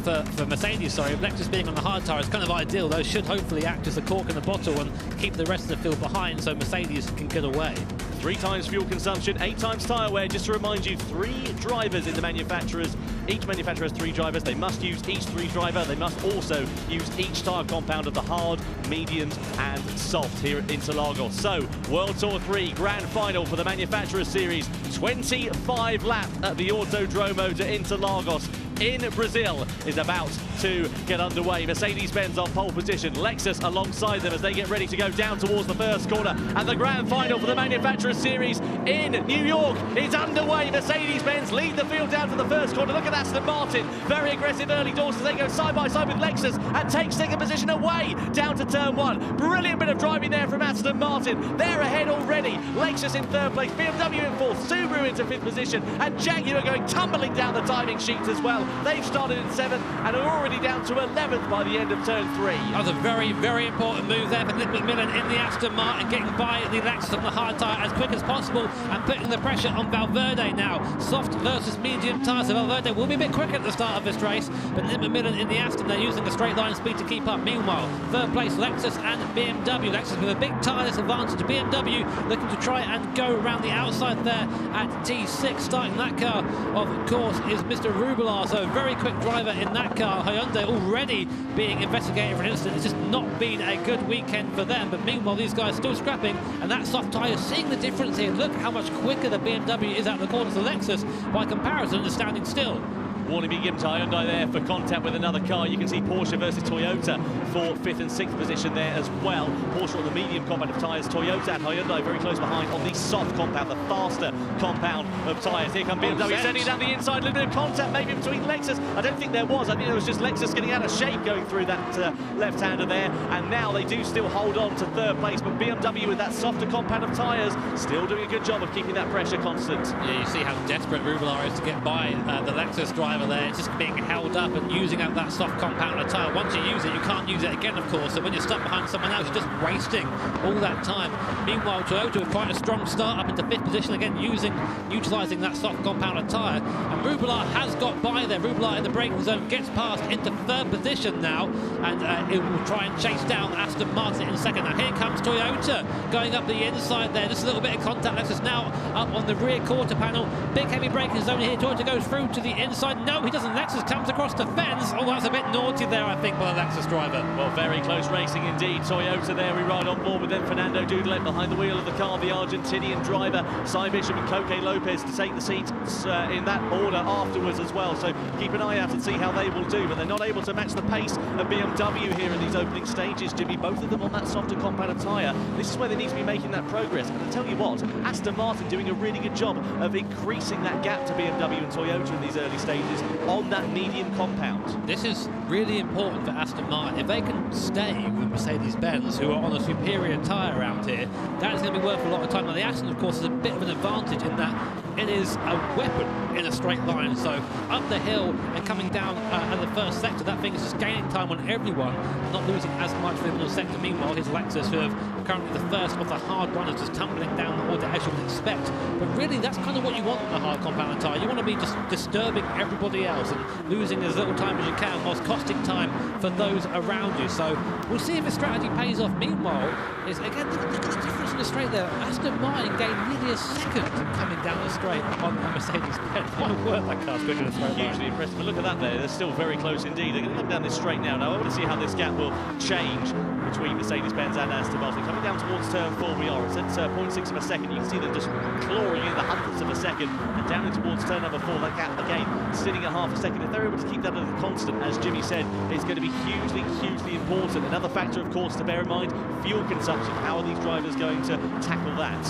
for Mercedes, sorry, Lexus being on the hard tyre is kind of ideal. Those should hopefully act as a cork in the bottle and keep the rest of the field behind so Mercedes can get away. 3 times fuel consumption, 8 times tyre wear. Just to remind you, 3 drivers in the manufacturers. Each manufacturer has 3 drivers. They must use each 3 driver. They must also use each tyre compound of the hard, mediums and soft here at Interlagos. So, World Tour 3 Grand Final for the Manufacturers Series. 25 laps at the Autodromo de Interlagos in Brazil is about to get underway. Mercedes-Benz on pole position, Lexus alongside them as they get ready to go down towards the first corner. And the grand final for the Manufacturers Series in New York is underway. Mercedes-Benz lead the field down to the first corner. Look at Aston Martin, very aggressive early doors as they go side by side with Lexus and take second position away down to turn 1. Brilliant bit of driving there from Aston Martin. They're ahead already. Lexus in 3rd place, BMW in 4th, Subaru into 5th position, and Jaguar going tumbling down the timing sheets as well. They've started in 7th and are already down to 11th by the end of turn 3. That was a very, very important move there for Nick McMillan in the Aston Martin, getting by the Lexus on the hard tyre as quick as possible and putting the pressure on Valverde now. Soft versus medium tyres. So Valverde will be a bit quicker at the start of this race, but Nick McMillan in the Aston, they're using a straight line speed to keep up. Meanwhile, 3rd place Lexus and BMW. Lexus with a big tyre disadvantage. BMW looking to try and go around the outside there at T6. Starting that car, of course, is Mr. Rubelar. So very quick driver in that car. Hyundai already being investigated for an incident. It's just not been a good weekend for them. But meanwhile, these guys still scrapping, and that soft tyre, seeing the difference here. Look how much quicker the BMW is out the corner to the Lexus by comparison to standing still. Warning being given to Hyundai there for contact with another car. You can see Porsche versus Toyota for 5th and 6th position there as well. Porsche on the medium compound of tyres. Toyota and Hyundai very close behind on the soft compound, the faster compound of tyres. Here come BMW sending down the inside. A little bit of contact maybe between Lexus. I don't think there was. I think there was just Lexus getting out of shape going through that left-hander there. And now they do still hold on to 3rd place. But BMW with that softer compound of tyres still doing a good job of keeping that pressure constant. Yeah, you see how desperate Rubelar is to get by the Lexus driver there. It's just being held up and using out that soft compound of tyre. Once you use it, you can't use it again, of course. So when you're stuck behind someone else, you're just wasting all that time. Meanwhile, Toyota with quite a strong start up into 5th position, again utilising that soft compound of tyre. And Rubelar has got by there. Rubelar in the braking zone gets past into 3rd position now, and it will try and chase down Aston Martin in 2nd. Now here comes Toyota going up the inside there. Just a little bit of contact. Lexus now up on the rear quarter panel. Big heavy braking zone here. Toyota goes through to the inside. No, he doesn't. Lexus comes across the fence. Oh, that's a bit naughty there, I think, by the Lexus driver. Well, very close racing indeed. Toyota there, we ride on board with them. Fernando Dudelet behind the wheel of the car, the Argentinian driver. Cy Bishop and Coque Lopez to take the seats in that order afterwards as well. So keep an eye out and see how they will do. But they're not able to match the pace of BMW here in these opening stages, Jimmy. Both of them on that softer compound of tyre. This is where they need to be making that progress. And I tell you what, Aston Martin doing a really good job of increasing that gap to BMW and Toyota in these early stages on that medium compound. This is really important for Aston Martin. If they can stay with Mercedes-Benz, who are on a superior tyre around here, that is going to be worth a lot of time. Now, the Aston, of course, is a bit of an advantage in that it is a weapon in a straight line. So up the hill and coming down at the first sector, that thing is just gaining time on everyone, not losing as much for the middle sector. Meanwhile, his Lexus, who have currently the first of the hard runners, just tumbling down the order as you would expect. But really, that's kind of what you want on a hard compound tyre. You want to be just disturbing everybody else and losing as little time as you can, whilst costing time for those around you. So we'll see if the strategy pays off. Meanwhile, is again, look at the difference in the straight there. Aston Martin gained nearly a second coming down the straight on a Mercedes-Benz. My word, that car's quicker than the straight line. Hugely impressive. But look at that there. They're still very close indeed. They're going to come down this straight now. Now I want to see how this gap will change between Mercedes-Benz and Aston Martin. Coming down towards turn 4 we are. It's at 0.6 of a second. You can see them just clawing in the hundredths of a second. And down towards turn number 4, that gap again sitting at half a second. If they're able to keep that at a constant, as Jimmy said, it's going to be hugely, hugely important. Another factor, of course, to bear in mind, fuel consumption. How are these drivers going to tackle that?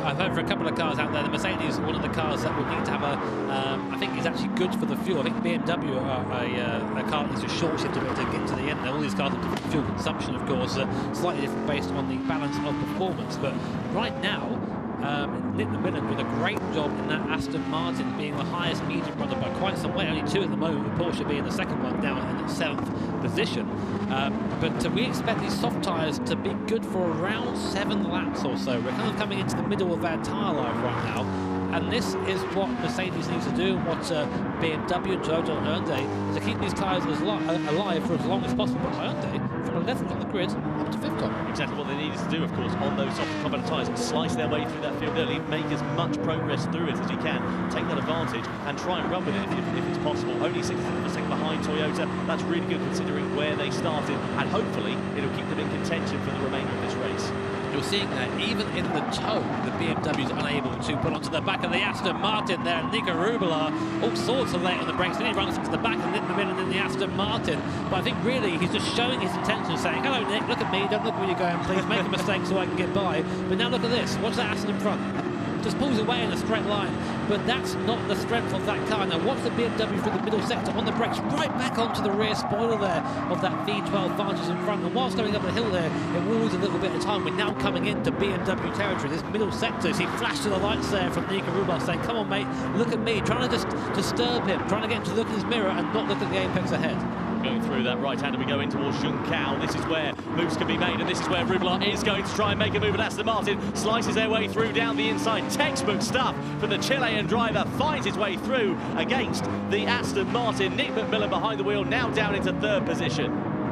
I've heard for a couple of cars out there, the Mercedes, one of the cars that will need to have a, I think is actually good for the fuel. I think BMW are a car that needs to short shift a bit to get to the end. Now, all these cars have different fuel consumption, of course, slightly different based on the balance of performance. But right now, Nick McMillan doing a great job in that Aston Martin, being the highest medium runner by quite some way, only 2 at the moment, with Porsche being the second one down in the 7th position. But we expect these soft tyres to be good for around 7 laps or so. We're kind of coming into the middle of our tyre life right now, And this is what Mercedes needs to do, and what BMW and Toyota and Hyundai, is to keep these tyres alive for as long as possible. But Hyundai, from 11th on the grid up to 5th on. Exactly what they needed to do, of course, on those soft combat tyres, slice their way through that field early, make as much progress through it as you can, take that advantage and try and run with it if it's possible. Only 6 seconds behind Toyota, that's really good considering where they started, and hopefully it'll keep them in contention for the remainder of this race. You're seeing that even in the toe, the BMW is unable to put onto the back of the Aston Martin there. Nico Rubler, all sorts of late on the brakes. Then he runs into the back and the middle in the Aston Martin. But I think really he's just showing his intention, saying, hello Nick, look at me, don't look where you're going, please, make a mistake so I can get by. But now look at this, watch that Aston in front. Just pulls away in a straight line, but that's not the strength of that car. Now watch the BMW through the middle sector on the brakes, right back onto the rear spoiler there of that V12 Vantage in front. And whilst going up the hill there, it will lose a little bit of time. We're now coming into BMW territory. This middle sector, he flashed to the lights there from Nico Rubler saying, come on mate, look at me, trying to just disturb him, trying to get him to look in his mirror and not look at the apex ahead. Going through that right-hander, we go in towards Junção. This is where moves can be made, and this is where Rubler is going to try and make a move at Aston Martin. Slices their way through down the inside. Textbook stuff from the Chilean driver. Finds his way through against the Aston Martin. Nick McMillan behind the wheel, now down into 3rd position.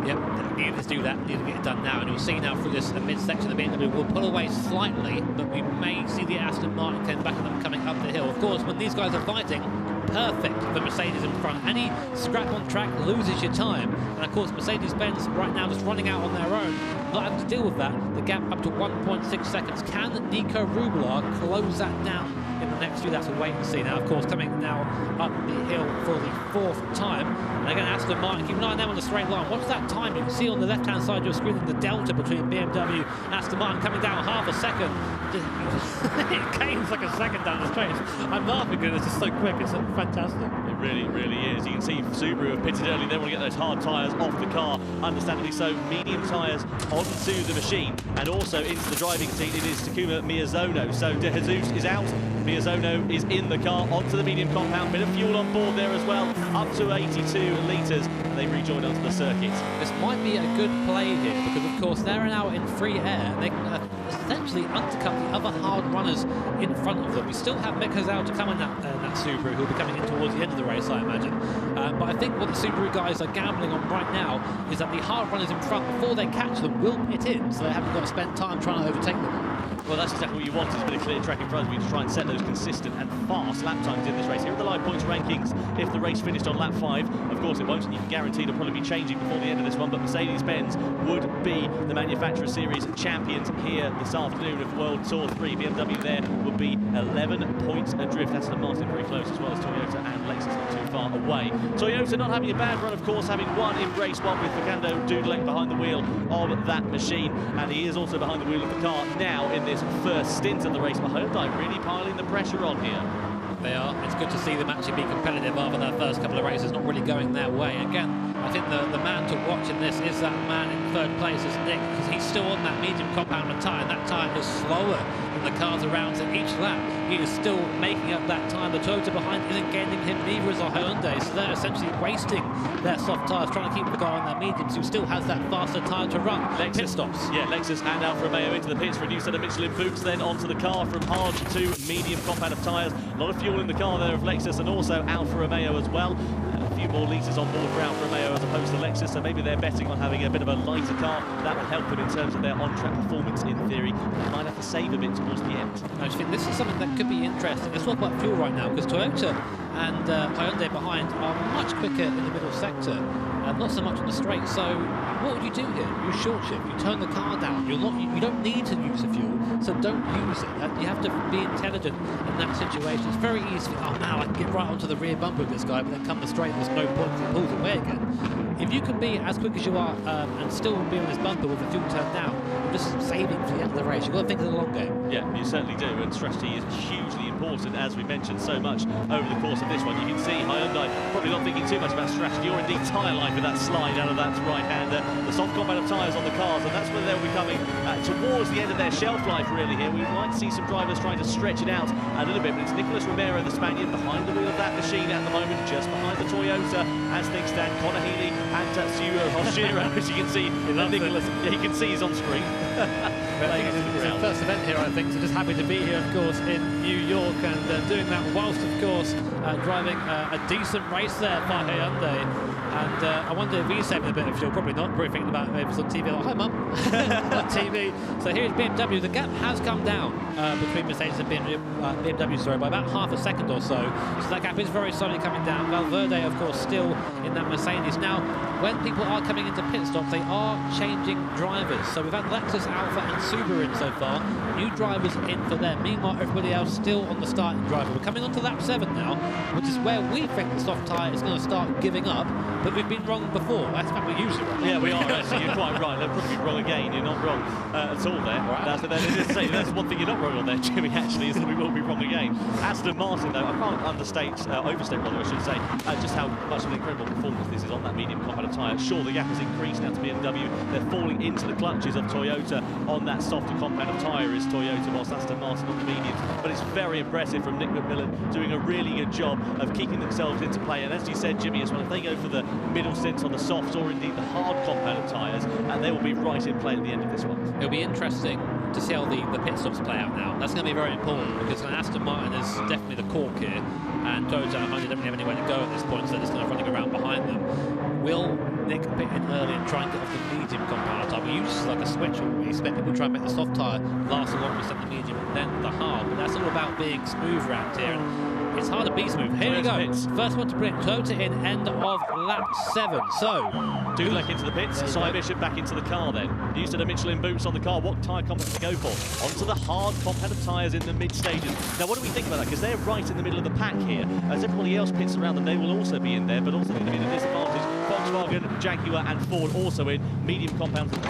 Yep, needed to do that, needed to get it done now, and you'll see now through this mid-section the BMW will pull away slightly, but we may see the Aston Martin come back at them coming up the hill. Of course, when these guys are fighting, perfect for Mercedes in front. Any scrap on track loses your time, and of course Mercedes-Benz right now just running out on their own, not having to deal with that. The gap up to 1.6 seconds. Can Nico Rubler close that down in the next few? That's a wait and see. Now of course coming now up the hill for the 4th time, and again Aston Martin, keep an eye on them on the straight line. Watch that time, you can see on the left hand side of your screen the delta between BMW and Aston Martin coming down half a second. It gains like a second down the straight. I'm laughing because it's just so quick, it's fantastic. It really, really is. You can see Subaru have pitted early. They want to get those hard tyres off the car, understandably so. Medium tyres onto the machine and also into the driving seat. It is Takuma Miyazono. So De Jesus is out. Miyazono is in the car onto the medium compound. Bit of fuel on board there as well, up to 82 litres. They rejoin onto the circuit. This might be a good play here because, of course, they're now in free air. They can essentially undercut the other hard runners in front of them. We still have Mick Hazel to come in that Subaru, who'll be coming in towards the end of the race, I imagine. But I think what the Subaru guys are gambling on right now is that the hard runners in front, before they catch them, will pit in, so they haven't got to spend time trying to overtake them. Well, that's exactly what you want, is a bit of clear track in front of you to try and set those consistent and fast lap times in this race. Here are the live points rankings. If the race finished on lap 5, of course it won't, and you can guarantee it'll probably be changing before the end of this one, but Mercedes-Benz would be the Manufacturer Series champions here this afternoon of World Tour 3. BMW there would be 11 points adrift. Aston Martin very close, as well as Toyota and Lexus not too far away. Toyota not having a bad run, of course, having won in race 1 with Fernando Dudlec behind the wheel of that machine, and he is also behind the wheel of the car now in this first stint of the race. But Hyundai really piling the pressure on here. They are. It's good to see them actually be competitive after their first couple of races not really going their way. Again, I think the man to watch in this is that man in 3rd place, is Nick, because he's still on that medium compound tyre, and that tyre is slower than the cars around it each lap. He is still making up that time. The Toyota behind isn't gaining him, neither is the Hyundai, so they're essentially wasting their soft tyres, trying to keep the guy on that medium, who still has that faster tyre to run. Lexus, pit stops. Yeah, Lexus and Alfa Romeo into the pits for a new set of Michelin boots, then onto the car from hard to medium compound of tyres. A lot of fuel in the car there of Lexus and also Alfa Romeo as well. A few more litres on board for Alfa Romeo as opposed to Lexus, so maybe they're betting on having a bit of a lighter car. That will help them in terms of their on-track performance in theory. They might have to save a bit towards the end. I think this is something that could be interesting. Let's talk about fuel right now, because Toyota and Hyundai behind are much quicker in the middle sector, not so much on the straight. So what would you do here? You short shift, you turn the car down. You don't need to use the fuel, so don't use it. You have to be intelligent in that situation. It's very easy. Oh, now I can get right onto the rear bumper of this guy, but then come the straight, there's no point, he pulls away again. If you can be as quick as you are and still be on this bumper with the fuel turned down, you're just saving for the end of the race. You've got to think of the long game. Yeah, you certainly do, and strategy is hugely important, as we mentioned so much over the course of this one. You can see Hyundai probably not thinking too much about strategy or indeed tyre life with that slide out of that right-hander. The soft compound of tyres on the cars, and that's where they'll be coming towards the end of their shelf life, really, here. We might see some drivers trying to stretch it out a little bit, but it's Nicolas Romero, the Spaniard, behind the wheel of that machine at the moment, just behind the Toyota as things stand. Connor Healy and Suo Hoshiro, as you can see. Nicholas, yeah, he can see he's on screen. It's his first event here, I think, so just happy to be here, of course, in New York, and doing that whilst, of course, driving a decent race there for Hyundai. And I wonder if he's saving a bit of fuel. Probably not. Probably thinking about maybe it's on TV. Like, hi, Mum. On TV. So here's BMW. The gap has come down between Mercedes and BMW, sorry, by about half a second or so. So that gap is very slowly coming down. Valverde, of course, still in that Mercedes. Now, when people are coming into pit stops, they are changing drivers. So we've had Lexus, Alfa, and Subaru in so far. New drivers in for them. Meanwhile, everybody else still on the starting driver. We're coming on to lap 7 now, which is where we think the soft tyre is going to start giving up. But we've been wrong before. That's what we're usually wrong. Yeah, we are actually. You're quite right. They'll probably be wrong again. You're not wrong at all there. Right. That's one thing you're not wrong on there, Jimmy, actually, is that we will be wrong again. Aston Martin, though, I can't overstate, rather, I should say, just how much of an incredible performance this is on that medium compound tyre. Sure, the gap has increased now to BMW. They're falling into the clutches of Toyota on that softer compound of tyre is Toyota, whilst Aston Martin on the mediums. But it's very impressive from Nick McMillan, doing a really good job of keeping themselves into play. And as you said, Jimmy, as well, if they go for the middle stints on the softs or indeed the hard compound of tyres, and they will be right in play at the end of this one. It'll be interesting to see how the pit stops play out now. That's going to be very important because Aston Martin is definitely the cork here, and Toyota and Hyundai don't really have anywhere to go at this point, so they're just kind of running around behind them. Will Nick pit in early and try and get off the medium compound tyre? We use like a switch, we expect people to try and make the soft tyre last the longest at the medium and then the hard, but that's all about being smooth around here. And it's hard to be smooth. Here we go. First one to bring Toyota in, end of lap 7. So, Dudlek into the pits, Cy Bishop back into the car then. Used to the Michelin boots on the car. What tyre compound to go for? Onto the hard compound of tyres in the mid stages. Now, what do we think about that? Because they're right in the middle of the pack here. As everybody else pits around them, they will also be in there, but also going to be at a disadvantage. Volkswagen, Jaguar, and Ford also in medium compounds of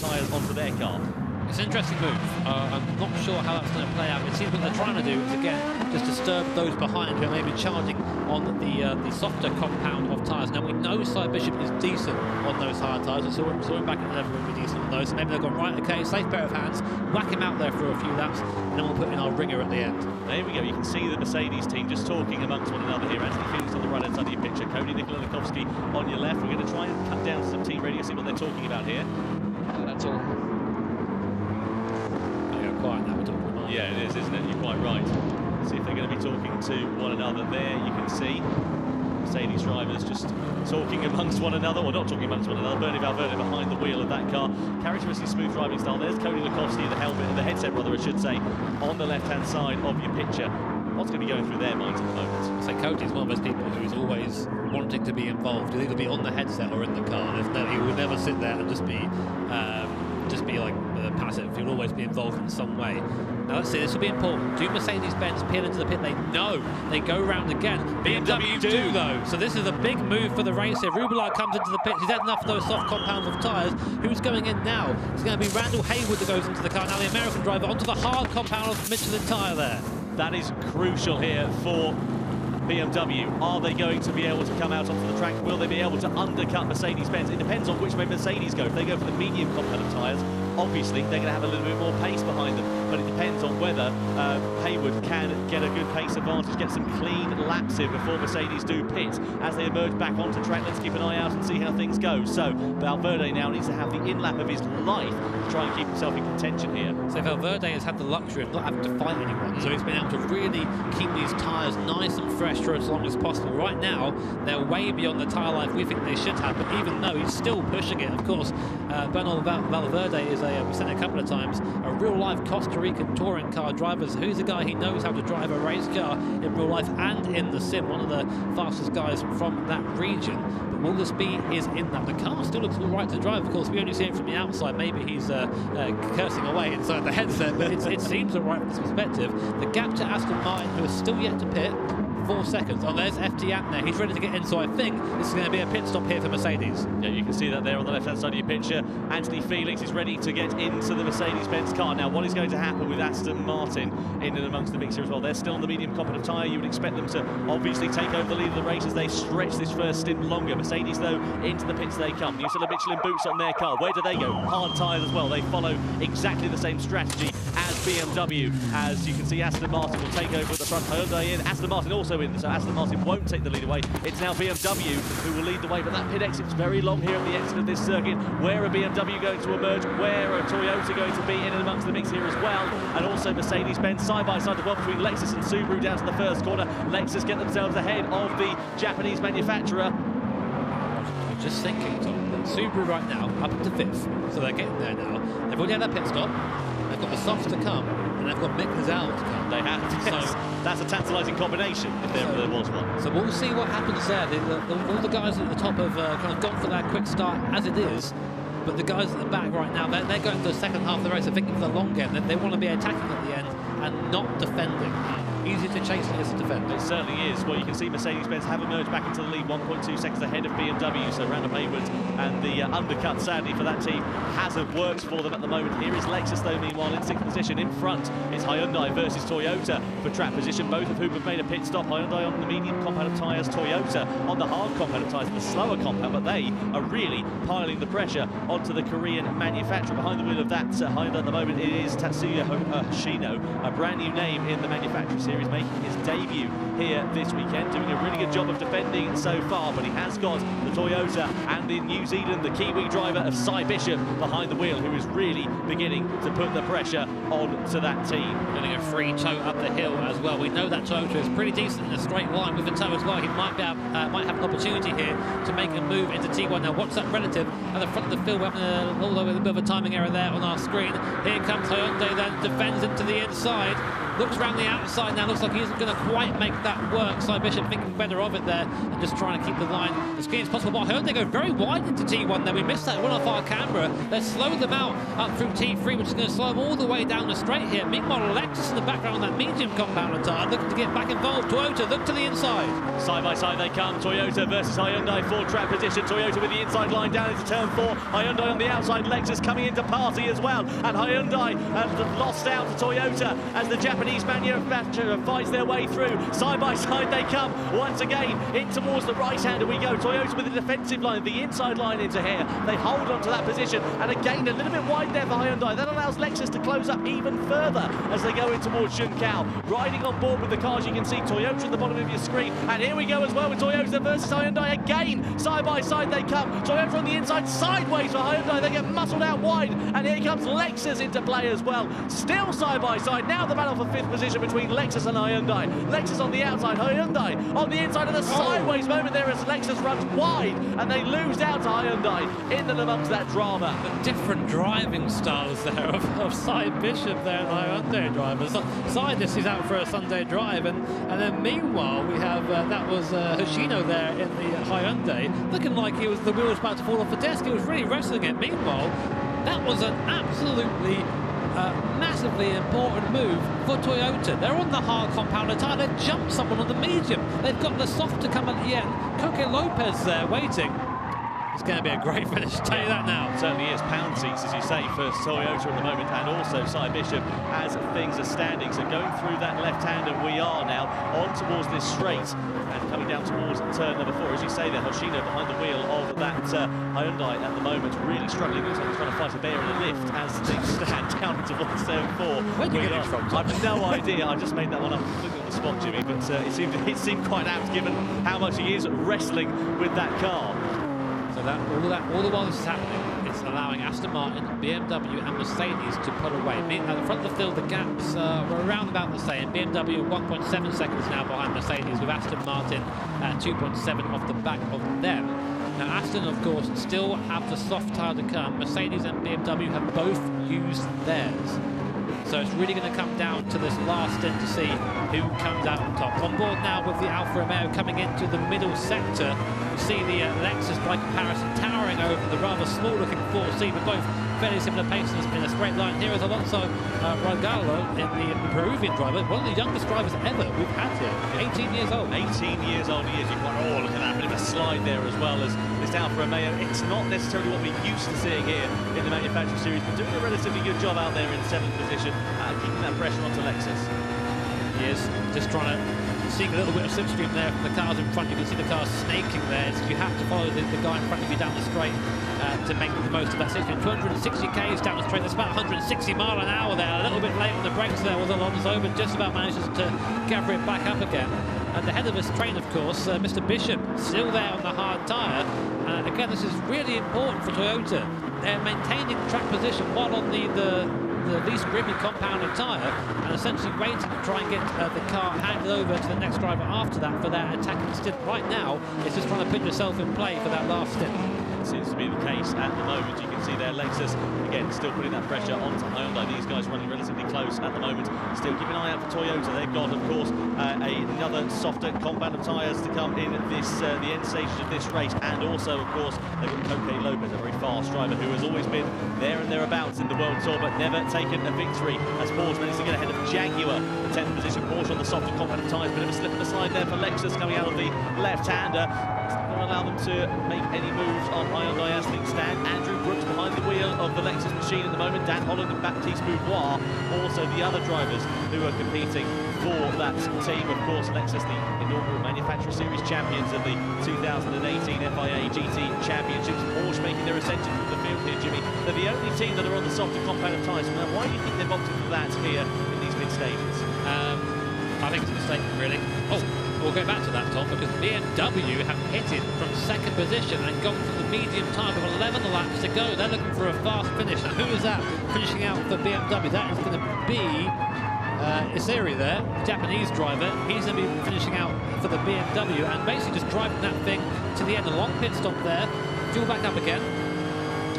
tyres onto their car. It's an interesting move. I'm not sure how that's going to play out. It seems what they're trying to do is, again, just disturb those behind who are maybe charging on the softer compound of tyres. Now, we know Cy Bishop is decent on those hard tyres. We saw him back in the level really decent on those. So maybe they've gone, right, okay, safe pair of hands, whack him out there for a few laps, and then we'll put in our ringer at the end. There we go. You can see the Mercedes team just talking amongst one another here. Anthony Felix on the right-hand side of your picture. Cody Nikolanikovsky on your left. We're going to try and cut down to some team radio, see what they're talking about here. That's all. Quiet now, we're talking about. Yeah, it is, isn't it? You're quite right. See if they're going to be talking to one another there. You can see Mercedes drivers just talking amongst one another, or not talking amongst one another. Bernie Valverde behind the wheel of that car. Characteristic smooth driving style. There's Cody Lukovsky, the headset brother, I should say, on the left-hand side of your picture. What's going to be going through their minds at the moment? So Cody's one of those people who's always wanting to be involved. He'll either be on the headset or in the car. He will never sit there and just be like passive. He'll always be involved in some way. Now let's see, this will be important. Do Mercedes-Benz peel into the pit? They know. They go round again. BMW do though. So this is a big move for the race here. Rubelar comes into the pit. He's had enough of those soft compounds of tyres. Who's going in now? It's going to be Randall Haywood that goes into the car. Now the American driver onto the hard compound of Michelin tyre there. That is crucial here for BMW. Are they going to be able to come out onto the track? Will they be able to undercut Mercedes-Benz? It depends on which way Mercedes go. If they go for the medium compound of tyres, obviously they're going to have a little bit more pace behind them, but it depends on whether Haywood can get a good pace advantage, get some clean laps in before Mercedes do pit. As they emerge back onto track, let's keep an eye out and see how things go. So Valverde now needs to have the in-lap of his life to try and keep himself in contention here. So Valverde has had the luxury of not having to fight anyone, so he's been able to really keep these tyres nice and fresh for as long as possible. Right now, they're way beyond the tyre life we think they should have, but even though he's still pushing it, of course, Bernal Valverde is we've said it a couple of times, a real-life Costa Rican touring car driver. So who's a guy who knows how to drive a race car in real life and in the sim, one of the fastest guys from that region. But will the speed is in that? The car still looks all right to drive. Of course, we only see it from the outside. Maybe he's cursing away inside the headset, but it seems all right from this perspective. The gap to Aston Martin, who is still yet to pit, 4 seconds. Oh, there's FT Ant there. He's ready to get in, so I think this is going to be a pit stop here for Mercedes. Yeah, you can see that there on the left-hand side of your picture. Anthony Felix is ready to get into the Mercedes-Benz car. Now, what is going to happen with Aston Martin in and amongst the mix here as well? They're still on the medium competent tyre. You would expect them to obviously take over the lead of the race as they stretch this first stint longer. Mercedes, though, into the pits they come. New Zealand Michelin boots on their car. Where do they go? Hard tyres as well. They follow exactly the same strategy as BMW. As you can see, Aston Martin will take over at the front. Hyundai in. Aston Martin also in, so Aston Martin won't take the lead away. It's now BMW who will lead the way, but that pit exit's very long here at the exit of this circuit. Where are BMW going to emerge? Where are Toyota going to be in and amongst the mix here as well? And also Mercedes-Benz side by side as well between Lexus and Subaru down to the first corner. Lexus get themselves ahead of the Japanese manufacturer. I'm just thinking, Tom, that Subaru right now up into 5th, so they're getting there now. They've already had their pit stop. They've got the softs to come, and they've got Mick Hazal to come. They have. Yes. So that's a tantalising combination if there was one. So we'll see what happens there. All the guys at the top have kind of gone for that quick start as it is, but the guys at the back right now, they're going for the second half of the race. They're thinking for the long game. They want to be attacking at the end and not defending. Easier to chase than it is to defend. It certainly is. Well, you can see Mercedes-Benz have emerged back into the lead, 1.2 seconds ahead of BMW, so Randall Hayward and the undercut, sadly, for that team hasn't worked for them at the moment. Here is Lexus, though, meanwhile, in 6th position. In front, it's Hyundai versus Toyota for track position, both of whom have made a pit stop. Hyundai on the medium compound of tyres, Toyota on the hard compound of tyres, the slower compound, but they are really piling the pressure onto the Korean manufacturer. Behind the wheel of that Hyundai at the moment, it is Tatsuya Hoshino, a brand new name in the manufacturer series, making his debut here this weekend, doing a really good job of defending so far, but he has got the Toyota and the New Zealand, the Kiwi driver of Cy Bishop behind the wheel, who is really beginning to put the pressure on to that team. Getting a free toe up the hill as well. We know that Toyota is pretty decent in a straight line with the toe as well. He might have an opportunity here to make a move into T1. Now, what's that relative at the front of the field? We're having a little bit of a timing error there on our screen. Here comes Hyundai, then defends into the inside. Looks around the outside now, looks like he isn't going to quite make that work. Cy Bishop thinking better of it there and just trying to keep the line as clean as possible. But Hyundai go very wide into T1 there. We missed that one off our camera. They're slowing them out up through T3, which is going to slow them all the way down the straight here. Meanwhile, Lexus in the background on that medium compound tyre looking to get back involved. Toyota, look to the inside. Side by side they come. Toyota versus Hyundai for track position. Toyota with the inside line down into turn 4. Hyundai on the outside. Lexus coming into party as well. And Hyundai has lost out to Toyota as the Japanese manufacturer fights their way through. Side by side they come once again in towards the right hander we go. Toyota with the defensive line, the inside line into here. They hold on to that position, and again a little bit wide there for Hyundai. That allows Lexus to close up even further as they go in towards Junkao. Riding on board with the cars, you can see Toyota at the bottom of your screen, and here we go as well with Toyota versus Hyundai again. Side by side they come. Toyota on the inside, sideways for Hyundai. They get muscled out wide, and here comes Lexus into play as well. Still side by side. Now the battle for 5th position between Lexus and Hyundai. Lexus on the outside, Hyundai on the inside, of the sideways moment there as Lexus runs wide and they lose out to Hyundai in and amongst that drama. The different driving styles there of Cy Bishop there and the Hyundai drivers. Cy just is out for a Sunday drive, and then meanwhile we have that was Hoshino there in the Hyundai, looking like the wheel was about to fall off the desk. He was really wrestling it. Meanwhile, that was an absolutely massively important move for Toyota. They're on the hard compound tyre. They jumped someone on the medium. They've got the soft to come at the end. Coque Lopez there waiting. It's going to be a great finish, I'll tell you that now. It certainly is. Pound seats, as you say, for Toyota at the moment, and also Cy Bishop as things are standing. So going through that left-hander, we are now on towards this straight and coming down towards turn number 4. As you say there, Hoshino behind the wheel of that Hyundai at the moment, really struggling. Looks like he's trying to fight a bear in a lift as things stand down towards turn 4. Where did you get it from? I've no idea. I just made that one up completely on the spot, Jimmy, but it seemed quite apt given how much he is wrestling with that car. So all the while this is happening, it's allowing Aston Martin, BMW and Mercedes to pull away. At the front of the field, the gaps were around about the same. BMW 1.7 seconds now behind Mercedes, with Aston Martin at 2.7 off the back of them. Now Aston, of course, still have the soft tyre to come. Mercedes and BMW have both used theirs. So it's really going to come down to this last stint to see who comes out on top. On board now with the Alfa Romeo coming into the middle sector. You see the Lexus by comparison towering over the rather small-looking 4C, but both fairly similar paces in a straight line. Here is Alonso Regalo, the Peruvian driver, one of the youngest drivers ever we've had here. 18 years old. 18 years old he is. You've got, oh, look at that bit of a slide there as well as this Alfa Romeo. It's not necessarily what we're used to seeing here in the Manufacturer Series, but doing a relatively good job out there in 7th position, keeping that pressure onto Lexus. He is just trying to seek a little bit of slipstream there from the cars in front. You can see the cars snaking there. So you have to follow the guy in front of you down the straight to make the most of that section. 260 k's down the straight. That's about 160 mile an hour there. A little bit late on the brakes there was Alonso, but just about manages to gather it back up again. And the head of his train, of course, Mr. Bishop, still there on the hard tyre. Again, this is really important for Toyota. They're maintaining track position while on the least gripy compounded tyre, and essentially waiting to try and get the car handed over to the next driver after that for that attacking stint. Right now, it's just trying to put yourself in play for that last stint. Seems to be the case at the moment. You can see there Lexus, again, still putting that pressure onto Hyundai. These guys running relatively close at the moment. Still keep an eye out for Toyota. They've got, of course, another softer compound of tyres to come in this the end stages of this race. And also, of course, they've got Coque Lopez, a very fast driver who has always been there and thereabouts in the World Tour, but never taken a victory. As Porsche managed to get ahead of Jaguar, the 10th position. Porsche on the softer compound of tyres. Bit of a slip on the side there for Lexus coming out of the left-hander. Not allow them to make any moves on Hyundai as things stand. Andrew Brooks behind the wheel of the Lexus machine at the moment. Dan Holland and Baptiste Boudoir, also the other drivers who are competing for that team. Of course, Lexus, the inaugural Manufacturer Series champions of the 2018 FIA GT Championships. Porsche making their ascension to the field here, Jimmy. They're the only team that are on the softer compound of tyres. Now, why do you think they've opted for that here in these mid-stages? I think it's a mistake, really. Oh, we'll go back to that, Tom, because BMW have pitted from 2nd position and gone for the medium tyre with 11 laps to go. They're looking for a fast finish. Now, who is that finishing out for BMW? That is going to be Iseri there, the Japanese driver. He's going to be finishing out for the BMW and basically just driving that thing to the end. A long pit stop there. Fuel back up again.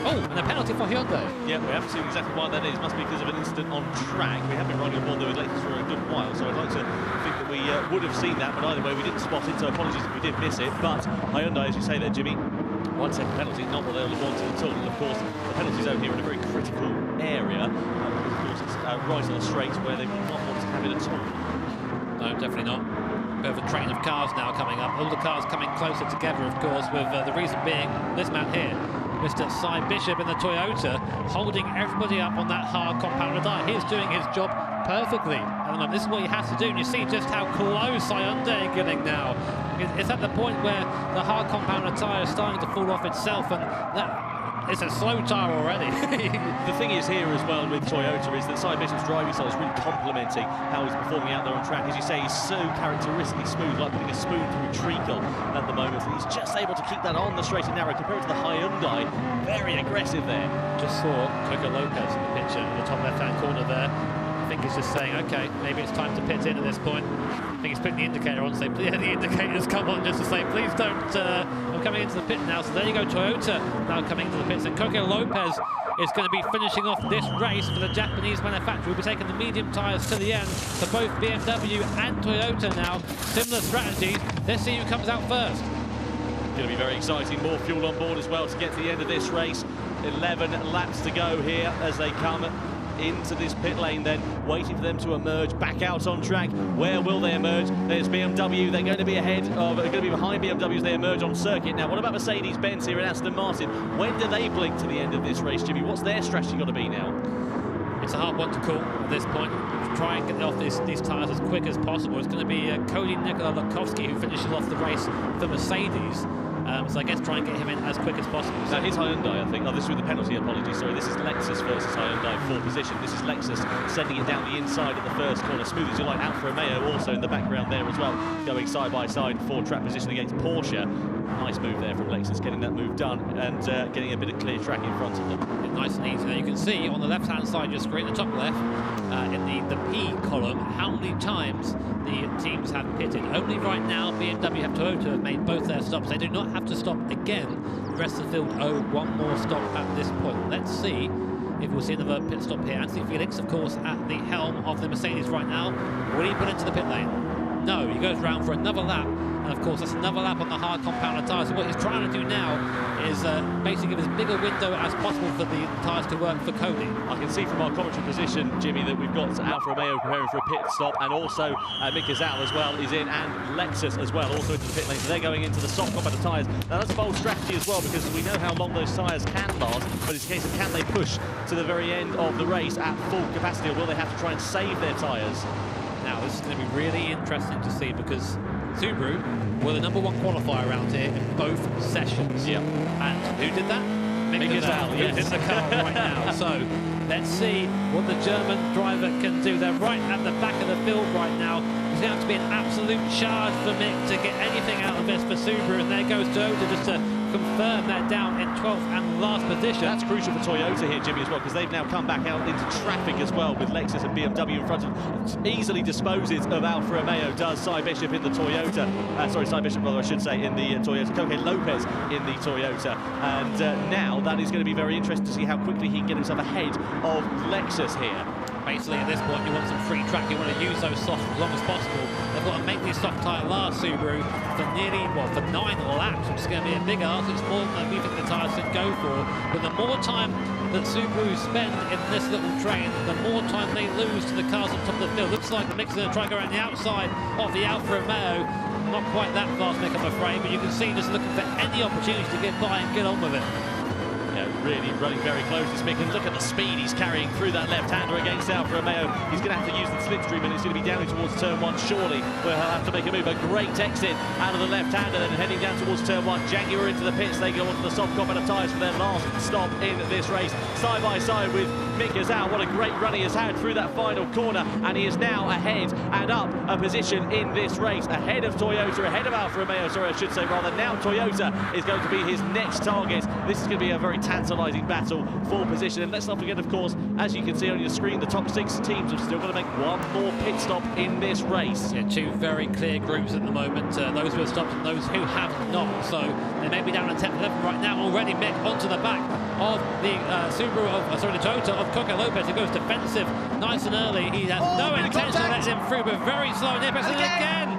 Oh, and a penalty for Hyundai. Yeah, we haven't seen exactly why that is. Must be because of an incident on track. We have been riding aboard there with Lexus for a good while, so I'd like to think that we would have seen that, but either way, we didn't spot it, so apologies if we did miss it. But Hyundai, as you say there, Jimmy, 1 second penalty, not what they would have wanted at all. And of course, the penalty zone here in a very critical area. Of course, it's right on the straight where they would not want to have it at all. No, definitely not. Bit of a train of cars now coming up. All the cars coming closer together, of course, with the reason being this man here, Mr. Cy Bishop in the Toyota, holding everybody up on that hard compound tyre. He's doing his job perfectly at the moment. This is what he has to do, and you see just how close Hyundai are getting now. It's at the point where the hard compound tyre is starting to fall off itself, and that it's a slow tyre already. The thing is here as well with Toyota is that Cy Bishop's driving style is really complementing how he's performing out there on track. As you say, he's so characteristically smooth, like putting a spoon through a treacle at the moment. And he's just able to keep that on the straight and narrow compared to the Hyundai. Very aggressive there. Just saw Coque Lopez in the picture in the top left-hand corner there. I think he's just saying, okay, maybe it's time to pit in at this point. I think he's putting the indicator on, saying, yeah, the indicator's come on just to say, please don't, I'm coming into the pit now. So there you go, Toyota now coming into the pits. And Coque Lopez is going to be finishing off this race for the Japanese manufacturer. We'll be taking the medium tyres to the end for both BMW and Toyota now. Similar strategies. Let's see who comes out first. Going to be very exciting. More fuel on board as well to get to the end of this race. 11 laps to go here as they come into this pit lane, then waiting for them to emerge back out on track. Where will they emerge? There's BMW. They're going to be behind BMW as they emerge on circuit. Now, what about Mercedes-Benz here and Aston Martin? When do they blink to the end of this race, Jimmy? What's their strategy got to be now? It's a hard one to call at this point. Try and get off these tyres as quick as possible. It's going to be Cody Nikolakowski who finishes off the race for Mercedes. So I guess try and get him in as quick as possible. That is Hyundai, I think. Oh, this is with the penalty, apologies. Sorry, this is Lexus versus Hyundai for position. This is Lexus sending it down the inside of the first corner. Smooth as you like. Alfa Romeo also in the background there as well, going side by side for track position against Porsche. Nice move there from Lexus, getting that move done and getting a bit of clear track in front of them. Nice and easy. Now you can see on the left-hand side of your screen, the top left, in the P column, how many times the teams have pitted. Only right now, BMW and Toyota have made both their stops. They do not have to stop again. The rest of the field owe one more stop at this point. Let's see if we'll see another pit stop here. Anthony Felix, of course, at the helm of the Mercedes right now. Will he put into the pit lane? No, he goes round for another lap. And of course, that's another lap on the hard compounder tyres. So what he's trying to do now is basically give as big a window as possible for the tyres to work for Cody. I can see from our commentary position, Jimmy, that we've got Alfa Romeo preparing for a pit stop, and also Mick Gazal as well is in, and Lexus as well, also into the pit lane. So they're going into the soft compounder tyres. Now that's a bold strategy as well, because we know how long those tyres can last, but it's a case of can they push to the very end of the race at full capacity, or will they have to try and save their tyres? Now this is going to be really interesting to see, because Subaru were the #1 qualifier around here in both sessions. Yeah. And who did that? Mick Gazal, yes. In the car right now. So let's see what the German driver can do. They're right at the back of the field right now. It's going to have to be an absolute charge for Mick to get anything out of this for Subaru. And there goes Toyota just to confirm they're down in 12th and last position. That's crucial for Toyota here, Jimmy, as well, because they've now come back out into traffic as well with Lexus and BMW in front of them. Easily disposes of Alfa Romeo, does Cy Bishop in the Toyota. Sorry, Cy Bishop, rather, I should say, in the Toyota. Coque Lopez in the Toyota. And now that is going to be very interesting to see how quickly he can get himself ahead of Lexus here. Basically, at this point, you want some free track. You want to use those softs as long as possible. They've got to make these soft tyre last, Subaru, for nearly, well, for 9 laps, which is going to be a big ask. It's more than we think the tyres should go for. But the more time that Subaru spend in this little train, the more time they lose to the cars on top of the field. Looks like Mick's going to try to go around the outside of the Alfa Romeo. Not quite that fast, Mick, I'm afraid, but you can see just looking for any opportunity to get by and get on with it. Really running very close, this Mick, and look at the speed he's carrying through that left-hander against Alfa Romeo. He's going to have to use the slipstream, and it's going to be down towards turn 1, surely, where he'll have to make a move. A great exit out of the left-hander, then heading down towards turn 1. Jaguar into the pits, they go onto the soft compounder tyres for their last stop in this race. Side by side with Mick Gazal. What a great run he has had through that final corner, and he is now ahead and up a position in this race, ahead of Toyota, ahead of Alfa Romeo, sorry, I should say rather. Now Toyota is going to be his next target. This is going to be a very tantalising battle for position, and let's not forget, of course, as you can see on your screen, the top 6 teams have still got to make one more pit stop in this race. Yeah, 2 very clear groups at the moment, those who have stopped and those who have not, so they may be down at 10th, 11th right now already. Mick onto the back of the Subaru of, sorry, the Toyota of Coque Lopez, who goes defensive nice and early. He has no intention of letting him through, but very slow in the apex, and again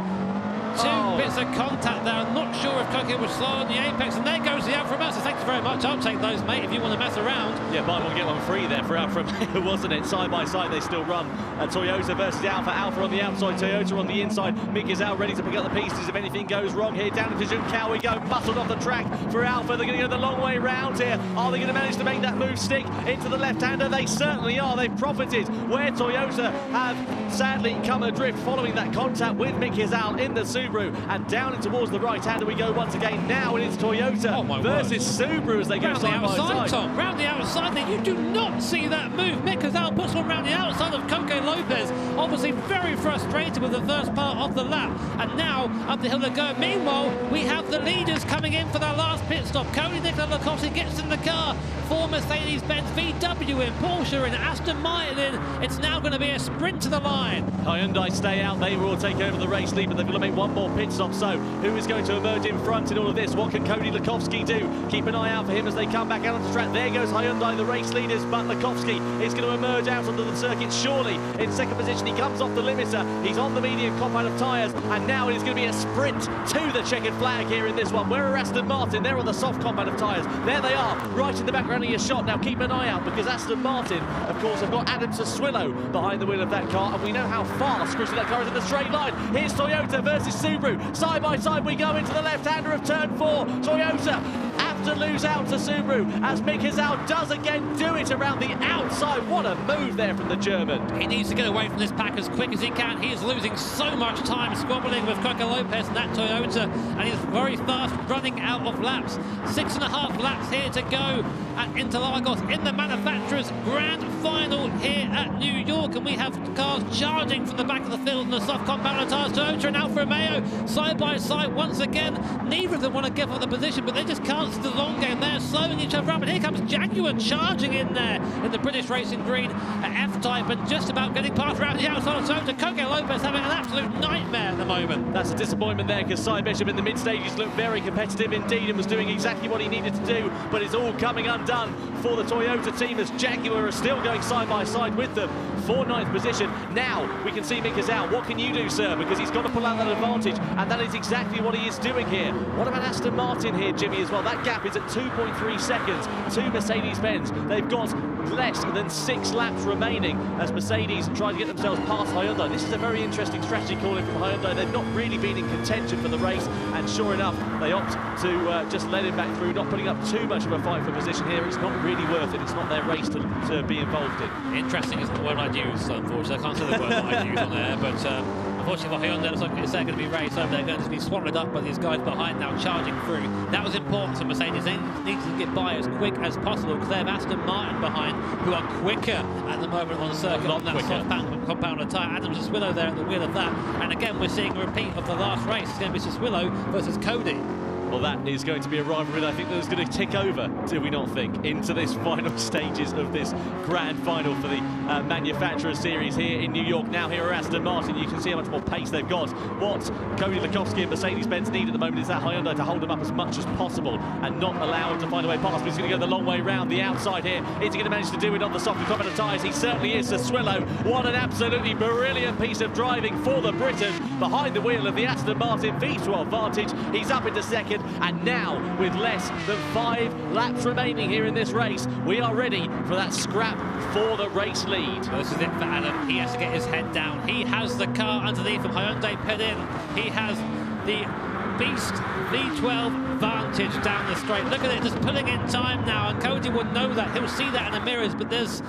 2 bits of contact there. I'm not sure if Coque was slow on the apex, and there goes the Alfa Romeo. So thanks very much. I'll take those, mate, if you want to mess around. Yeah, buy one get one free there for Alfa Romeo, wasn't it? Side by side they still run. Toyota versus Alfa. Alfa on the outside, Toyota on the inside. Mick is out ready to pick up the pieces if anything goes wrong here. Down into Junção we go, muscled off the track for Alfa. They're going to go the long way round here. Are they going to manage to make that move stick into the left-hander? They certainly are. They've profited where Toyota have sadly come adrift following that contact with Mick Gazal in the Subaru, and down and towards the right-hander we go once again. Now it is Toyota versus Subaru as they go side by side. Tom, round the outside there, you do not see that move. Mick Gazal puts one round the outside of Coque Lopez, obviously very frustrated with the first part of the lap, and now up the hill they go. Meanwhile, we have the leaders coming in for their last pit stop. Cody Nicolakowski gets in the car for Mercedes-Benz, VW in, Porsche in, Aston Martin in. It's now going to be a sprint to the line. Hyundai stay out, they will take over the race lead, but they've got to make one more pit stop. So who is going to emerge in front in all of this? What can Cody Lakowski do? Keep an eye out for him as they come back out on the track. There goes Hyundai, the race leaders, but Lakowski is going to emerge out onto the circuit, surely in second position. He comes off the limiter, he's on the medium compound of tyres, and now it is going to be a sprint to the checkered flag here in this one. Where are Aston Martin? They're on the soft compound of tyres. There they are, right in the background of your shot. Now keep an eye out, because Aston Martin, of course, have got Adam Soswillo behind the wheel of that car, and we know how fast crucial that car is in the straight line. Here's Toyota versus Subaru. Side by side we go into the left-hander of turn 4. Toyota have to lose out to Subaru as Mick Gazal does again do it around the outside. What a move there from the German. He needs to get away from this pack as quick as he can. He is losing so much time squabbling with Coque Lopez and that Toyota, and he's very fast running out of laps. 6.5 laps here to go at Interlagos in the manufacturers' grand final here at New York, and we have cars charging from the back of the field in the soft compound tyres. Toyota and Alfa Romeo side by side once again. Neither of them want to give up the position, but they just can't see the long game. They're slowing each other up, and here comes Jaguar charging in there in the British Racing Green F-Type, and just about getting past around the outside of Toyota. Coque Lopez having an absolute nightmare at the moment. That's a disappointment there, because Cy Bishop in the mid-stages looked very competitive indeed and was doing exactly what he needed to do, but it's all coming undone for the Toyota team as Jaguar are still going side by side with them for 9th position. Now we can see Mick is out. What can you do, sir? Because he's got to pull out that advantage, and that is exactly what he is doing here. What about Aston Martin here, Jimmy, as well? That gap is at 2.3 seconds to Mercedes-Benz. They've got less than 6 laps remaining as Mercedes try to get themselves past Hyundai. This is a very interesting strategy calling from Hyundai. They've not really been in contention for the race, and sure enough, they opt to just let him back through, not putting up too much of a fight for position here. It's not really worth it. It's not their race to be involved in. Interesting isn't the word I'd use, unfortunately. I can't say the word that I'd use on there, but unfortunately for Hyundai, looks like it's going to be race over. They're going to be swallowed up by these guys behind now, charging through. That was important to Mercedes. They need to get by as quick as possible because they have Aston Martin behind, who are quicker at the moment on the circuit on that soft compounder tyre. Adam Siswillow there at the wheel of that. And again, we're seeing a repeat of the last race. It's going to be Siswillow versus Cody. Well, that is going to be a rivalry that I think that's going to tick over, do we not think, into this final stages of this grand final for the manufacturer series here in New York. Now here are Aston Martin. You can see how much more pace they've got. What Cody Lukowski and Mercedes-Benz need at the moment is that Hyundai to hold them up as much as possible and not allow them to find a way past. But he's going to go the long way round the outside here. Is he going to manage to do it on the softer compounder tyres? He certainly is. Siswillow, what an absolutely brilliant piece of driving for the Briton behind the wheel of the Aston Martin V12 Vantage. He's up into second. And now, with less than 5 laps remaining here in this race, we are ready for that scrap for the race lead. Well, this is it for Adam. He has to get his head down. He has the car underneath him. Hyundai pit in. He has the beast V12 Vantage down the straight. Look at it, just pulling in time now, and Cody will know that. He'll see that in the mirrors, but if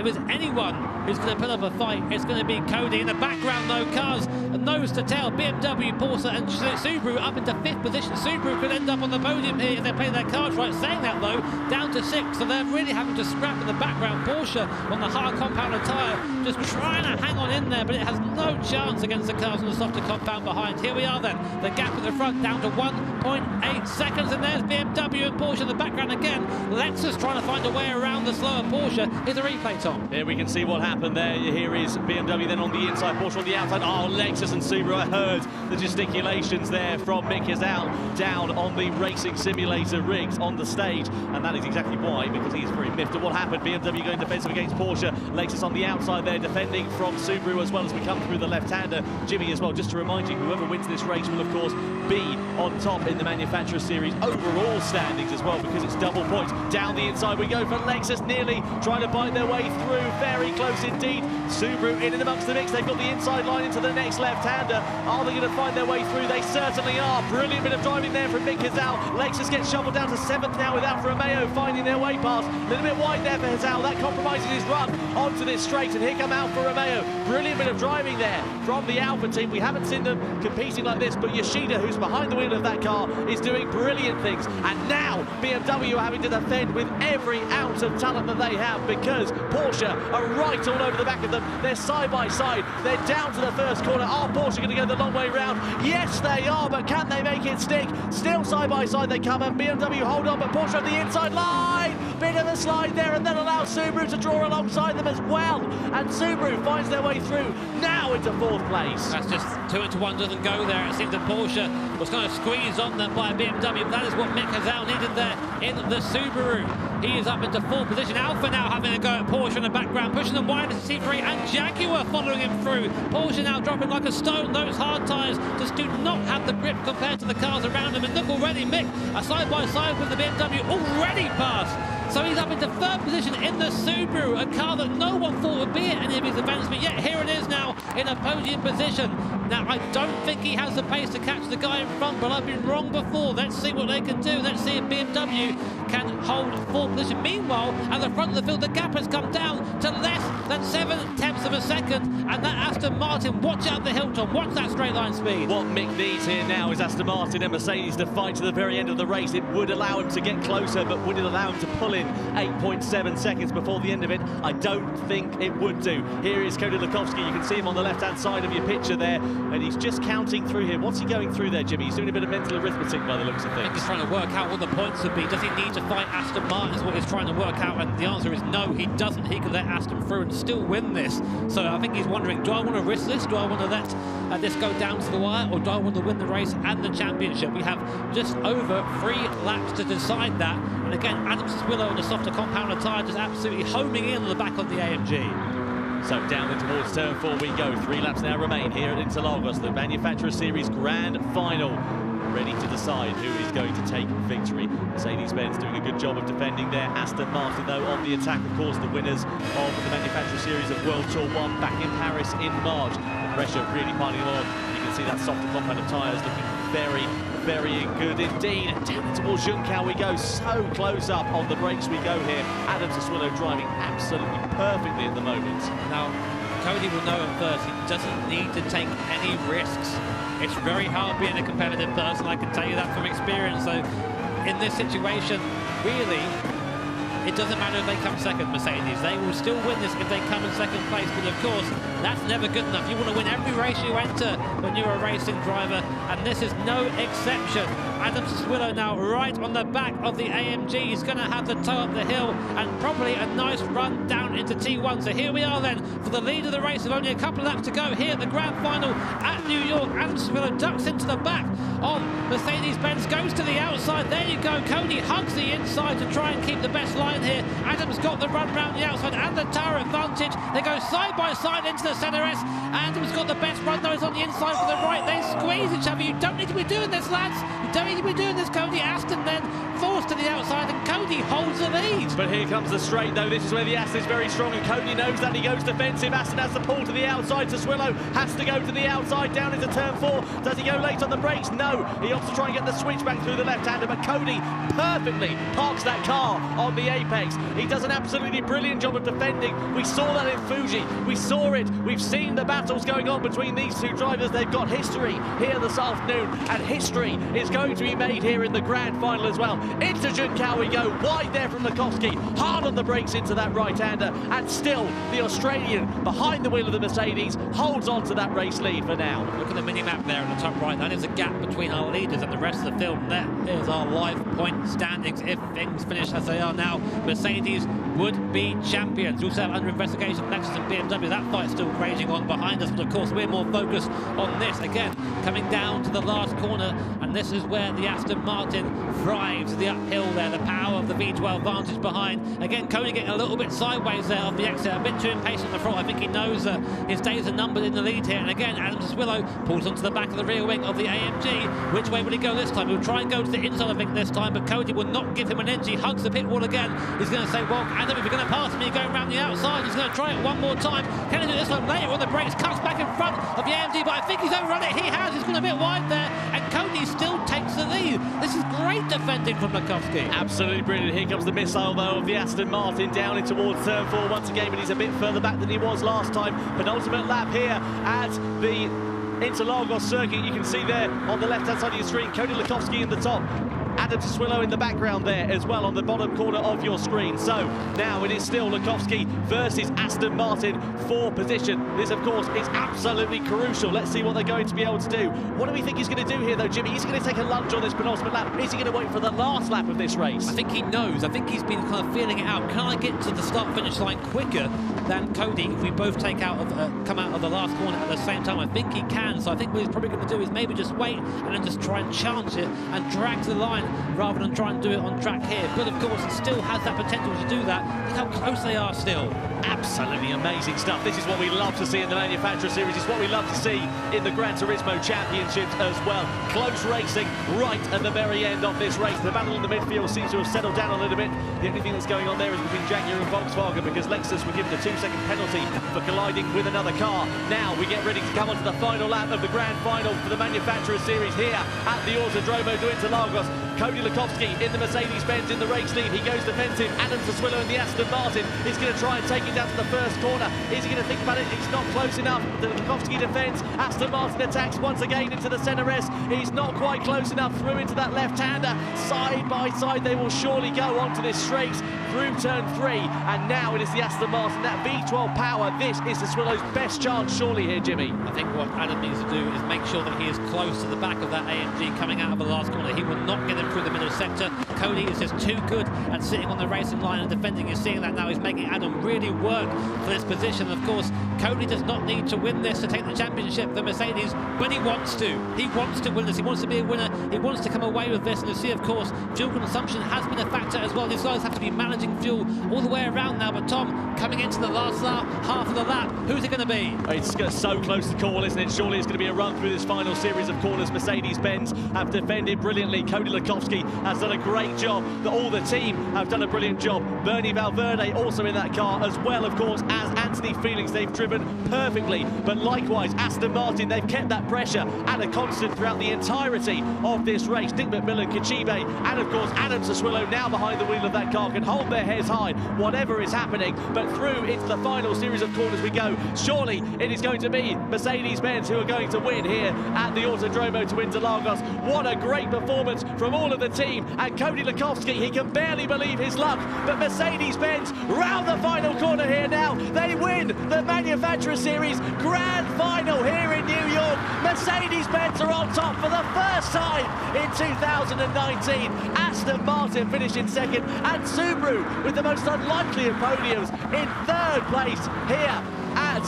there's anyone who's going to put up a fight, it's going to be Cody. In the background, though, cars nose to tail. BMW, Porsche and Subaru up into 5th position. Subaru could end up on the podium here if they play their cards right. Saying that, though, down to 6th, so they're really having to scrap in the background. Porsche on the hard compounder tyre, just trying to hang on in there, but it has no chance against the cars on the softer compound behind. Here we are then, the gap at the front down to 1.8 seconds, and there's BMW and Porsche in the background again. Lexus trying to find a way around the slower Porsche. Here's a replay, Tom. Here we can see what happened there. Here is BMW then on the inside, Porsche on the outside. Oh, Lexus and Subaru, I heard the gesticulations there from Mick is out, down on the racing simulator rigs on the stage, and that is exactly why, because he is very miffed at what happened. BMW going defensive against Porsche, Lexus on the outside there defending from Subaru as well as we come through the left-hander. Jimmy as well, just to remind you, whoever wins this race will of course be on top in the manufacturer series overall standings as well, because it's double points. Down the inside we go for Lexus, nearly trying to bite their way through, very close indeed. Subaru in and amongst the mix, they've got the inside line into the next left-hander. Are they going to find their way through? They certainly are. Brilliant bit of driving there from Mick Hazal. Lexus gets shoveled down to 7th now with Alfa Romeo finding their way past. A little bit wide there for Hazal. That compromises his run onto this straight, and here come Alfa Romeo. Brilliant bit of driving there from the Alfa team. We haven't seen them competing like this, but Yoshida, who's behind the wheel of that car, is doing brilliant things. And now BMW are having to defend with every ounce of talent that they have, because Porsche are right all over the back of them. They're side by side. They're down to the first corner. Are Porsche going to go the long way round? Yes, they are, but can they make it stick? Still side by side they come, and BMW hold on, but Porsche on the inside line. Bit of a slide there, and then allows Subaru to draw alongside them as well. And Subaru finds their way through, now into 4th place. That's just 2 into 1 doesn't go there. It seems that Porsche was kind of squeezed on them by BMW, but that is what Mick Hazal needed there in the Subaru. He is up into 4th position. Alfa now having a go at Porsche in the background, pushing them wide to C3, and Jaguar following him through. Porsche now dropping like a stone. Those hard tyres just do not have the grip compared to the cars around them. And look already, Mick, a side-by-side with the BMW, already passed. So he's up into 3rd position in the Subaru, a car that no one thought would be at any of these events, but yet here it is now in a podium position. Now, I don't think he has the pace to catch the guy in front, but I've been wrong before. Let's see what they can do. Let's see if BMW can hold 4th position. Meanwhile, at the front of the field, the gap has come down to less than 7/10 of a second, and that Aston Martin, watch out the hill, Tom. Watch that straight line speed. What Mick needs here now is Aston Martin and Mercedes to fight to the very end of the race. It would allow him to get closer, but would it allow him to pull in 8.7 seconds before the end of it? I don't think it would do. Here is Cody Lukowski. You can see him on the left-hand side of your picture there, and he's just counting through here. What's he going through there, Jimmy? He's doing a bit of mental arithmetic by the looks of I things. think he's trying to work out what the points would be. Does he need to fight Aston Martin is what he's trying to work out, and the answer is no, he doesn't. He can let Aston through and still win this. So I think he's wondering, do I want to risk this? Do I want to let this go down to the wire, or do I want to win the race and the championship? We have just over 3 laps to decide that. And again, Adam Siswillow on the softer compound of tyre just absolutely homing in on the back of the AMG. So down in towards turn 4 we go. 3 laps now remain here at Interlagos, the Manufacturer Series Grand Final. Ready to decide who is going to take victory. Mercedes-Benz doing a good job of defending there. Aston Martin, though, on the attack. Of course, the winners of the Manufacturer Series of World Tour 1 back in Paris in March. The pressure really piling on. You can see that softer compound of tyres looking very, very good indeed. And down towards Junção we go. So close up on the brakes we go here. Adam Sassuolo driving absolutely perfectly at the moment. Now, Cody will know at first he doesn't need to take any risks. It's very hard being a competitive person, I can tell you that from experience. So in this situation, really, it doesn't matter if they come second, Mercedes. They will still win this if they come in second place. But of course, that's never good enough. You want to win every race you enter when you're a racing driver, and this is no exception. Adam Sassuolo now right on the back of the AMG. He's going to have the toe up the hill and probably a nice run down into T1. So here we are then for the lead of the race with only a couple of laps to go here at the Grand Final at New York. Adam Sassuolo ducks into the back of Mercedes-Benz, goes to the outside. There you go. Cody hugs the inside to try and keep the best line here. Adam's got the run round the outside and the tyre advantage. They go side by side into the centre S. Adam's got the best run, though, is on the inside for the right. They squeeze each other. You don't need to be doing this, lads. You don't need to be doing this, Cody. Aston then forced to the outside, and Cody holds the lead. But here comes the straight, though. This is where the Aston is very strong, and Cody knows that. He goes defensive. Aston has to pull to the outside. Sassuolo has to go to the outside, down into turn 4. Does he go late on the brakes? No. He opts to try and get the switch back through the left-hander, but Cody perfectly parks that car on the apex. He does an absolutely brilliant job of defending. We saw that in Fuji. We saw it. We've seen the battles going on between these two drivers. They've got history here this afternoon, and history is going to be made here in the Grand Final as well. Into Junção we go, wide there from Lukowski, hard on the brakes into that right-hander, and still the Australian behind the wheel of the Mercedes holds on to that race lead for now. Look at the mini-map there in the top right. That is a gap between our leaders and the rest of the field. And that is our live point standings. If things finish as they are now, Mercedes would be champions. We also have under investigation Lexus and BMW. That fight's still raging on behind us, but of course we're more focused on this. Again, coming down to the last corner, and this is where the Aston Martin thrives, the uphill there, the power of the V12 Vantage behind. Again, Cody getting a little bit sideways there off the exit, a bit too impatient on the front. I think he knows his days are numbered in the lead here. And again, Adam Sassuolo pulls onto the back of the rear wing of the AMG. Which way will he go this time? He'll try and go to the inside, I think, this time, but Cody will not give him an inch. He hugs the pit wall again. He's going to say, well, Adam, if you're going to pass me, you're going around the outside. He's going to try it one more time. Can he do this one later on the brakes? Cuts back in front of the AMG, but I think he's overrun it. He has. He's gone a bit wide there, and Cody still takes the lead. This is great defending from Lukowski. Absolutely brilliant. Here comes the missile, though, of the Aston Martin down in towards turn 4 once again, but he's a bit further back than he was last time. Penultimate lap here at the Interlagos circuit. You can see there on the left-hand side of your screen, Cody Lukowski in the top. Adam Sassuolo in the background there as well on the bottom corner of your screen. So now it is still Lukowski versus Aston Martin for position. This, of course, is absolutely crucial. Let's see what they're going to be able to do. What do we think he's going to do here, though, Jimmy? Is he going to take a lunge on this penultimate lap? Is he going to wait for the last lap of this race? I think he knows. I think he's been kind of feeling it out. Can I get to the start-finish line quicker than Cody if we both come out of the last corner at the same time? I think he can. So I think what he's probably going to do is maybe just wait and then just try and chance it and drag to the line rather than try and do it on track here. But of course, he still has that potential to do that. Look how close they are still. Absolutely amazing stuff. This is what we love to see in the Manufacturer Series. It's what we love to see in the Gran Turismo Championships as well. Close racing right at the very end of this race. The battle in the midfield seems to have settled down a little bit. The only thing that's going on there is between Jaguar and Volkswagen, because Lexus were given a 2-second penalty for colliding with another car. Now we get ready to come onto the final lap of the Grand Final for the Manufacturer Series here at the Autodromo de Interlagos. Cody Lukowski in the Mercedes-Benz in the race lead. He goes defensive. Adam Sassuolo in the Aston Martin is going to try and take it down to the first corner. Is he going to think about it? It's not close enough. The Lukowski defends. Aston Martin attacks once again into the centre S. He's not quite close enough through into that left-hander. Side by side, they will surely go onto this straight through turn 3. And now it is the Aston Martin, that V12 power. This is Sassuolo's best chance, surely, here, Jimmy. I think what Adam needs to do is make sure that he is close to the back of that AMG coming out of the last corner. He will not get him through the middle sector. Cody is just too good at sitting on the racing line and defending. You're seeing that now. He's making Adam really work for this position. Of course, Cody does not need to win this to take the championship for Mercedes, but he wants to. He wants to win this. He wants to be a winner. He wants to come away with this. And you see, of course, fuel consumption has been a factor as well. These guys have to be managing losing fuel all the way around now. But Tom, coming into the last half of the lap, who's it going to be? It's so close to call, isn't it? Surely it's going to be a run through this final series of corners. Mercedes-Benz have defended brilliantly. Cody Lakowski has done a great job. All the team have done a brilliant job. Bernie Valverde also in that car, as well, of course, as Anthony Felix. They've driven perfectly. But likewise, Aston Martin, they've kept that pressure at a constant throughout the entirety of this race. Nick McMillan, Kachibe, and of course Adam Sassuolo now behind the wheel of that car can hold their heads high, whatever is happening. But through into the final series of corners we go. Surely it is going to be Mercedes-Benz who are going to win here at the Autodromo to Interlagos. What a great performance from all of the team. And Cody Lakowski, he can barely believe his luck. But Mercedes-Benz round the final corner here now. They win the Manufacturer Series Grand Final here in New York. Mercedes-Benz are on top for the first time in 2019. Aston Martin finished in second, and Subaru with the most unlikely of podiums in third place here at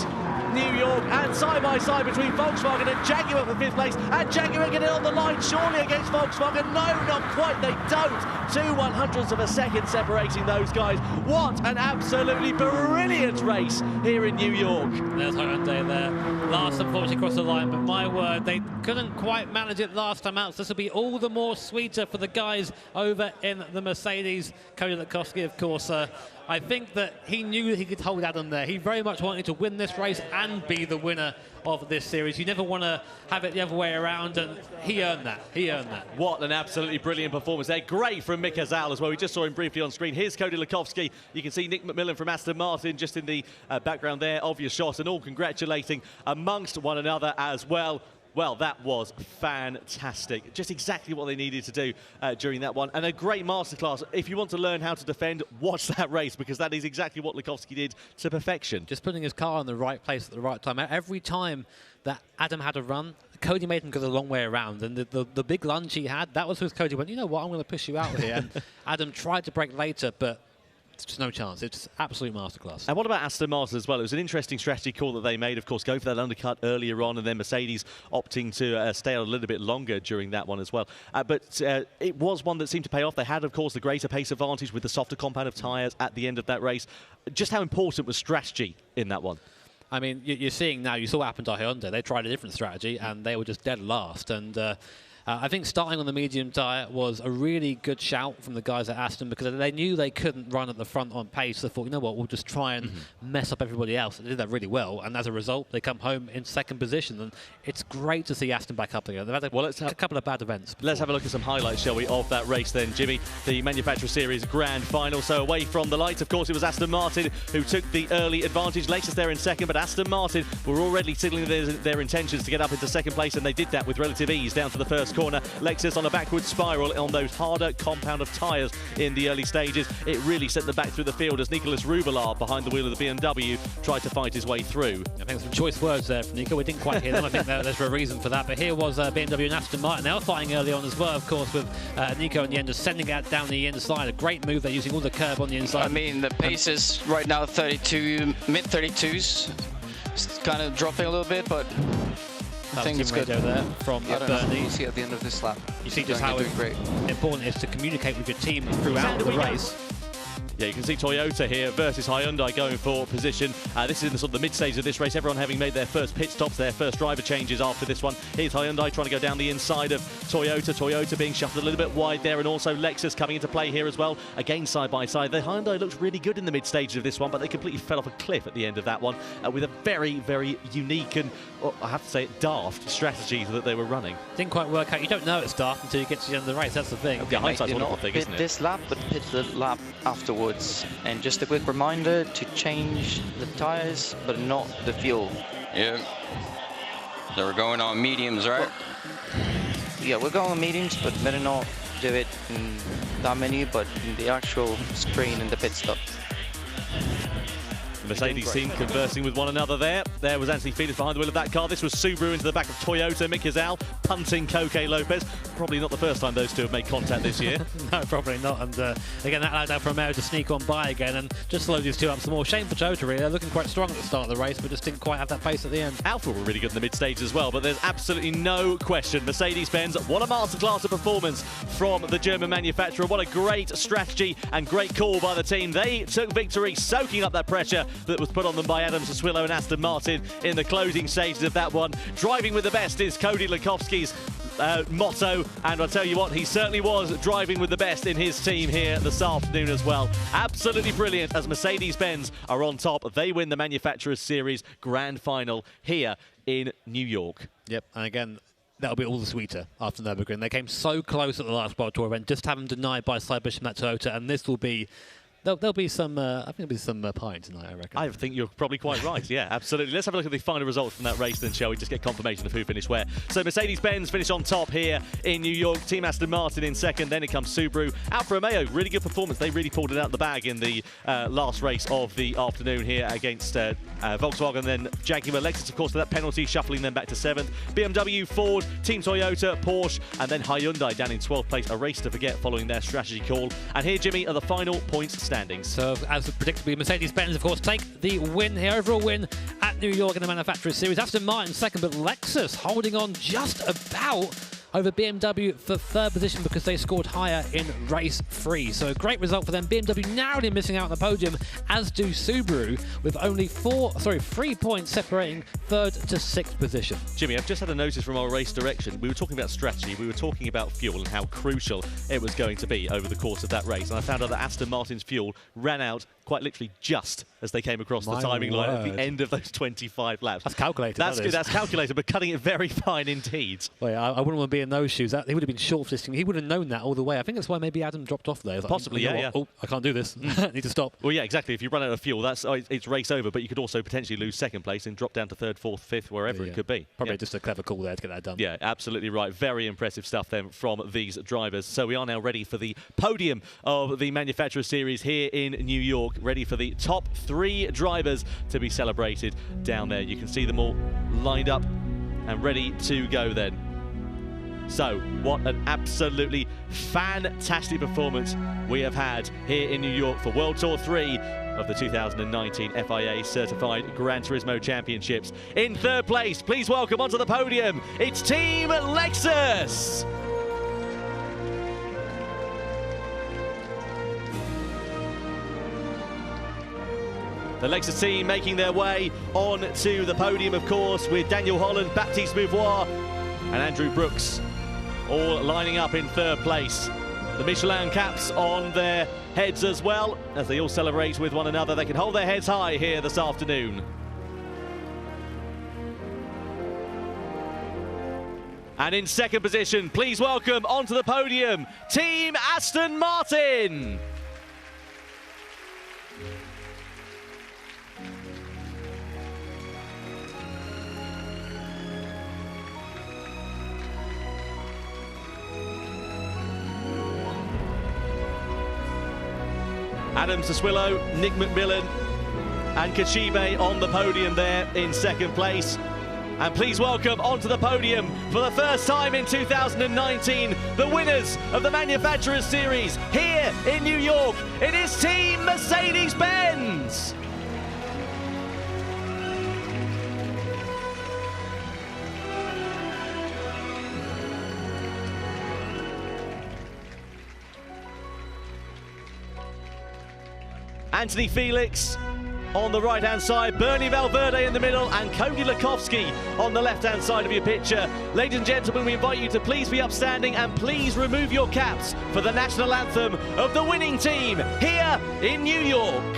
New York, and side by side between Volkswagen and Jaguar for fifth place, and Jaguar get it on the line surely against Volkswagen. No, not quite, they don't. 2/100ths of a second separating those guys. What an absolutely brilliant race here in New York. There's Hyundai there. Last, unfortunately, across the line, but my word, they couldn't quite manage it last time out, so this will be all the more sweeter for the guys over in the Mercedes. Cody Lakowski, of course, I think that he knew that he could hold Adam there. He very much wanted to win this race and be the winner of this series. You never want to have it the other way around, and he earned that. He earned that. What an absolutely brilliant performance there. Great from Mick Hazal as well. We just saw him briefly on screen. Here's Cody Lakowski. You can see Nick McMillan from Aston Martin just in the background there of your shot, and all congratulating amongst one another as well. Well, that was fantastic. Just exactly what they needed to do during that one. And a great masterclass. If you want to learn how to defend, watch that race, because that is exactly what Lakowski did to perfection. Just putting his car in the right place at the right time. Every time that Adam had a run, Cody made him go the long way around. And the big lunge he had, that was with Cody went, you know what, I'm going to push you out here. And Adam tried to brake later, but it's just no chance. It's absolute masterclass. And what about Aston Martin as well? It was an interesting strategy call that they made, of course, go for that undercut earlier on, and then Mercedes opting to stay out a little bit longer during that one as well. But it was one that seemed to pay off. They had, of course, the greater pace advantage with the softer compound of tyres at the end of that race. Just how important was strategy in that one? I mean, you're seeing now, you saw what happened to Hyundai. They tried a different strategy, and they were just dead last. And I think starting on the medium tyre was a really good shout from the guys at Aston, because they knew they couldn't run at the front on pace. They thought, you know what, we'll just try and mess up everybody else. They did that really well, and as a result, they come home in second position. And it's great to see Aston back up again. They've had a couple of bad events before. Let's have a look at some highlights, shall we, of that race then, Jimmy. The Manufacturer Series Grand Final. So away from the lights, of course, it was Aston Martin who took the early advantage. Lexus there in second, but Aston Martin were already signalling their intentions to get up into second place, and they did that with relative ease down to the first corner. Lexus on a backwards spiral on those harder compound of tyres in the early stages. It really sent them back through the field as Nicolas Rubelar behind the wheel of the BMW tried to fight his way through. I think some choice words there from Nico. We didn't quite hear them. I think there's a reason for that. But here was BMW and Aston Martin. They were fighting early on as well, of course, with Nico in the end just sending it down the inside. A great move. They're using all the curb on the inside. I mean, the pace is right now 32, mid-32s. It's kind of dropping a little bit, but I think it's good. There from Bernie. We'll see at the end of this lap. You see just how important it is to communicate with your team throughout the race. Yeah, you can see Toyota here versus Hyundai going for position. This is in the sort of the mid-stage of this race, everyone having made their first pit stops, their first driver changes after this one. Here's Hyundai trying to go down the inside of Toyota. Toyota being shuffled a little bit wide there, and also Lexus coming into play here as well. Again, side by side. The Hyundai looked really good in the mid-stage of this one, but they completely fell off a cliff at the end of that one with a very, very unique and, I have to say, daft strategy that they were running. Didn't quite work out. You don't know it's daft until you get to the end of the race. That's the thing. Yeah, hindsight's a wonderful thing, isn't it? This lap, but pit the lap afterwards. And just a quick reminder to change the tires, but not the fuel. Yeah. So we're going on mediums, right? Yeah, we're going on mediums, but better not do it in that menu, but in the actual screen in the pit stop. The Mercedes team conversing with one another there. There was Anthony Felix behind the wheel of that car. This was Subaru into the back of Toyota. Mick Hazal punting Koke Lopez. probably not the first time those two have made contact this year. No, probably not. And again, that allowed Alfa Romeo to sneak on by again and just slow these two up some more. Shame for Toyota, really. They're looking quite strong at the start of the race, but just didn't quite have that pace at the end. Alfa were really good in the mid-stages as well, but there's absolutely no question. Mercedes-Benz, what a masterclass of performance from the German manufacturer. What a great strategy and great call by the team. They took victory, soaking up that pressure that was put on them by Adam Sassuolo and Aston Martin in the closing stages of that one. Driving with the best is Cody Lekowski's motto, and I'll tell you what, he certainly was driving with the best in his team here this afternoon as well. Absolutely brilliant as Mercedes-Benz are on top. They win the Manufacturers Series Grand Final here in New York. Yep, and again, that'll be all the sweeter after Nürburgring. They came so close at the last World Tour event, just have them denied by Cybush and that Toyota, and this will be... There'll be some, I think there'll be some pie tonight, I reckon. I think you're probably quite right, yeah, absolutely. Let's have a look at the final results from that race then, shall we? Just get confirmation of who finished where. So Mercedes-Benz finish on top here in New York. Team Aston Martin in second, then it comes Subaru. Alfa Romeo, really good performance. They really pulled it out of the bag in the last race of the afternoon here against Volkswagen, then Jaguar. Lexus, of course, for that penalty, shuffling them back to 7th. BMW, Ford, Team Toyota, Porsche, and then Hyundai down in 12th place. A race to forget following their strategy call. And here, Jimmy, are the final points standings. So, as predictably, Mercedes-Benz, of course, take the win here, overall win at New York in the Manufacturers Series. Aston Martin second, but Lexus holding on just about over BMW for third position because they scored higher in race 3. So a great result for them. BMW narrowly missing out on the podium, as do Subaru, with only 3 points separating third to 6th position. Jimmy, I've just had a notice from our race direction. We were talking about strategy, we were talking about fuel and how crucial it was going to be over the course of that race. And I found out that Aston Martin's fuel ran out quite literally just as they came across the timing line at the end of those 25 laps. That's calculated. That's good. That's calculated, but cutting it very fine indeed. Well, yeah, I wouldn't want to be in those shoes. He would have been short-listing. He would have known that all the way. I think that's why maybe Adam dropped off there. Possibly, yeah. Oh, I can't do this. Need to stop. Well, yeah, exactly. If you run out of fuel, it's race over, but you could also potentially lose second place and drop down to 3rd, 4th, 5th, wherever it could be. Probably just a clever call there to get that done. Yeah, absolutely right. Very impressive stuff then from these drivers. So we are now ready for the podium of the Manufacturer Series here in New York, ready for the top 3 drivers to be celebrated down there. You can see them all lined up and ready to go then. So, what an absolutely fantastic performance we have had here in New York for World Tour 3 of the 2019 FIA Certified Gran Turismo Championships. In 3rd place, please welcome onto the podium, it's Team Lexus! The Lexus team making their way on to the podium, of course, with Daniel Holland, Baptiste Mouvois and Andrew Brooks all lining up in 3rd place. The Michelin caps on their heads as well, as they all celebrate with one another. They can hold their heads high here this afternoon. And in 2nd position, please welcome onto the podium, Team Aston Martin. Adam Sassuolo, Nick McMillan and Kachibe on the podium there in 2nd place. And please welcome onto the podium for the first time in 2019, the winners of the Manufacturers Series here in New York. It is Team Mercedes-Benz. Anthony Felix on the right-hand side, Bernie Valverde in the middle, and Cody Lekowski on the left-hand side of your picture. Ladies and gentlemen, we invite you to please be upstanding and please remove your caps for the national anthem of the winning team here in New York.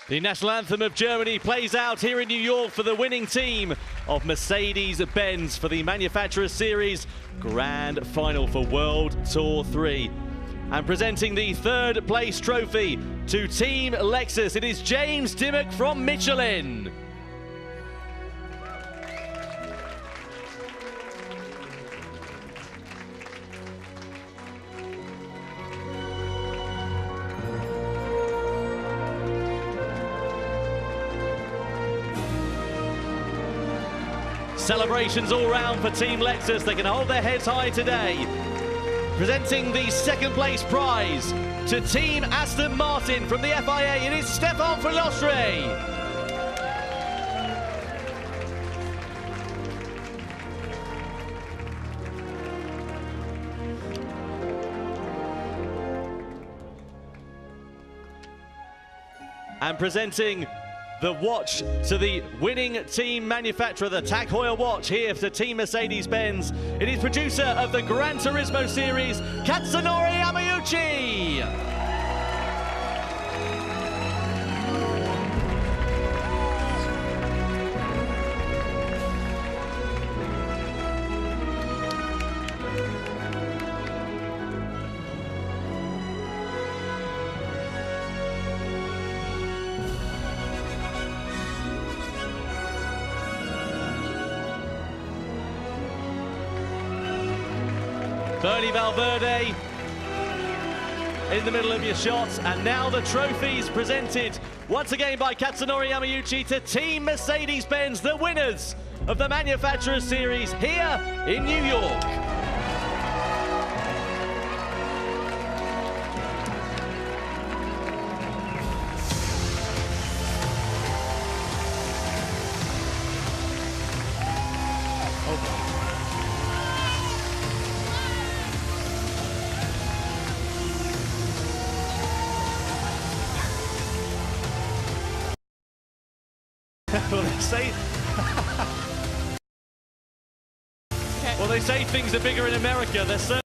The national anthem of Germany plays out here in New York for the winning team of Mercedes-Benz for the Manufacturers Series Grand Final for World Tour 3. And presenting the third place trophy to Team Lexus, it is James Dimmock from Michelin. Celebrations all round for Team Lexus. They can hold their heads high today. Presenting the second place prize to Team Aston Martin from the FIA, it is Stefan Filostre. And presenting the watch to the winning team manufacturer, the Tag Heuer watch here for Team Mercedes-Benz. It is producer of the Gran Turismo series, Katsunori Yamauchi. Bernie Valverde in the middle of your shots, and now the trophies presented once again by Katsunori Yamauchi to Team Mercedes-Benz, the winners of the Manufacturers Series here in New York. Well, they say things are bigger in America. They're certainly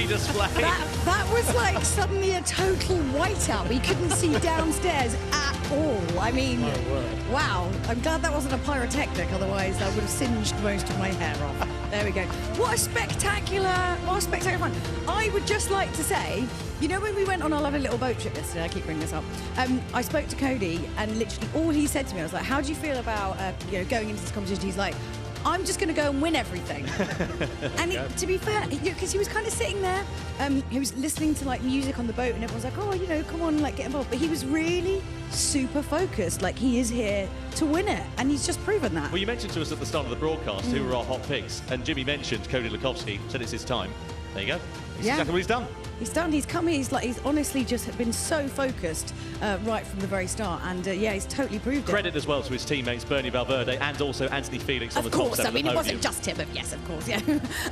display. That was like suddenly a total whiteout. We couldn't see downstairs at all. I mean, wow. I'm glad that wasn't a pyrotechnic, otherwise I would have singed most of my hair off. There we go. What a spectacular fun. I would just like to say, you know, when we went on our lovely little boat trip yesterday, I keep bringing this up, I spoke to Cody, and literally all he said to me, I was like, how do you feel about going into this competition? He's like, I'm just going to go and win everything. And to be fair, because he was kind of sitting there, he was listening to like music on the boat, and everyone's like, oh, come on, like get involved. But he was really super focused, like he is here to win it, and he's just proven that. Well, you mentioned to us at the start of the broadcast who were our hot picks, and Jimmy mentioned Cody Lukovsky, said it's his time. There you go. That's exactly what he's done. He's done. He's come. He's honestly just been so focused right from the very start, and he's totally proved it. Credit as well to his teammates Bernie Valverde and also Anthony Felix on the top seven. Of course, I mean it wasn't just him, but yes, of course, yeah.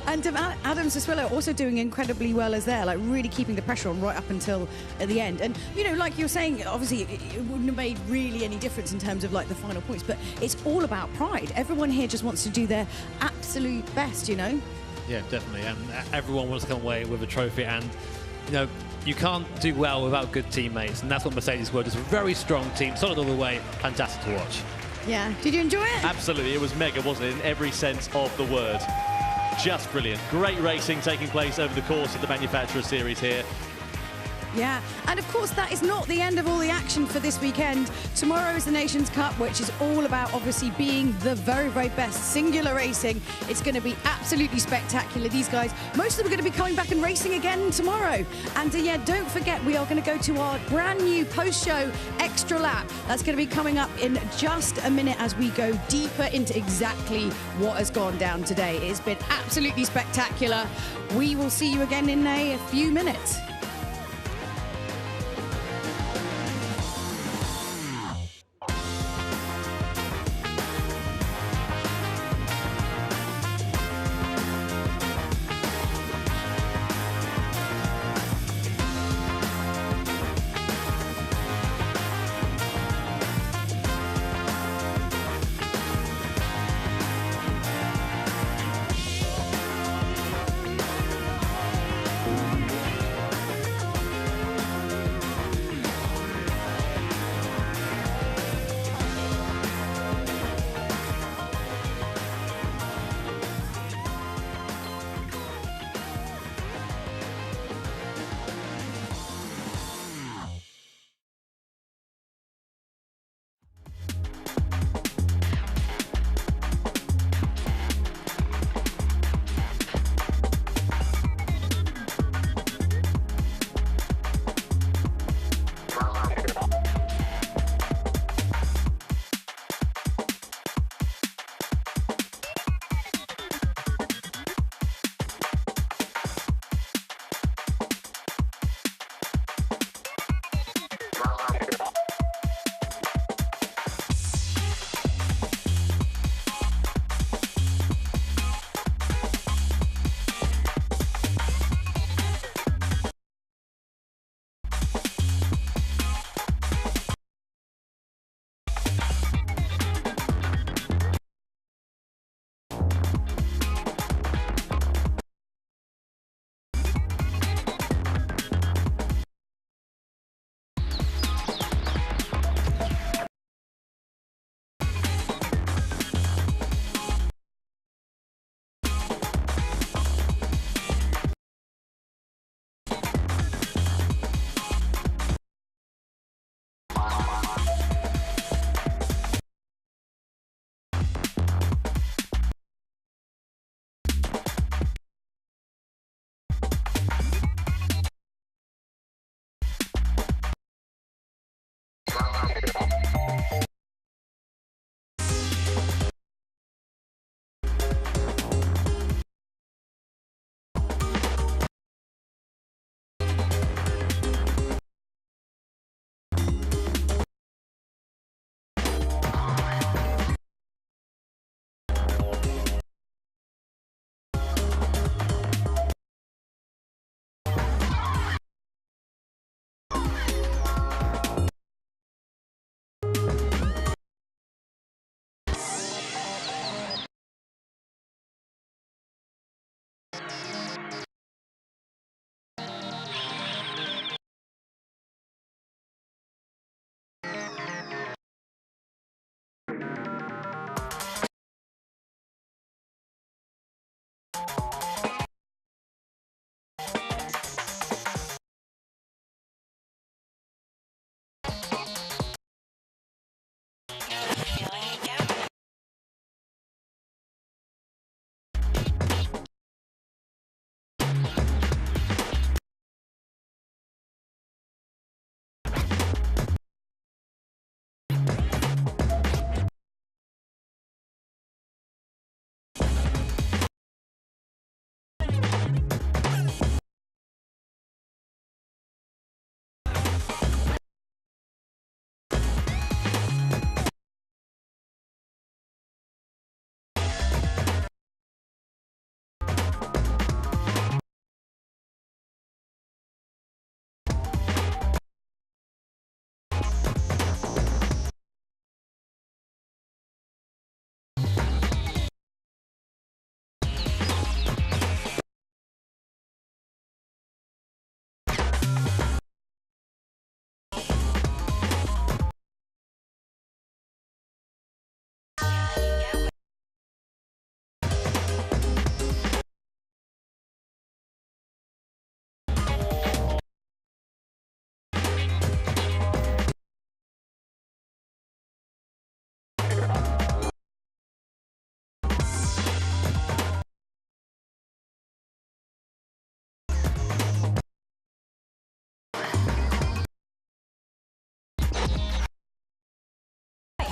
And Adam Sassuolo also doing incredibly well as there, like really keeping the pressure on right up until the end. And like you were saying, obviously it wouldn't have made really any difference in terms of like the final points, but it's all about pride. Everyone here just wants to do their absolute best, Yeah, definitely, and everyone wants to come away with a trophy, and you can't do well without good teammates, and that's what Mercedes were. Just a very strong team, solid all the way, fantastic to watch. Yeah, did you enjoy it? Absolutely, it was mega, wasn't it, in every sense of the word. Just brilliant. Great racing taking place over the course of the Manufacturer Series here. Yeah, and of course that is not the end of all the action for this weekend. Tomorrow is the Nations Cup, which is all about obviously being the very, very best. Singular racing. It's going to be absolutely spectacular. These guys, most of them are going to be coming back and racing again tomorrow. And don't forget, we are going to go to our brand new post-show extra lap. That's going to be coming up in just a minute as we go deeper into exactly what has gone down today. It's been absolutely spectacular. We will see you again in a few minutes.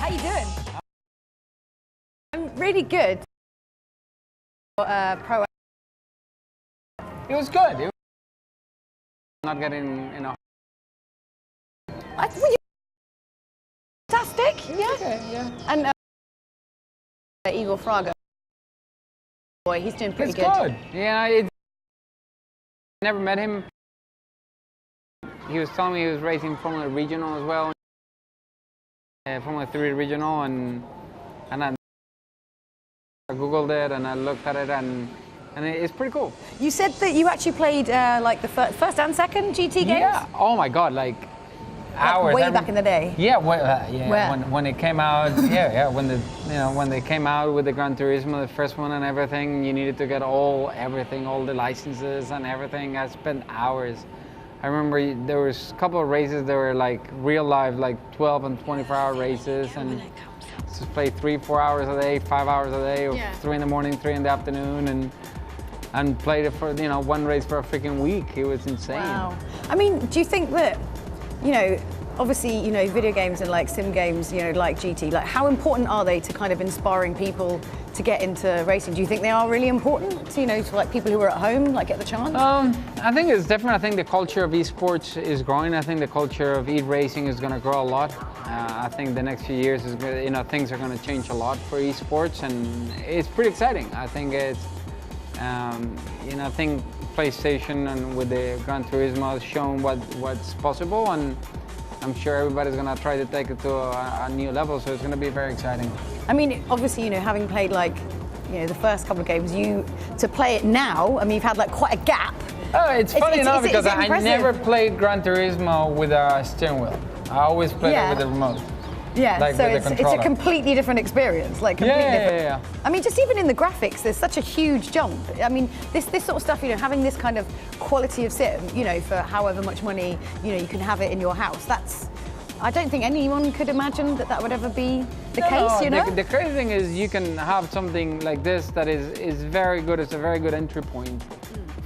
How you doing? I'm really good. Pro. It was good. It was not getting, you know. Were you fantastic? Yeah. Okay, yeah. And Igor Fraga. Boy, he's doing pretty It's good. Yeah, I never met him. He was telling me he was racing Formula Regional as well. Formula 3 Regional, and I Googled it and I looked at it, and it's pretty cool. You said that you actually played like the first and second GT games? Yeah. Oh my God, like hours. Way back in the day. Yeah. When it came out. When they came out with the Gran Turismo, the first one and everything, you needed to get all the licenses and everything. I spent hours. I remember there was a couple of races that were like real life, like 12 and 24-hour races, and just play 3-4 hours a day, 5 hours a day, or 3 in the morning, 3 in the afternoon, and played it for one race for a freaking week. It was insane. Wow. I mean, do you think that, obviously, you know, video games and like sim games, you know, like GT, like how important are they to kind of inspiring people to get into racing? Do you think they are really important to, you know, to like people who are at home, like get the chance? I think it's different. I think the culture of esports is growing. I think the culture of e-racing is going to grow a lot. I think the next few years, is gonna, you know, things are going to change a lot for esports, and it's pretty exciting. I think it's, you know, I think PlayStation and with the Gran Turismo has shown what's possible, and I'm sure everybody's going to try to take it to a new level, so it's going to be very exciting. I mean, obviously, you know, having played like, you know, the first couple of games, to play it now, I mean, you've had like quite a gap. Oh, it's funny enough because I never played Gran Turismo with a steering wheel. I always played it with the remote. Yeah, like so with it's a completely different experience, like completely different. Yeah. I mean, just even in the graphics, there's such a huge jump. I mean, this sort of stuff, you know, having this kind of quality of sim, you know, for however much money, you know, you can have it in your house. I don't think anyone could imagine that would ever be the case, you know? The crazy thing is you can have something like this that is very good. It's a very good entry point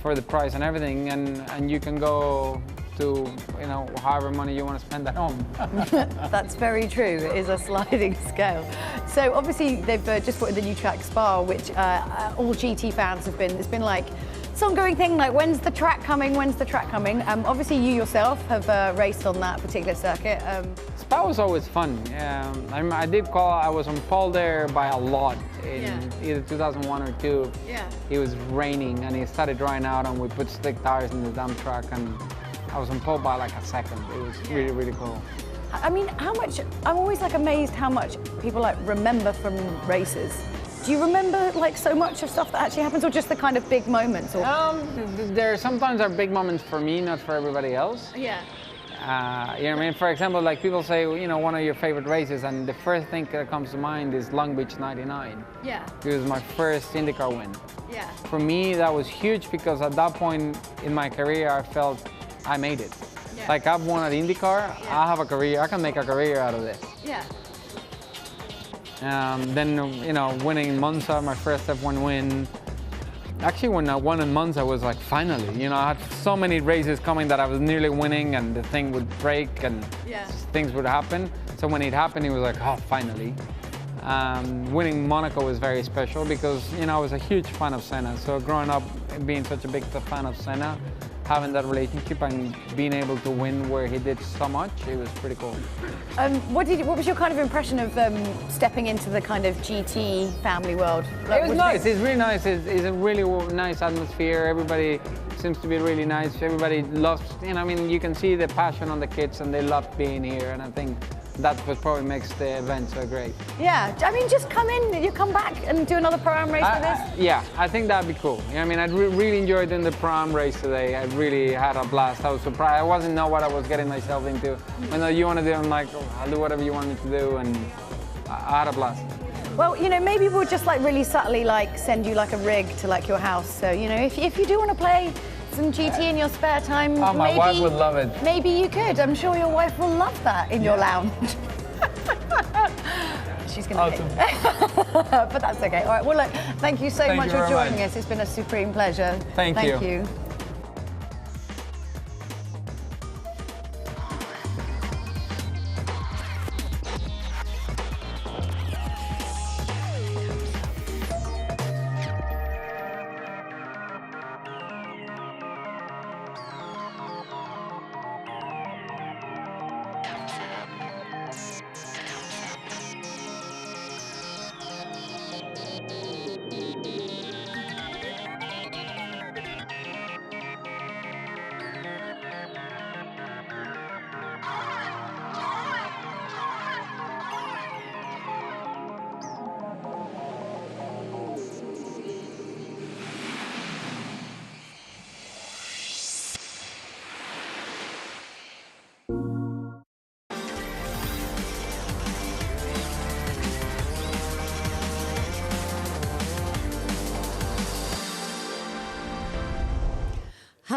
for the price and everything, and you can go to, you know, however money you want to spend at home. That's very true. It is a sliding scale. So obviously they've just put in the new track Spa, which all GT fans have been. It's been like this ongoing thing, like when's the track coming? When's the track coming? Obviously you yourself have raced on that particular circuit. Spa was always fun. I was on pole there by a lot in either 2001 or 2. Yeah. It was raining and it started drying out, and we put slick tires in the dump truck, and I was on pole by like a second. It was really, really cool. I mean, I'm always like amazed how much people like remember from races. Do you remember like so much of stuff that actually happens, or just the kind of big moments? Or? There sometimes are big moments for me, not for everybody else. Yeah. You know what I mean? For example, like people say, you know, one of your favorite races, and the first thing that comes to mind is Long Beach 99. Yeah. It was my first IndyCar win. Yeah. For me, that was huge because at that point in my career, I felt I made it. Yeah. Like I've won at IndyCar, I have a career, I can make a career out of this. Yeah. Then, you know, winning in Monza, my first F1 win. Actually, when I won in Monza, I was like, finally. You know, I had so many races coming that I was nearly winning and the thing would break and things would happen. So when it happened, it was like, oh, finally. Winning Monaco was very special because, you know, I was a huge fan of Senna. So growing up being such a big fan of Senna, having that relationship and being able to win where he did so much, it was pretty cool. What was your kind of impression of stepping into the kind of GT family world? Like, it was nice. It's really nice. It's a really nice atmosphere. Everybody seems to be really nice. Everybody loves, you know, I mean, you can see the passion on the kids and they love being here, and I think that's what probably makes the event so great. Yeah, I mean, just come in, you come back and do another Pro-Am race with this? Yeah, I think that'd be cool. You know, I mean, I really enjoyed doing the Pro-Am race today. I really had a blast. I was surprised. I wasn't know what I was getting myself into. I know you want to do, I'm like, oh, I'll do whatever you want me to do, and I had a blast. Well, you know, maybe we'll just like really subtly like send you like a rig to like your house. So, you know, if you do want to play some GT in your spare time, oh, my wife would love it. Maybe you could. I'm sure your wife will love that in your lounge. She's going to hate it. But that's okay. All right, well, look, thank you so much for joining us. It's been a supreme pleasure. Thank you.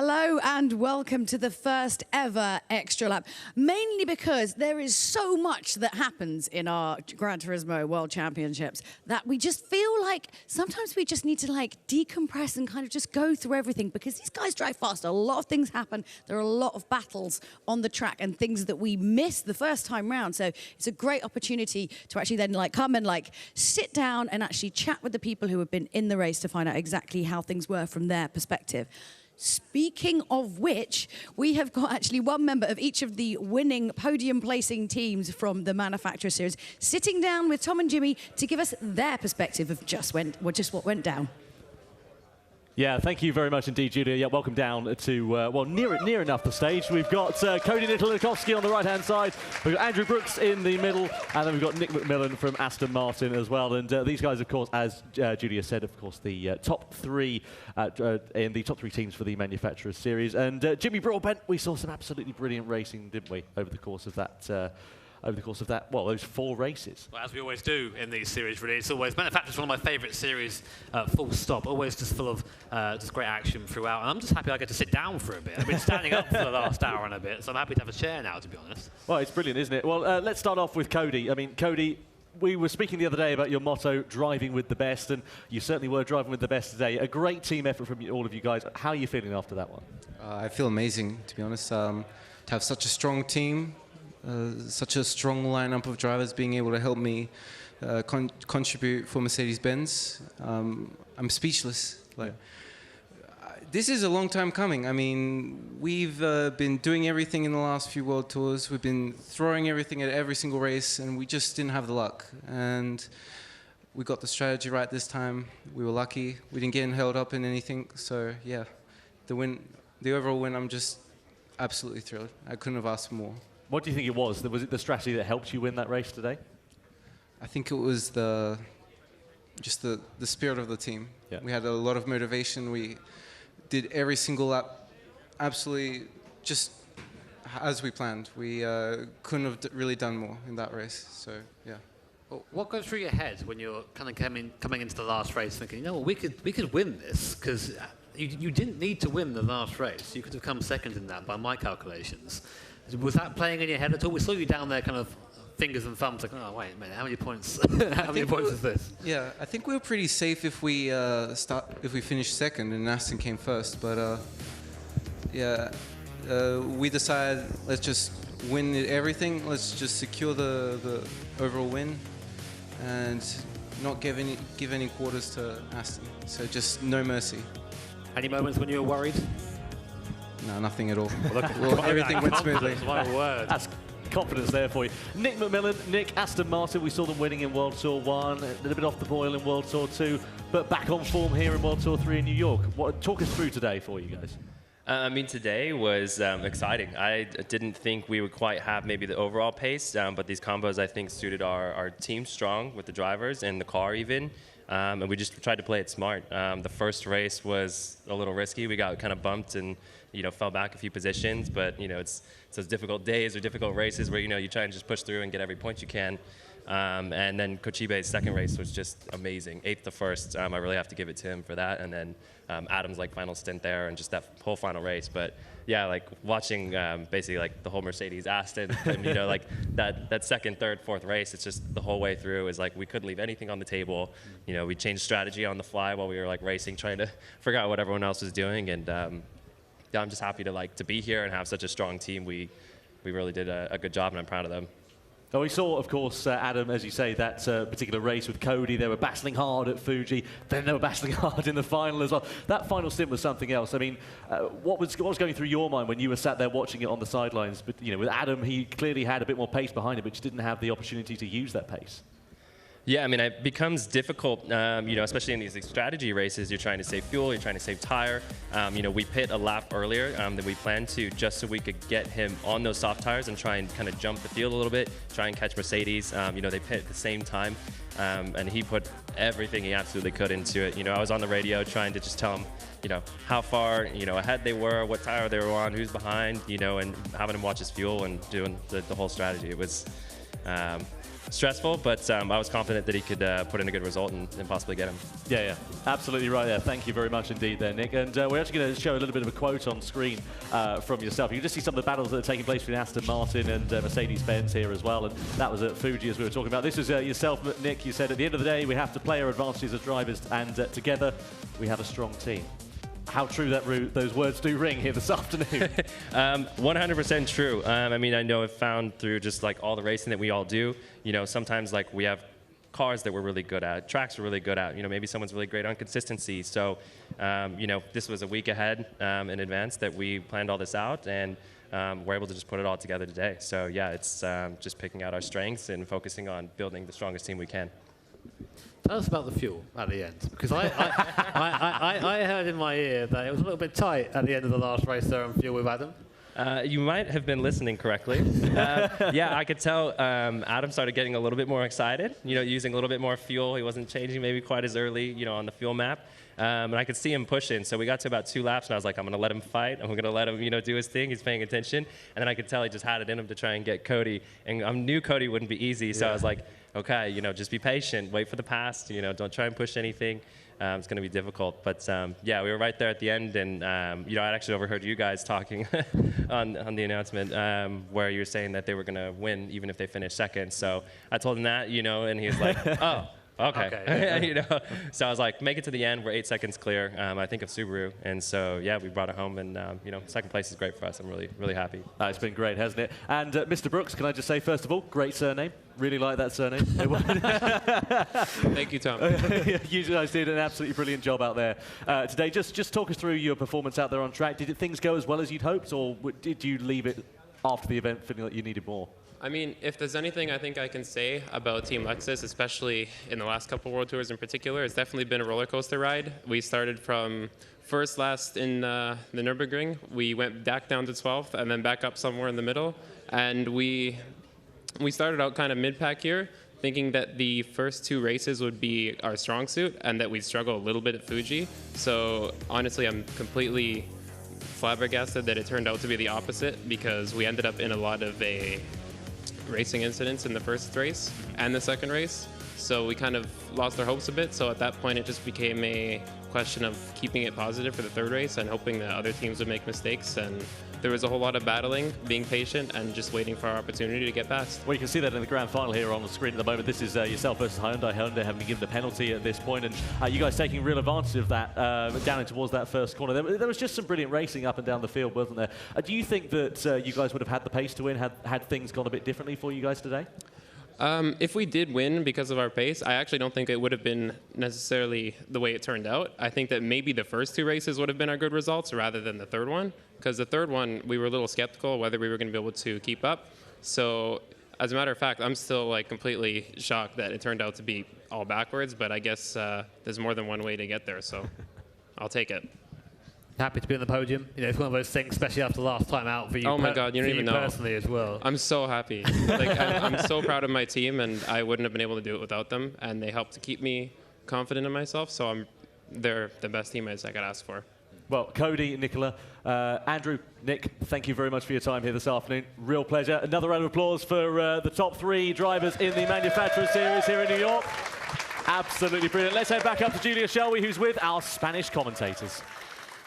Hello and welcome to the first ever Extra Lap, mainly because there is so much that happens in our Gran Turismo World Championships that we just feel like sometimes we just need to like decompress and kind of just go through everything, because these guys drive fast. A lot of things happen. There are a lot of battles on the track and things that we missed the first time round. So it's a great opportunity to actually then like come and like sit down and actually chat with the people who have been in the race to find out exactly how things were from their perspective. Speaking of which, we have got actually one member of each of the winning podium placing teams from the Manufacturer Series sitting down with Tom and Jimmy to give us their perspective of just what went down. Yeah, thank you very much indeed, Julia. Yeah, welcome down to, well, near enough the stage. We've got Cody Nikolakowski on the right-hand side. We've got Andrew Brooks in the middle, and then we've got Nick McMillan from Aston Martin as well. And these guys, of course, as Julia said, of course, the top three in the top three teams for the Manufacturers Series. And Jimmy Broadbent, we saw some absolutely brilliant racing, didn't we, over the course of that? Well, those 4 races. Well, as we always do in these series, really, it's always Manufacturers, one of my favourite series, full stop. Always just full of just great action throughout. And I'm just happy I get to sit down for a bit. I've been standing up for the last hour and a bit, so I'm happy to have a chair now, to be honest. Well, it's brilliant, isn't it? Well, let's start off with Cody. I mean, Cody, we were speaking the other day about your motto, driving with the best, and you certainly were driving with the best today. A great team effort from all of you guys. How are you feeling after that one? I feel amazing, to be honest. To have such a strong team, such a strong lineup of drivers being able to help me contribute for Mercedes-Benz. I'm speechless. This is a long time coming. I mean, we've been doing everything in the last few World Tours. We've been throwing everything at every single race, and we just didn't have the luck. And we got the strategy right this time. We were lucky. We didn't get held up in anything. So, yeah, the overall win, I'm just absolutely thrilled. I couldn't have asked for more. What do you think it was? Was it the strategy that helped you win that race today? I think it was the spirit of the team. Yeah. We had a lot of motivation. We did every single lap absolutely just as we planned. We couldn't have really done more in that race. So, yeah. Well, what goes through your head when you're kind of coming into the last race thinking, you know what, we could win this, because you didn't need to win the last race. You could have come second in that by my calculations. Was that playing in your head at all? We saw you down there kind of fingers and thumbs like, oh, wait a minute, how many points how many points is this? Yeah, I think we were pretty safe if we finished second and Aston came first. But we decided, let's just win everything. Let's just secure the overall win and not give any quarters to Aston. So just no mercy. Any moments when you were worried? No, nothing at all. Well, everything went smoothly. My word. That's confidence there for you. Nick McMillan, Nick, Aston Martin, we saw them winning in World Tour 1, a little bit off the boil in World Tour 2, but back on form here in World Tour 3 in New York. Talk us through today for you guys. I mean, today was exciting. I didn't think we would quite have maybe the overall pace, but these combos, I think, suited our team strong with the drivers and the car even. And we just tried to play it smart. The first race was a little risky. We got kind of bumped and fell back a few positions. But it's those difficult days or difficult races where you try and just push through and get every point you can. And then Kochibe's second race was just amazing. 8th to 1st. I really have to give it to him for that. And then Adam's final stint there and just that whole final race. But yeah, watching basically the whole Mercedes Aston, and that second, third, fourth race, it's just the whole way through is we couldn't leave anything on the table. We changed strategy on the fly while we were racing, trying to figure out what everyone else was doing. And yeah, I'm just happy to be here and have such a strong team. We really did a good job, and I'm proud of them. Well, we saw, of course, Adam, as you say, that particular race with Cody. They were battling hard at Fuji. Then they were battling hard in the final as well. That final stint was something else. I mean, what was going through your mind when you were sat there watching it on the sidelines? But with Adam, he clearly had a bit more pace behind him, but just didn't have the opportunity to use that pace. Yeah, I mean, it becomes difficult, especially in these strategy races. You're trying to save fuel, you're trying to save tire. We pit a lap earlier than we planned to, just so we could get him on those soft tires and try and kind of jump the field a little bit, try and catch Mercedes. They pit at the same time, and he put everything he absolutely could into it. I was on the radio trying to just tell him, how far, ahead they were, what tire they were on, who's behind, and having him watch his fuel and doing the whole strategy. It was stressful, but I was confident that he could put in a good result and possibly get him. Yeah, absolutely right there. Thank you very much indeed there, Nick. And we're actually going to show a little bit of a quote on screen from yourself. You can just see some of the battles that are taking place between Aston Martin and Mercedes-Benz here as well, and that was at Fuji as we were talking about. This is yourself, Nick. You said at the end of the day we have to play our advantages as drivers, and together we have a strong team. How true those words do ring here this afternoon. 100% true. I mean, I know I've found through just like all the racing that we all do, you know, sometimes like we have cars that we're really good at, tracks we're really good at, you know, maybe someone's really great on consistency. So, you know, this was a week ahead in advance that we planned all this out, and we're able to just put it all together today. So yeah, it's just picking out our strengths and focusing on building the strongest team we can. Tell us about the fuel at the end, because I heard in my ear that it was a little bit tight at the end of the last race there on fuel with Adam. You might have been listening correctly. Yeah, I could tell Adam started getting a little bit more excited, you know, using a little bit more fuel. He wasn't changing maybe quite as early, you know, on the fuel map. And I could see him pushing. So we got to about 2 laps, and I was like, I'm going to let him fight. I'm going to let him, you know, do his thing. He's paying attention. And then I could tell he just had it in him to try and get Cody. And I knew Cody wouldn't be easy, so I was like, okay, you know, just be patient. Wait for the pass. You know, don't try and push anything. It's going to be difficult. But, yeah, we were right there at the end. And, you know, I actually overheard you guys talking on the announcement where you were saying that they were going to win even if they finished second. So I told him that, you know, and he was like, oh. Okay. You know, so I was like, make it to the end. We're 8 seconds clear. I think of Subaru, and so yeah, we brought it home, and you know, second place is great for us. I'm really, really happy. It's been great, hasn't it? And Mr. Brooks, can I just say first of all, great surname. Really like that surname. Thank you, Tom. You guys did an absolutely brilliant job out there today. Just talk us through your performance out there on track. Did things go as well as you'd hoped, or did you leave it after the event feeling like you needed more? I mean, if there's anything I think I can say about Team Lexus, especially in the last couple World Tours in particular, it's definitely been a roller coaster ride. We started from first last in the Nürburgring. We went back down to 12th and then back up somewhere in the middle. And we started out kind of mid-pack here, thinking that the first 2 races would be our strong suit and that we'd struggle a little bit at Fuji. So honestly, I'm completely flabbergasted that it turned out to be the opposite, because we ended up in a lot of racing incidents in the first race and the second race, so we kind of lost our hopes a bit. So at that point it just became a question of keeping it positive for the third race and hoping that other teams would make mistakes, and there was a whole lot of battling, being patient, and just waiting for our opportunity to get past. Well, you can see that in the grand final here on the screen at the moment. This is yourself versus Hyundai. Hyundai having been given the penalty at this point, and you guys taking real advantage of that down in towards that first corner. There was just some brilliant racing up and down the field, wasn't there? Do you think that you guys would have had the pace to win had things gone a bit differently for you guys today? If we did win because of our pace, I actually don't think it would have been necessarily the way it turned out. I think that maybe the first 2 races would have been our good results rather than the third one, because the third one we were a little skeptical whether we were going to be able to keep up. So as a matter of fact, I'm still like completely shocked that it turned out to be all backwards, but I guess there's more than one way to get there, so I'll take it. Happy to be on the podium. You know, it's one of those things, especially after last time out for you. Oh my God, you don't even know. Personally as well. I'm so happy. Like, I'm so proud of my team, and I wouldn't have been able to do it without them. And they helped to keep me confident in myself. So they're the best teammates I could ask for. Well, Cody, Nicola, Andrew, Nick, thank you very much for your time here this afternoon. Real pleasure. Another round of applause for the top 3 drivers in the Manufacturer Series here in New York. Absolutely brilliant. Let's head back up to Julia Shelby, who's with our Spanish commentators.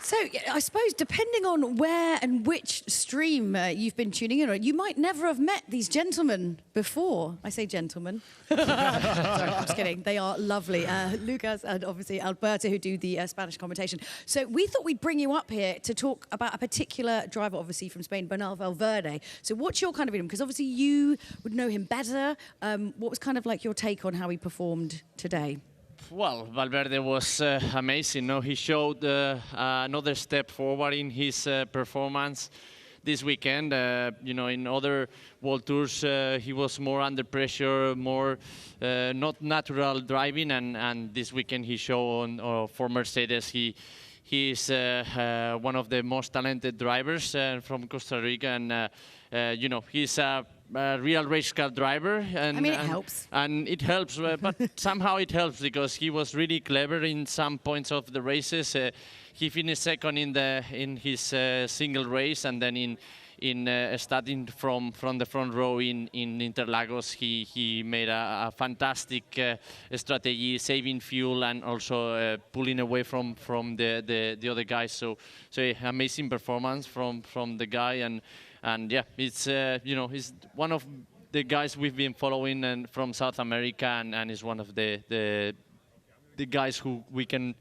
So I suppose depending on where and which stream you've been tuning in on, you might never have met these gentlemen before. I say gentlemen. Sorry, I'm just kidding. They are lovely. Lucas and obviously Alberto, who do the Spanish commentation. So we thought we'd bring you up here to talk about a particular driver, obviously from Spain, Bernal Valverde. So what's your kind of opinion? Because obviously you would know him better. What was kind of like your take on how he performed today? Well, Valverde was amazing. No, he showed another step forward in his performance this weekend. You know, in other World Tours, he was more under pressure, more not natural driving, and this weekend he showed for Mercedes he is one of the most talented drivers from Costa Rica, and you know, he's a real race car driver, and I mean, it helps. And it helps, but somehow it helps because he was really clever in some points of the races. He finished second in his single race, and then in starting from the front row in Interlagos. He made a fantastic strategy, saving fuel and also pulling away from the other guys. So amazing performance from the guy, and yeah, it's he's one of the guys we've been following and from South America, and is one of the guys who we can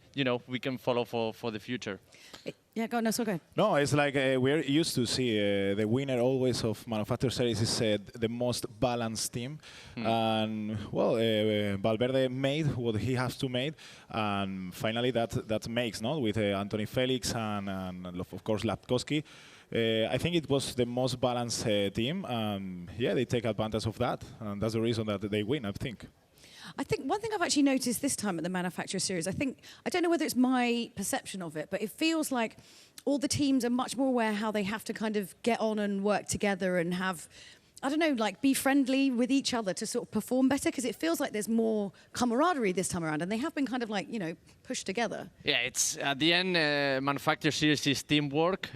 follow for the future. Yeah, go on, no, so go ahead. No, it's like we're used to see the winner always of Manufacturer Series is the most balanced team. And, well, Valverde made what he has to make. And finally that makes, no? With Anthony Felix and of course, Lapkowski. I think it was the most balanced team. Yeah, they take advantage of that. And that's the reason that they win, I think. I think one thing I've actually noticed this time at the Manufacturer Series, I don't know whether it's my perception of it, but it feels like all the teams are much more aware how they have to kind of get on and work together and have, I don't know, like be friendly with each other to sort of perform better, because it feels like there's more camaraderie this time around, and they have been kind of like, pushed together. Yeah, it's at the end, Manufacturer Series is teamwork.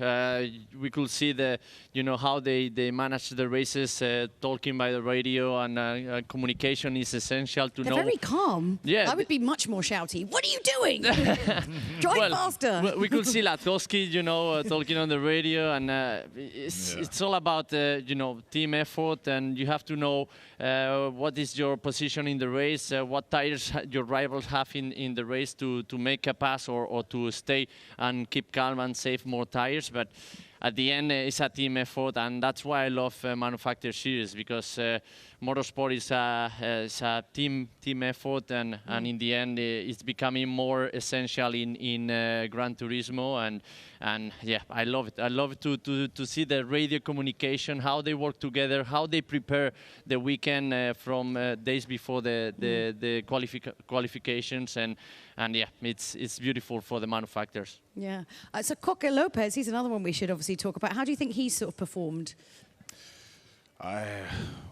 We could see how they manage the races, talking by the radio, and communication is essential to know. They're very calm. Yeah. I would be much more shouty. What are you doing? Drive faster. We could see Latkowski, talking on the radio, and it's all about, team effort, and you have to know what is your position in the race, what tires your rivals have in the race to make a pass or to stay and keep calm and save more tires. But at the end, it's a team effort, and that's why I love Manufacturer Series, because motorsport is a team effort, and in the end, it's becoming more essential in Gran Turismo, and yeah, I love it. I love it to see the radio communication, how they work together, how they prepare the weekend from days before the qualifications, and yeah, it's beautiful for the manufacturers. Yeah. So Coque Lopez, he's another one we should obviously talk about. How do you think he's sort of performed?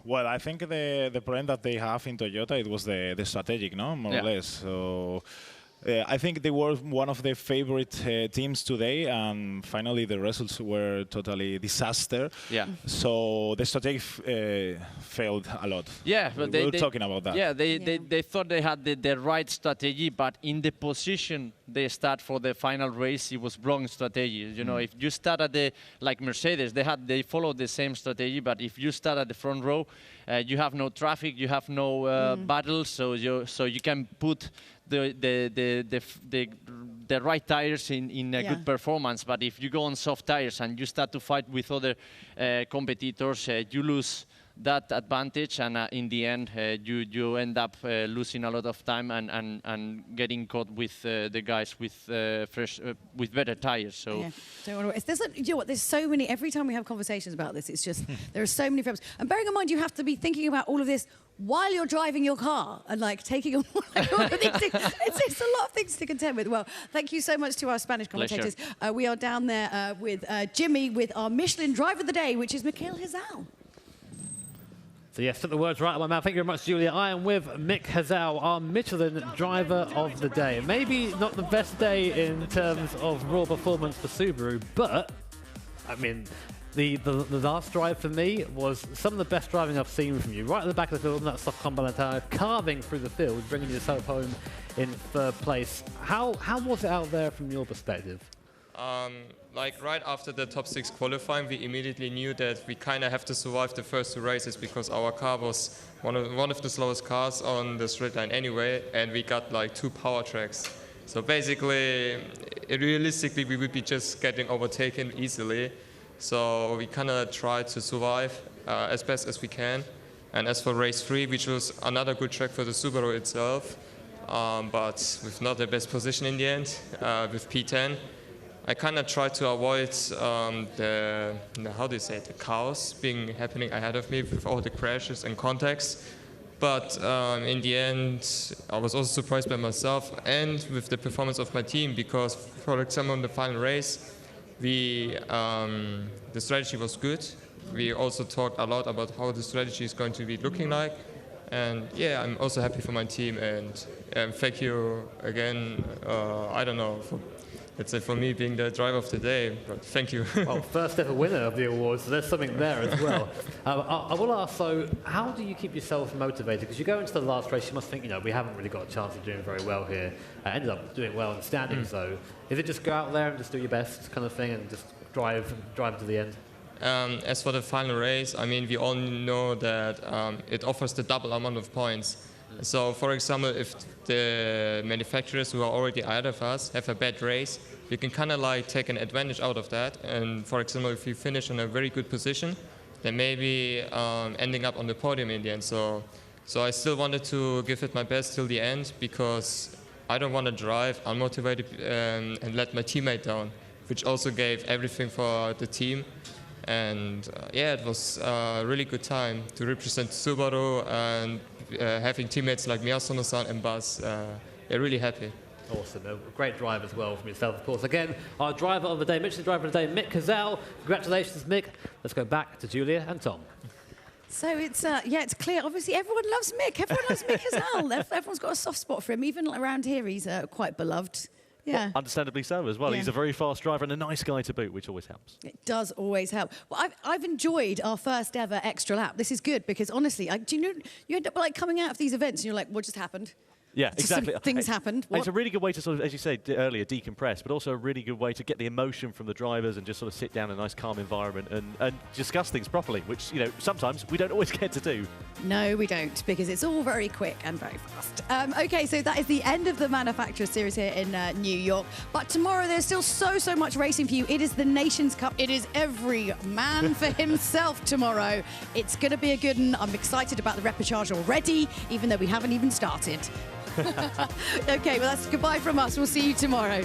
Well, I think the problem that they have in Toyota, it was the strategic, no, more or less. So I think they were one of the favorite teams today, and finally the results were totally disaster. Yeah. So the strategic failed a lot. Yeah, but we were talking about that. Yeah, they thought they had the right strategy, but in the position they start for the final race, it was wrong strategy. If you start at like Mercedes, they followed the same strategy, but if you start at the front row, you have no traffic, you have no battles, so you can put the right tires in a good performance. But if you go on soft tires and you start to fight with other competitors, you lose that advantage, and in the end, you end up losing a lot of time and getting caught with the guys with better tires. So yeah. Don't worry. There's so many. Every time we have conversations about this, it's just there are so many problems. And bearing in mind, you have to be thinking about all of this while you're driving your car and like taking all of these things. It's a lot of things to contend with. Well, thank you so much to our Spanish commentators. We are down there with Jimmy with our Michelin Driver of the Day, which is Mikel Hazal. So yes, took the words right out of my mouth. Thank you very much, Julia. I am with Mick Hazal, our Michelin Driver of the Day. Maybe not the best day in terms of raw performance for Subaru, but I mean, the last drive for me was some of the best driving I've seen from you. Right at the back of the field, in that soft compound tire, carving through the field, bringing yourself home in third place. How was it out there from your perspective? Like right after the top 6 qualifying, we immediately knew that we kind of have to survive the first 2 races, because our car was one of the slowest cars on the straight line anyway, and we got like 2 power tracks. So basically, realistically, we would be just getting overtaken easily. So we kind of tried to survive as best as we can. And as for race 3, which was another good track for the Subaru itself, but with not the best position in the end, with P10. I kind of tried to avoid the chaos happening ahead of me with all the crashes and contacts. But in the end, I was also surprised by myself and with the performance of my team, because, for example, in the final race, the strategy was good. We also talked a lot about how the strategy is going to be looking like. And yeah, I'm also happy for my team, and thank you again, I don't know, for that's it for me being the driver of the day. But thank you. Well, first ever winner of the awards, so there's something there as well. I will ask, so how do you keep yourself motivated? Because you go into the last race, you must think, we haven't really got a chance of doing very well here. Ended up doing well in the standings, though. Is it just go out there and just do your best kind of thing and just drive to the end? As for the final race, I mean, we all know that it offers the double amount of points. So, for example, if the manufacturers who are already ahead of us have a bad race, we can kind of like take an advantage out of that. And for example, if we finish in a very good position, then maybe ending up on the podium in the end. So I still wanted to give it my best till the end, because I don't want to drive unmotivated and let my teammate down, which also gave everything for the team. And yeah, it was a really good time to represent Subaru, and having teammates like Miyazono-san and Buzz. They're really happy. Awesome. A great drive as well from yourself, of course. Again, our driver of the day, Michelin driver of the day, Mick Cazell. Congratulations, Mick. Let's go back to Julia and Tom. So it's it's clear. Obviously, everyone loves Mick. Everyone loves Mick Cazell. Everyone's got a soft spot for him. Even around here, he's quite beloved. Yeah. Well, understandably so as well. Yeah. He's a very fast driver and a nice guy to boot, which always helps. It does always help. Well, I've enjoyed our first ever extra lap. This is good because honestly, do you know, you end up like coming out of these events and you're like, what just happened? Yeah, exactly. Things happened. It's a really good way to sort of, as you said earlier, decompress, but also a really good way to get the emotion from the drivers and just sort of sit down in a nice, calm environment and discuss things properly, which, sometimes we don't always get to do. No, we don't, because it's all very quick and very fast. Okay, so that is the end of the Manufacturer Series here in New York. But tomorrow there's still so much racing for you. It is the Nations Cup. It is every man for himself tomorrow. It's going to be a good one. I'm excited about the repechage already, even though we haven't even started. Okay, well, that's goodbye from us. We'll see you tomorrow.